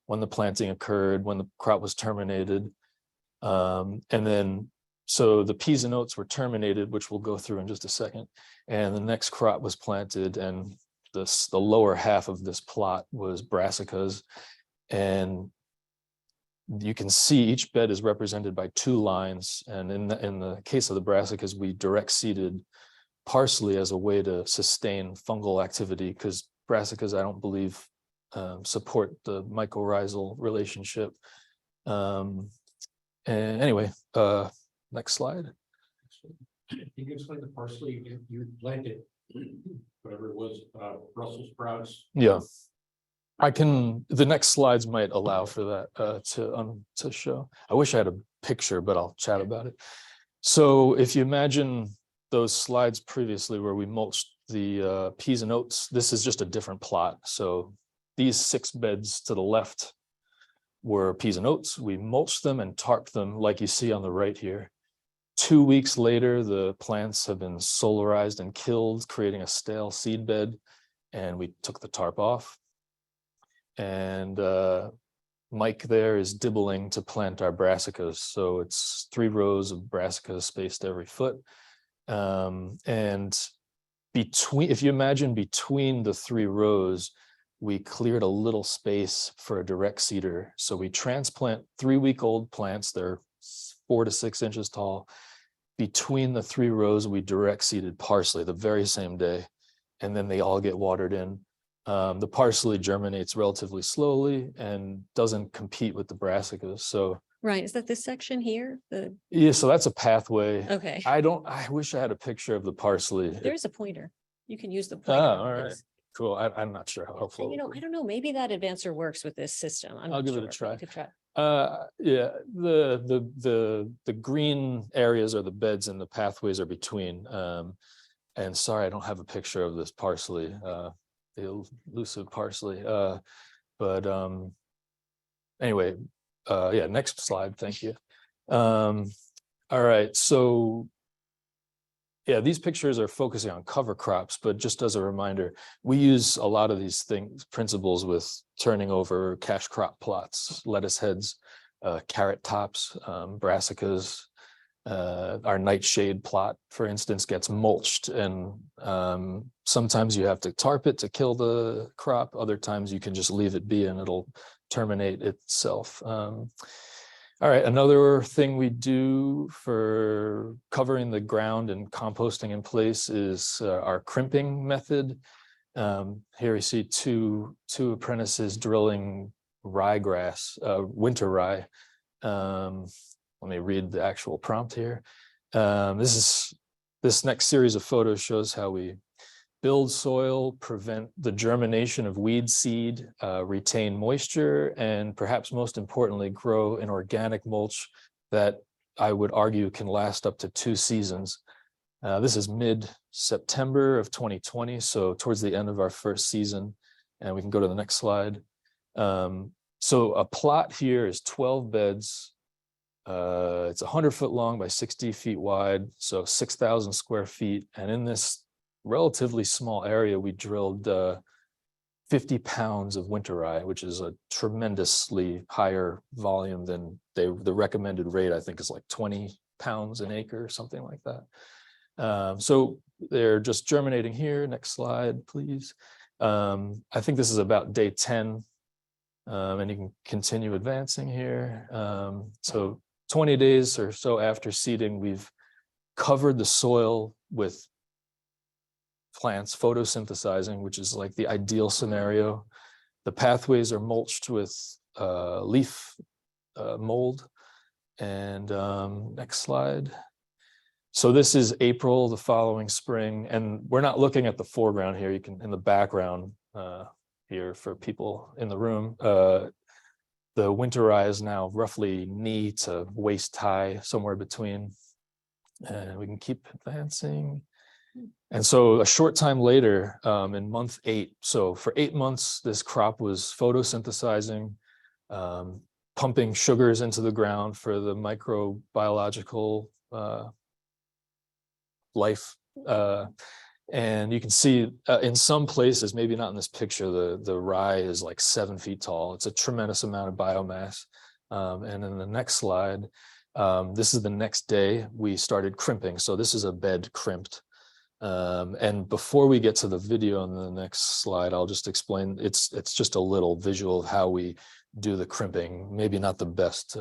S11: when the planting occurred, when the crop was terminated. And then, so the peas and oats were terminated, which we'll go through in just a second. And the next crop was planted, and the lower half of this plot was brassicas. And you can see each bed is represented by 2 lines. And in the case of the brassicas, we direct seeded parsley as a way to sustain fungal activity, because brassicas, I don't believe, support the mycorrhizal relationship. And anyway, next slide.
S6: Can you explain the parsley you planted, whatever it was, Brussels sprouts?
S11: Yeah. I can, the next slides might allow for that to show. I wish I had a picture, but I'll chat about it. So if you imagine those slides previously where we mulched the peas and oats, this is just a different plot. So these 6 beds to the left were peas and oats. We mulched them and tarped them like you see on the right here. 2 weeks later, the plants have been solarized and killed, creating a stale seed bed, and we took the tarp off. And Mike there is dibbling to plant our brassicas. So it's 3 rows of brassicas spaced every foot. And between, if you imagine between the 3 rows, we cleared a little space for a direct seeder. So we transplant 3-week-old plants. They're 4 to 6 inches tall. Between the 3 rows, we direct seeded parsley the very same day, and then they all get watered in. The parsley germinates relatively slowly and doesn't compete with the brassicas. So
S3: Right, is that this section here?
S11: yeah, so that's a pathway.
S3: Okay,
S11: I wish I had a picture of the parsley.
S3: there's a pointer. You can use the pointer.
S11: Ah, all
S3: on
S11: right.
S3: this.
S11: Cool. I'm not sure how helpful.
S3: You know, I don't know, maybe that advancer works with this system. I'm
S11: I'll
S3: not
S11: give it a
S3: sure, but we
S11: try.
S3: could try.
S11: Yeah, the green areas are the beds and the pathways are between. And sorry, I don't have a picture of this parsley, the elusive parsley. But anyway, yeah, next slide. Thank you. All right, so yeah, these pictures are focusing on cover crops, but just as a reminder, we use a lot of these principles with turning over cash crop plots, lettuce heads, carrot tops, brassicas. Our nightshade plot, for instance, gets mulched, and sometimes you have to tarp it to kill the crop. Other times you can just leave it be and it'll terminate itself. All right, another thing we do for covering the ground and composting in place is our crimping method. Here we see two apprentices drilling ryegrass, winter rye. Let me read the actual prompt here. This next series of photos shows how we build soil, prevent the germination of weed seed, retain moisture, and perhaps most importantly, grow an organic mulch that I would argue can last up to 2 seasons. This is mid-September of 2020, so towards the end of our first season, and we can go to the next slide. So a plot here is 12 beds. It's 100 foot long by 60 feet wide, so 6,000 square feet. And in this relatively small area, we drilled 50 pounds of winter rye, which is a tremendously higher volume than the recommended rate, I think, is like 20 pounds an acre, something like that. So they're just germinating here. Next slide, please. I think this is about day 10. And you can continue advancing here. So 20 days or so after seeding, we've covered the soil with plants photosynthesizing, which is like the ideal scenario. The pathways are mulched with leaf mold. And next slide. So this is April, the following spring, and we're not looking at the foreground here. You can, in the background here for people in the room, the winter rye is now roughly knee to waist high, somewhere between. And we can keep advancing. And so a short time later, in month 8, so for 8 months, this crop was photosynthesizing, pumping sugars into the ground for the microbiological life. And you can see in some places, maybe not in this picture, the rye is like 7 feet tall. It's a tremendous amount of biomass. And in the next slide, this is the next day we started crimping. So this is a bed crimped. And before we get to the video on the next slide, I'll just explain, it's just a little visual of how we do the crimping. Maybe not the best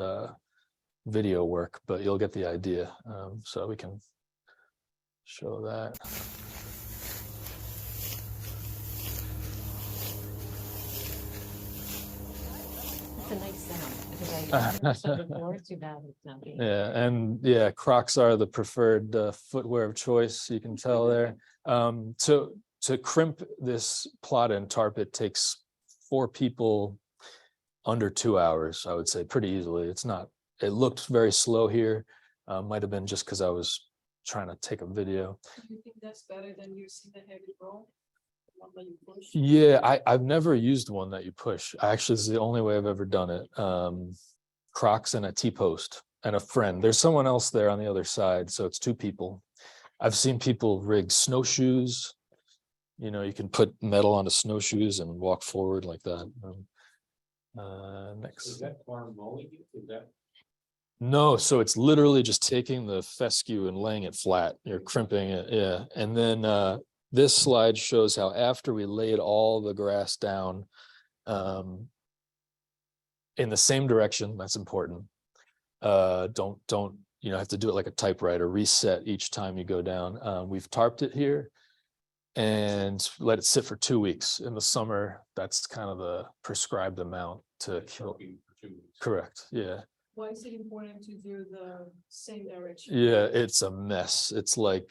S11: video work, but you'll get the idea. So we can show that.
S3: It's a nice sound because I've never said before, too bad it's not being.
S11: Yeah, and yeah, Crocs are the preferred footwear of choice. You can tell there. To crimp this plot and tarp, it takes 4 people under 2 hours, I would say, pretty easily. It's not. It looked very slow here. Might have been just because I was trying to take a video.
S4: Do you think that's better than using the heavy roll? The one that you push?
S11: Yeah, I've never used one that you push. Actually, this is the only way I've ever done it. Crocs and a T-post and a friend. There's someone else there on the other side, so it's 2 people. I've seen people rig snowshoes. You know, you can put metal onto snowshoes and walk forward like that. Next.
S6: Is that farm mowing? Is that?
S11: No, so it's literally just taking the fescue and laying it flat. You're crimping it, yeah. And then this slide shows how after we laid all the grass down in the same direction, that's important. Don't have to do it like a typewriter, reset each time you go down. We've tarped it here and let it sit for 2 weeks. In the summer, that's kind of the prescribed amount to kill.
S6: For 2 weeks.
S11: Correct, yeah.
S4: Why is it important to do the same direction?
S11: Yeah, it's a mess. It's like,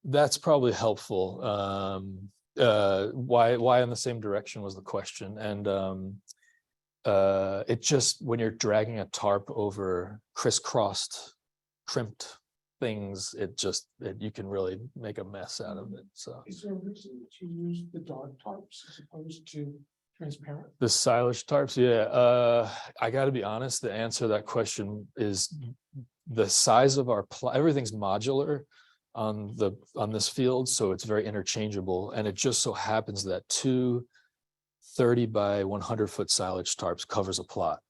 S11: that's probably helpful. Why in the same direction was the question. And it just, when you're dragging a tarp over crisscrossed, crimped things, you can really make a mess out of it, so.
S7: Is there a reason that you use the dark tarps as opposed to transparent?
S11: The silage tarps, yeah. I gotta be honest, the answer to that question is the size of our everything's modular on this field, so it's very interchangeable. And it just so happens that 2 30 by 100 foot silage tarps covers a plot.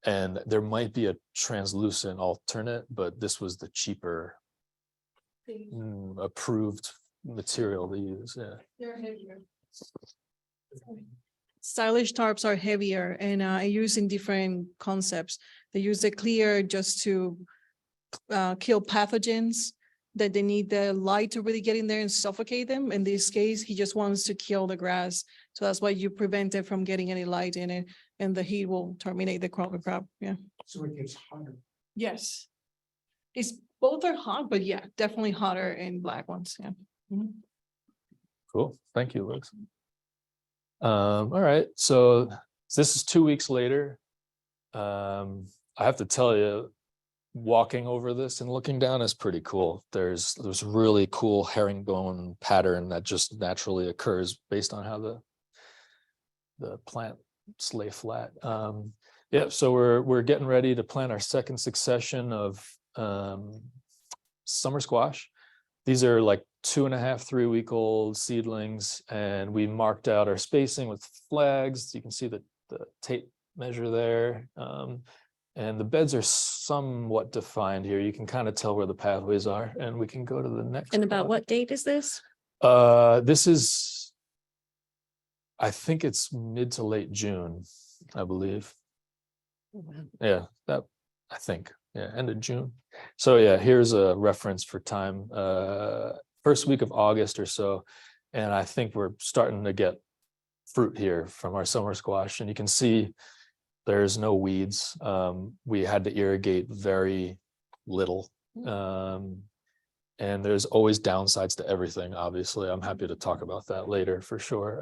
S11: And there might be a translucent alternate, but this was the cheaper approved material to use, yeah.
S4: They're heavier. Silage tarps are heavier and using different concepts. They use the clear just to kill pathogens that they need the light to really get in there and suffocate them. In this case, he just wants to kill the grass. So that's why you prevent it from getting any light in it, and the heat will terminate the crop. Yeah.
S7: So it gets hotter.
S4: Yes. It's both are hot, but yeah, definitely hotter in black ones. Yeah. Mhm.
S11: Cool, thank you, Liz. All right, so this is 2 weeks later. I have to tell you, walking over this and looking down is pretty cool. There's really cool herringbone pattern that just naturally occurs based on how the plants lay flat. Yeah, so we're getting ready to plant our second succession of summer squash. These are like 2.5, 3-week-old seedlings, and we marked out our spacing with flags. You can see the tape measure there. And the beds are somewhat defined here. You can kind of tell where the pathways are, and we can go to the next.
S3: And about
S11: plot.
S3: what date is this?
S11: This is, I think it's mid to late June, I believe.
S3: Oh, wow.
S11: Yeah, I think, end of June. So yeah, here's a reference for time, first week of August or so. And I think we're starting to get fruit here from our summer squash, and you can see there's no weeds. We had to irrigate very little. And there's always downsides to everything, obviously. I'm happy to talk about that later for sure.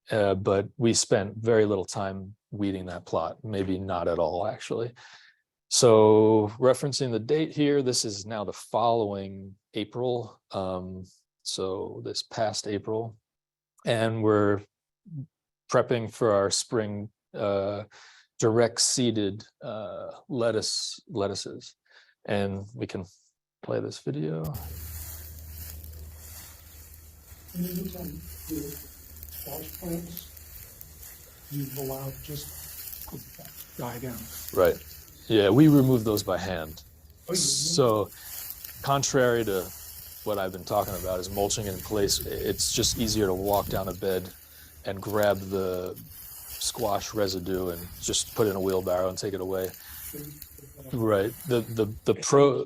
S11: But we spent very little time weeding that plot, maybe not at all, actually. So referencing the date here, this is now the following April. So this past April, and we're prepping for our spring direct seeded lettuces, and we can play this video.
S7: In the meantime, the squash plants, you've allowed just die down.
S11: Right. Yeah, we remove those by hand.
S7: Oh, you-
S11: So contrary to what I've been talking about is mulching in place. It's just easier to walk down a bed and grab the squash residue and just put it in a wheelbarrow and take it away. Right, the pro.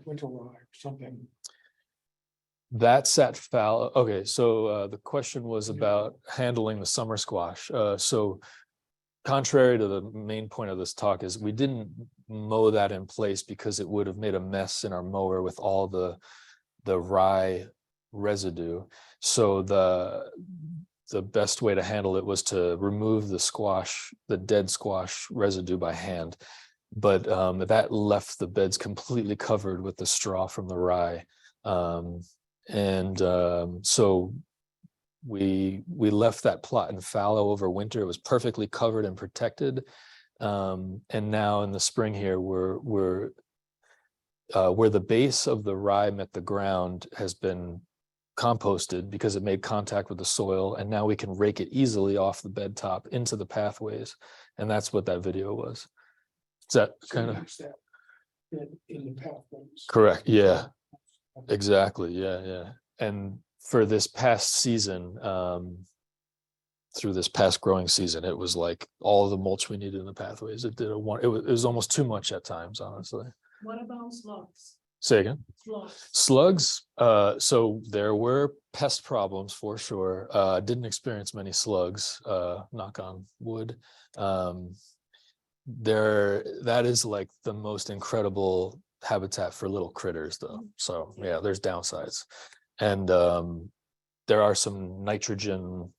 S7: Winter rye or something.
S11: That sat fallow. Okay, so the question was about handling the summer squash. So contrary to the main point of this talk is we didn't mow that in place because it would have made a mess in our mower with all the rye residue. So the best way to handle it was to remove the dead squash residue by hand. But that left the beds completely covered with the straw from the rye. So we left that plot in fallow over winter. It was perfectly covered and protected. And now in the spring here, we're where the base of the rye met the ground has been composted because it made contact with the soil, and now we can rake it easily off the bed top into the pathways. And that's what that video was. Is that kind of
S7: In the pathways.
S11: correct? Yeah, exactly. Yeah. And for this past season, through this past growing season, it was like all the mulch we needed in the pathways. It was almost too much at times, honestly.
S2: What about slugs?
S11: Say again.
S2: Slugs.
S11: Slugs, so there were pest problems for sure. Didn't experience many slugs, knock on wood. That is like the most incredible habitat for little critters though. So yeah, there's downsides. And there are some nitrogen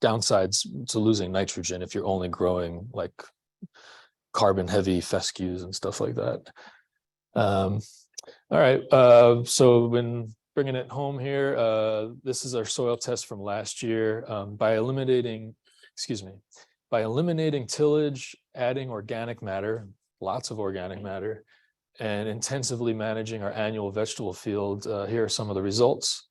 S11: downsides to losing nitrogen if you're only growing like carbon heavy fescues and stuff like that. All right, so when bringing it home here, this is our soil test from last year. By eliminating tillage, adding organic matter, lots of organic matter, and intensively managing our annual vegetable field, here are some of the results.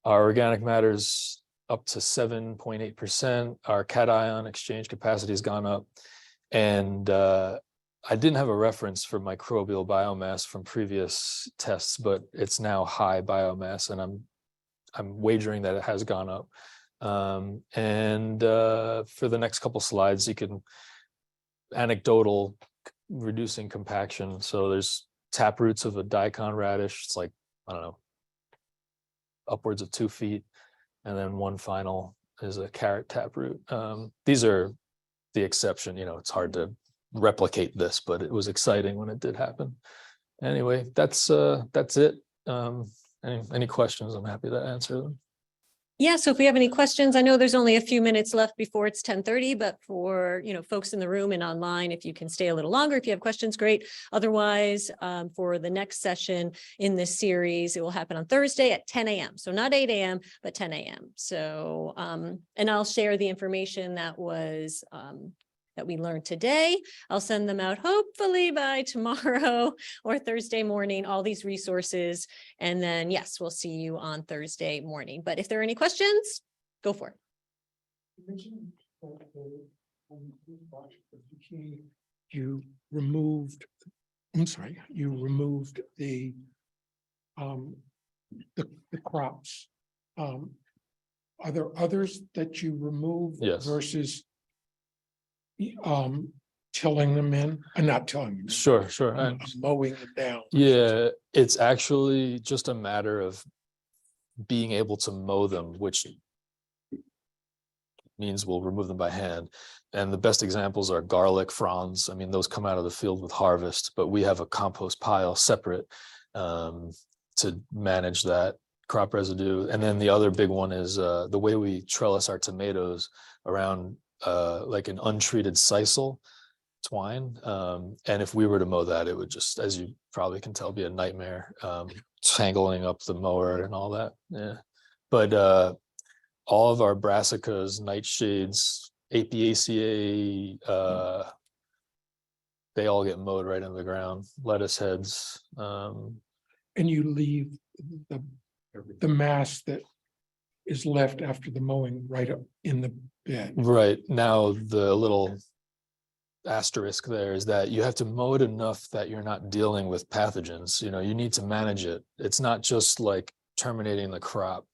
S11: Our organic matter is up to 7.8%. Our cation exchange capacity has gone up. And I didn't have a reference for microbial biomass from previous tests, but it's now high biomass, and I'm wagering that it has gone up. For the next couple slides, you can anecdotal reducing compaction. So there's tap roots of a daikon radish. It's like, I don't know, upwards of 2 feet. And then one final is a carrot taproot. These are the exception. It's hard to replicate this, but it was exciting when it did happen. Anyway, that's it. Any questions? I'm happy to answer them.
S3: Yeah, so if we have any questions, I know there's only a few minutes left before it's 10:30, but for, folks in the room and online, if you can stay a little longer, if you have questions, great. Otherwise, for the next session in this series, it will happen on Thursday at 10 a.m. So not 8 a.m., but 10 a.m. So, and I'll share the information that was, that we learned today. I'll send them out hopefully by tomorrow or Thursday morning, all these resources. And then, yes, we'll see you on Thursday morning. But if there are any questions, go for it.
S7: You removed the crops. Are there others that you removed?
S11: Yes.
S7: Versus tilling them in, not tilling them in,
S11: Sure.
S7: mowing it down?
S11: Yeah, it's actually just a matter of being able to mow them, which means we'll remove them by hand. And the best examples are garlic fronds. I mean, those come out of the field with harvest, but we have a compost pile separate to manage that crop residue. And then the other big one is the way we trellis our tomatoes around like an untreated sisal twine. And if we were to mow that, it would just, as you probably can tell, be a nightmare, tangling up the mower and all that. Yeah. But all of our brassicas, nightshades, Apiaceae, they all get mowed right into the ground. Lettuce heads.
S7: And you leave the mass that is left after the mowing right up in the bed.
S11: Right. Now, the little asterisk there is that you have to mow it enough that you're not dealing with pathogens. You need to manage it. It's not just like terminating the crop.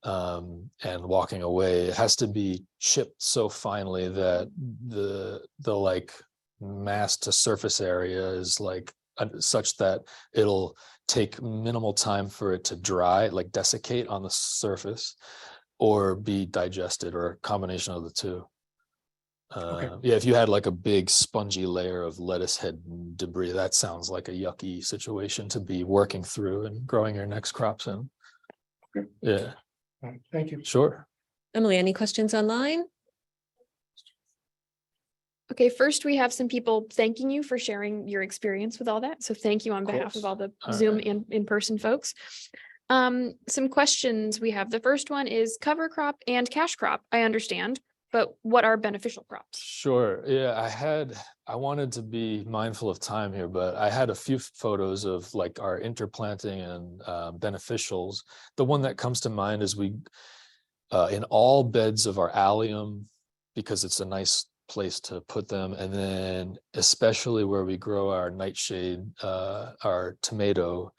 S11: and walking away. It has to be chipped so finely that the like mass to surface area is like such that it'll take minimal time for it to dry, like desiccate on the surface, or be digested, or a combination of the two. Yeah, if you had like a big spongy layer of lettuce head debris, that sounds like a yucky situation to be working through and growing your next crops in.
S7: Okay.
S11: Yeah,
S7: All right, thank you.
S11: sure.
S3: Emily, any questions online?
S8: Okay, first we have some people thanking you for sharing your experience with all that. So thank you on behalf
S11: course.
S8: of all the
S11: All
S8: Zoom
S11: right.
S8: and in-person folks. Some questions we have. The first one is cover crop and cash crop. I understand, but what are beneficial crops?
S11: Sure. Yeah, I wanted to be mindful of time here, but I had a few photos of like our interplanting and beneficials. The one that comes to mind is we, in all beds of our allium, because it's a nice place to put them, and then especially where we grow our nightshade, our tomato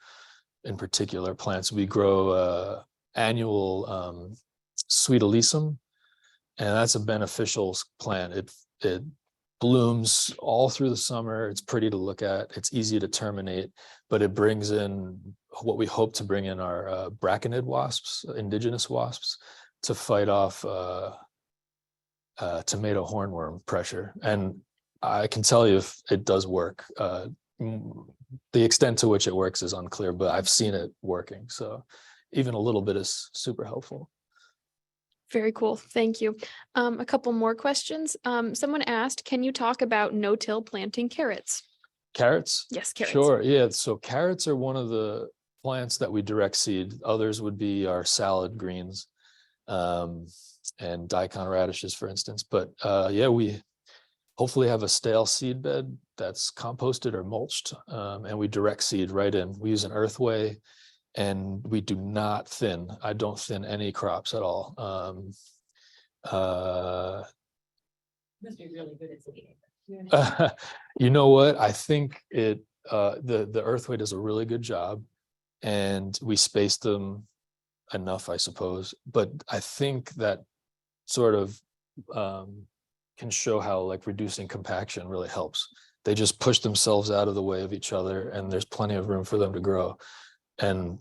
S11: in particular plants, we grow annual sweet alyssum, and that's a beneficial plant. It blooms all through the summer. It's pretty to look at. It's easy to terminate, but it brings in what we hope to bring in our braconid wasps, indigenous wasps, to fight off tomato hornworm pressure. And I can tell you if it does work. The extent to which it works is unclear, but I've seen it working. So even a little bit is super helpful.
S8: Very cool. Thank you. A couple more questions. Someone asked, can you talk about no-till planting carrots?
S11: Carrots?
S8: Yes, carrots.
S11: Sure. Yeah. So carrots are one of the plants that we direct seed. Others would be our salad greens, and daikon radishes, for instance. But yeah, we hopefully have a stale seed bed that's composted or mulched, and we direct seed right in. We use an earthway, and we do not thin. I don't thin any crops at all.
S2: Must be really good at seeding.
S11: You know what? I think the earthway does a really good job, and we space them enough, I suppose. But I think that sort of can show how like reducing compaction really helps. They just push themselves out of the way of each other, and there's plenty of room for them to grow. And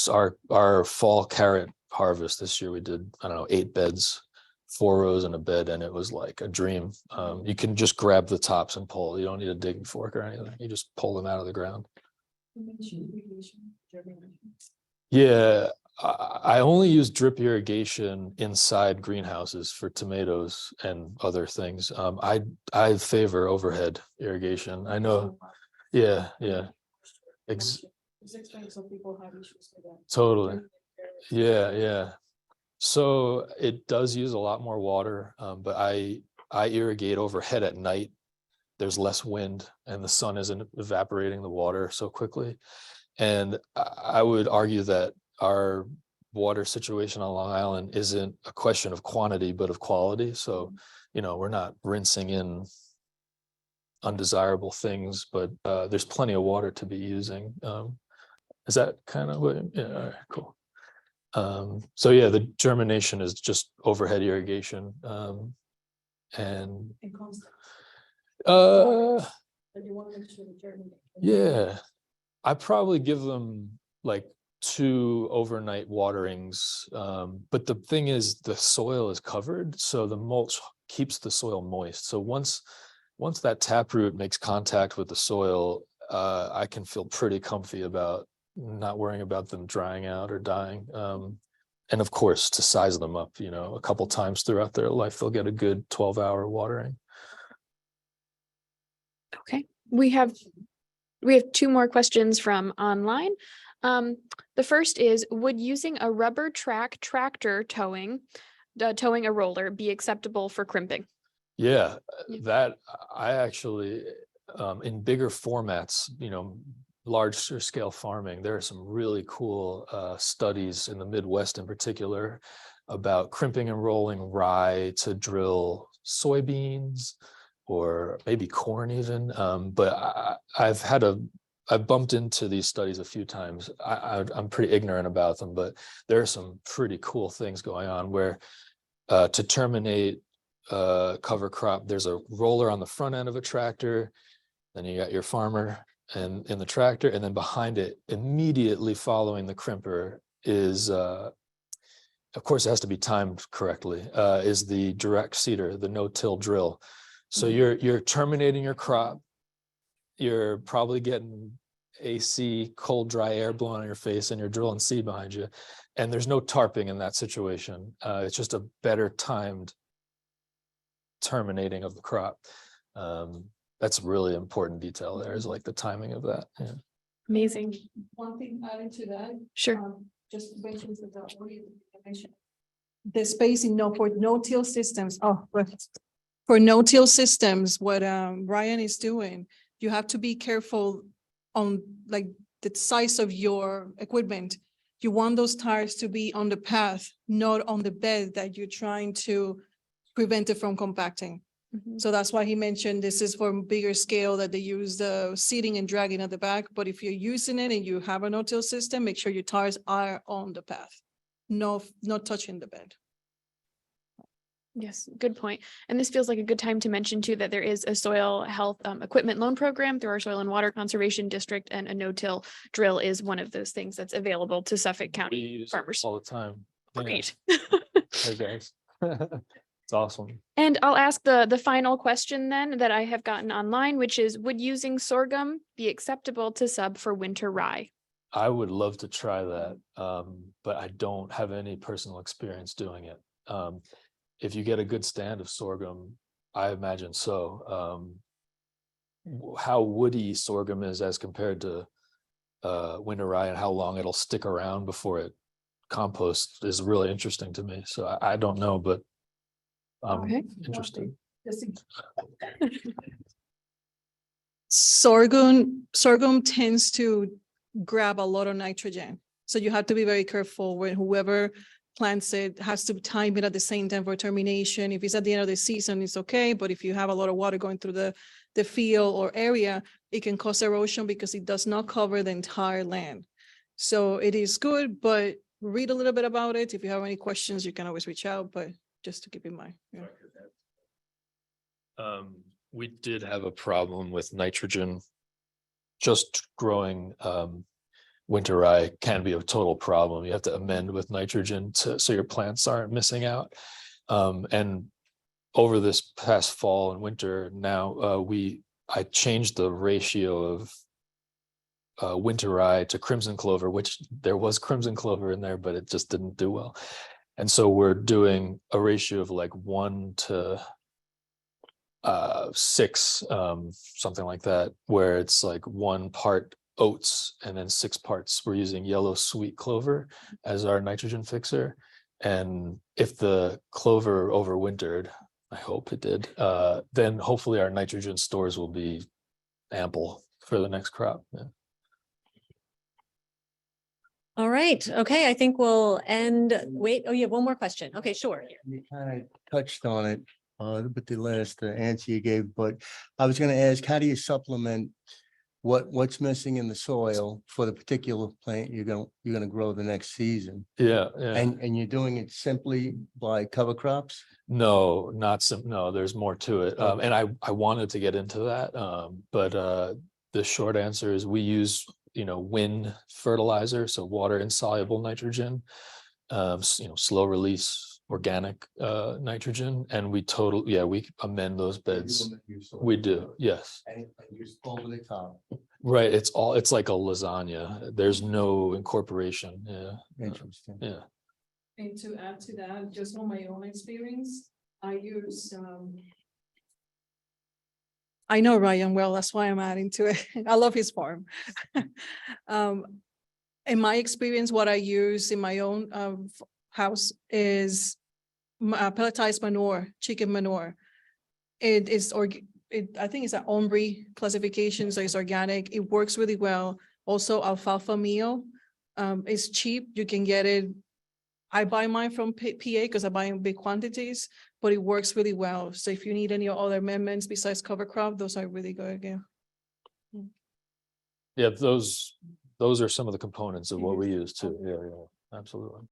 S11: our fall carrot harvest this year, we did, I don't know, 8 beds, 4 rows in a bed, and it was like a dream. You can just grab the tops and pull. You don't need a digging fork or anything. You just pull them out of the ground. Yeah, I only use drip irrigation inside greenhouses for tomatoes and other things. I favor overhead irrigation. I know. Yeah.
S4: Just explain some people have issues with that.
S11: Totally. Yeah. So it does use a lot more water, but I irrigate overhead at night. There's less wind and the sun isn't evaporating the water so quickly. And I would argue that our water situation on Long Island isn't a question of quantity, but of quality. So, we're not rinsing in undesirable things, but there's plenty of water to be using. Is that kind of what? Yeah, all right, cool. So yeah, the germination is just overhead irrigation. And yeah, I probably give them like 2 overnight waterings. But the thing is, the soil is covered, so the mulch keeps the soil moist. So once that taproot makes contact with the soil, I can feel pretty comfy about not worrying about them drying out or dying. And of course, to size them up, a couple times throughout their life, they'll get a good 12-hour watering.
S8: Okay, we have 2 more questions from online. The first is, would using a rubber track tractor towing a roller be acceptable for crimping?
S11: Yeah, that I actually, in bigger formats, larger scale farming, there are some really cool studies in the Midwest in particular about crimping and rolling rye to drill soybeans or maybe corn even. But I've had a I've bumped into these studies a few times. I'm pretty ignorant about them, but there are some pretty cool things going on where to terminate cover crop, there's a roller on the front end of a tractor, then you got your farmer and in the tractor, and then behind it, immediately following the crimper is of course, it has to be timed correctly, is the direct seeder, the no-till drill. So you're terminating your crop. You're probably getting AC, cold, dry air blowing on your face, and you're drilling seed behind you. And there's no tarping in that situation. It's just a better timed terminating of the crop. That's really important detail there, is like the timing of that. Yeah.
S8: Amazing.
S4: One thing adding to that.
S8: Sure.
S4: Just mentions that the spacing, no, for no-till systems, for no-till systems, what Ryan is doing, you have to be careful on like the size of your equipment. You want those tires to be on the path, not on the bed that you're trying to prevent it from compacting.
S8: Mhm.
S4: So that's why he mentioned this is for bigger scale, that they use the seating and dragging at the back. But if you're using it and you have a no-till system, make sure your tires are on the path. No, not touching the bed.
S8: Yes, good point. And this feels like a good time to mention too, that there is a soil health equipment loan program through our Soil and Water Conservation District, and a no-till drill is one of those things that's available to Suffolk
S11: We
S8: County
S11: use it
S8: farmers.
S11: all the time. Yeah.
S8: Great.
S11: Hey, guys. It's awesome.
S8: And I'll ask the final question then that I have gotten online, which is, would using sorghum be acceptable to sub for winter rye?
S11: I would love to try that, but I don't have any personal experience doing it. If you get a good stand of sorghum, I imagine so. How woody sorghum is as compared to winter rye, and how long it'll stick around before it composts is really interesting to me. So I don't know, but I'm
S8: Okay.
S11: interested.
S4: Sorghum tends to grab a lot of nitrogen. So you have to be very careful when whoever plants it has to time it at the same time for termination. If it's at the end of the season, it's okay. But if you have a lot of water going through the field or area, it can cause erosion because it does not cover the entire land. So it is good, but read a little bit about it. If you have any questions, you can always reach out, but just to keep in mind. Yeah.
S11: We did have a problem with nitrogen. Just growing winter rye can be a total problem. You have to amend with nitrogen so your plants aren't missing out. And over this past fall and winter now, I changed the ratio of winter rye to crimson clover, which there was crimson clover in there, but it just didn't do well. And so we're doing a ratio of like 1 to 6, something like that, where it's like 1 part oats and then 6 parts we're using yellow sweet clover as our nitrogen fixer. And if the clover overwintered, I hope it did, then hopefully our nitrogen stores will be ample for the next crop. Yeah.
S3: All right. Okay. I think we'll end. Wait. Oh, yeah. One more question. Okay, sure.
S12: You kind of touched on it with the last answer you gave, but I was going to ask, how do you supplement what's missing in the soil for the particular plant you're going to grow the next season?
S11: Yeah.
S12: And you're doing it simply by cover crops?
S11: No, no, there's more to it. And I wanted to get into that. But the short answer is we use, wind fertilizer, so water insoluble nitrogen, slow release organic nitrogen, and we amend those beds. We do, yes.
S12: And you over the top.
S11: Right, it's like a lasagna. There's no incorporation. Yeah.
S12: Interesting.
S11: Yeah.
S4: And to add to that, just from my own experience, I use, I know Ryan well, that's why I'm adding to it. I love his farm. In my experience, what I use in my own house is pelletized manure, chicken manure. It is, I think it's an ombre classification, so it's organic. It works really well. Also, alfalfa meal is cheap. You can get it. I buy mine from PA because I buy in big quantities, but it works really well. So if you need any other amendments besides cover crop, those are really good again.
S11: Yeah, those are some of the components of what we use too. Yeah, yeah, absolutely.